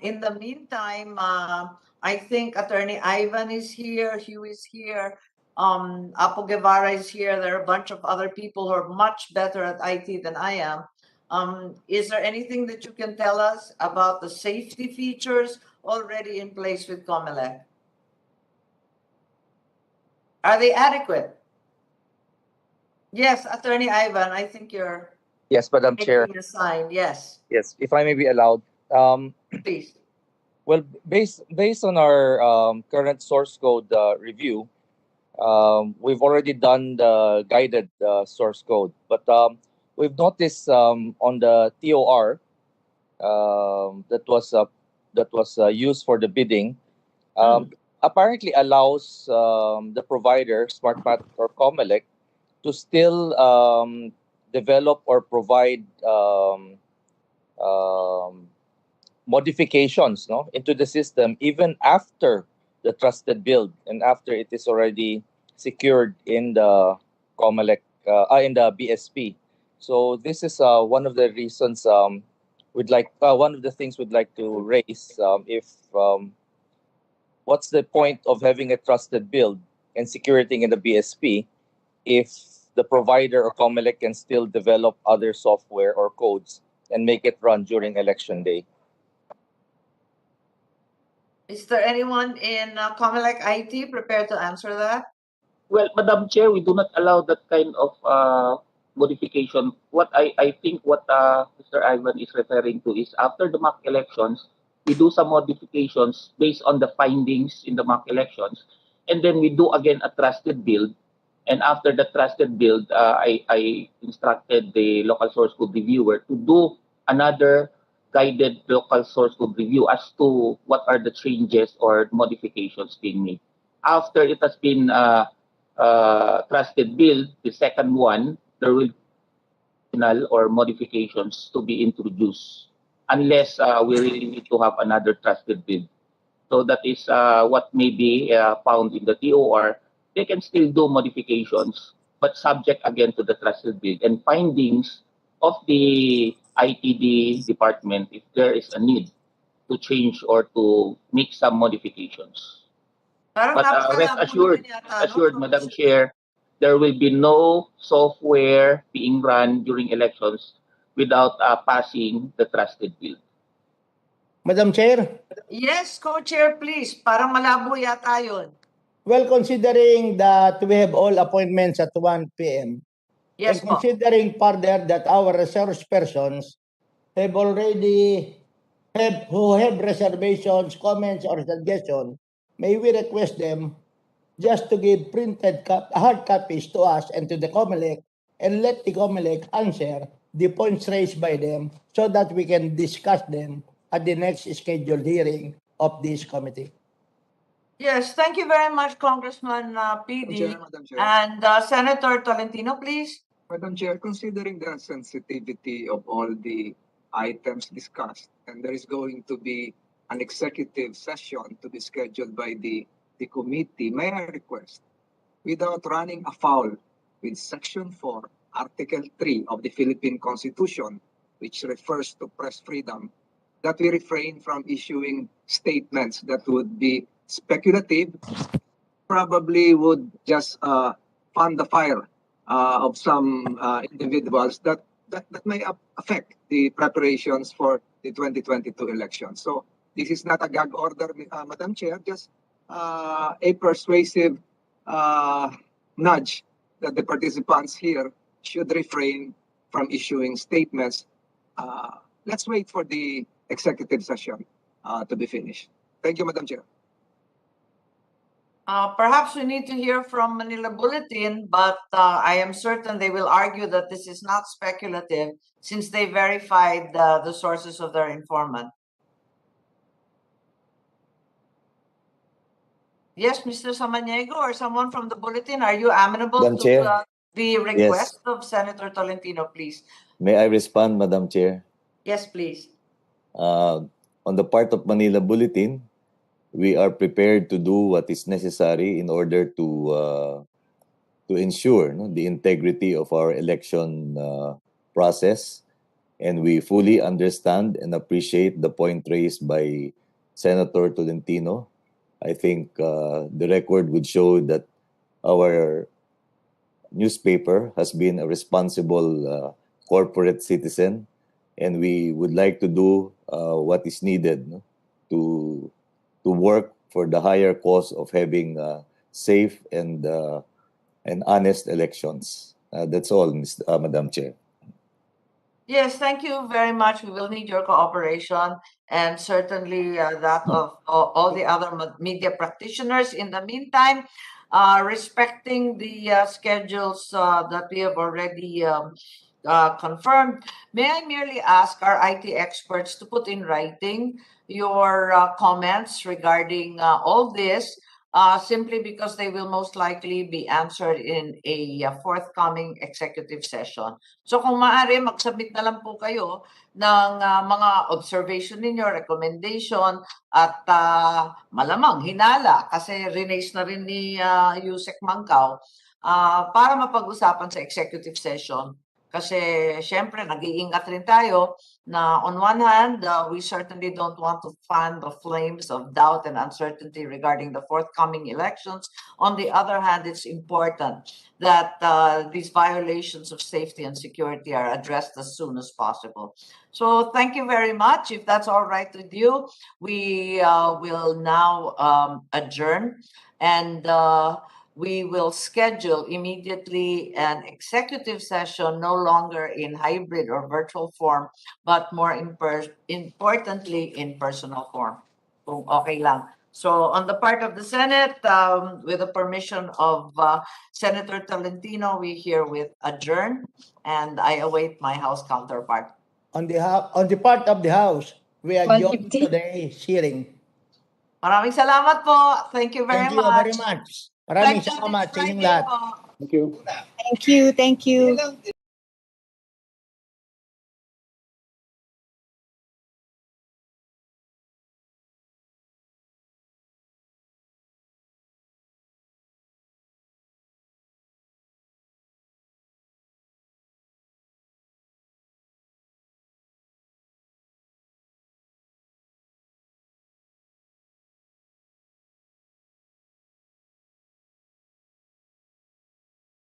In the meantime, I think Attorney Ivan is here, Hugh is here, Apo Guevara is here. There are a bunch of other people who are much better at IT than I am. Is there anything that you can tell us about the safety features already in place with Comelec? Are they adequate? Yes, Attorney Ivan, I think you're... Yes, Madam Chair. A sign. Yes. Yes, if I may be allowed. Please. Well, based on our current source code review, we've already done the guided source code, but we've noticed on the TOR that was used for the bidding, apparently allows the provider, Smartmatic or Comelec, to still develop or provide modifications into the system even after the trusted build and after it is already secured in the Comelec in the BSP. So this is one of the reasons one of the things we'd like to raise. What's the point of having a trusted build and security in the BSP if the provider or Comelec can still develop other software or codes and make it run during election day? Is there anyone in Comelec IT prepared to answer that? Well, Madam Chair, we do not allow that kind of modification. What I think what Mr. Ivan is referring to is after the mock elections, we do some modifications based on the findings in the mock elections, and then we do again a trusted build. And after the trusted build, I instructed the local source code reviewer to do another guided local source code review as to what are the changes or modifications being made. After it has been trusted build, the second one, there will be or modifications to be introduced unless we really need to have another trusted build. So that is what may be found in the TOR. They can still do modifications, but subject again to the trusted build and findings of the ITD department if there is a need to change or to make some modifications. Parang But rest napakalabo naman yata, assured, Madam Chair, there will be no software being run during elections without passing the trusted build. Madam Chair? Yes, Co-Chair, please. Parang malabo yata yun. Well, considering that we have all appointments at 1 p.m., Yes, and considering further that our resource persons have already who have reservations, comments, or suggestions, may we request them just to give printed hard copies to us and to the Comelec, and let the Comelec answer the points raised by them so that we can discuss them at the next scheduled hearing of this committee. Yes, thank you very much, Congressman PD. Madam Chair. And Senator Tolentino, please. Madam Chair, considering the sensitivity of all the items discussed, and there is going to be an executive session to be scheduled by the committee, may I request, without running afoul with Section 4, Article 3 of the Philippine Constitution, which refers to press freedom, that we refrain from issuing statements that would be speculative, probably would just fan the fire of some individuals that may affect the preparations for the 2022 election. So this is not a gag order, Madam Chair, just a persuasive nudge that the participants here should refrain from issuing statements. Let's wait for the executive session to be finished. Thank you, Madam Chair. Perhaps we need to hear from Manila Bulletin, but I am certain they will argue that this is not speculative since they verified the sources of their informant. Yes, Mr. Samaniego or someone from the Bulletin, are you amenable Madam to Chair? the request of Senator Tolentino, please? May I respond, Madam Chair? Yes, please. On the part of Manila Bulletin, we are prepared to do what is necessary in order to ensure the integrity of our election process, and we fully understand and appreciate the point raised by Senator Tolentino. I think the record would show that our newspaper has been a responsible corporate citizen, and we would like to do what is needed to work for the higher cause of having safe and honest elections. That's all, Madam Chair. Yes, thank you very much. We will need your cooperation and certainly that of all the other media practitioners. In the meantime, respecting the schedules that we have already confirmed, may I merely ask our IT experts to put in writing your comments regarding all this, simply because they will most likely be answered in a forthcoming executive session. So kung maaari, mag-submit na lang po kayo ng mga observation ninyo, recommendation, at malamang hinala, kasi rinaise na rin ni Yusek Mangkaw, para mapag-usapan sa executive session. Kasi syempre, nag-iingat rin tayo na on one hand, we certainly don't want to fan the flames of doubt and uncertainty regarding the forthcoming elections. On the other hand, it's important that these violations of safety and security are addressed as soon as possible. So thank you very much. If that's all right with you, we will now adjourn, and we will schedule immediately an executive session, no longer in hybrid or virtual form, but more importantly in personal form. Kung okay lang. So on the part of the Senate, with the permission of Senator Tolentino, we herewith adjourn, and I await my House counterpart. on the part of the House, we adjourn 150. today's hearing. Maraming salamat po. Thank you very Thank you very much. much. Maraming Thank you, salamat sa inyong Friday lahat. po. Thank you. Thank you. Thank you.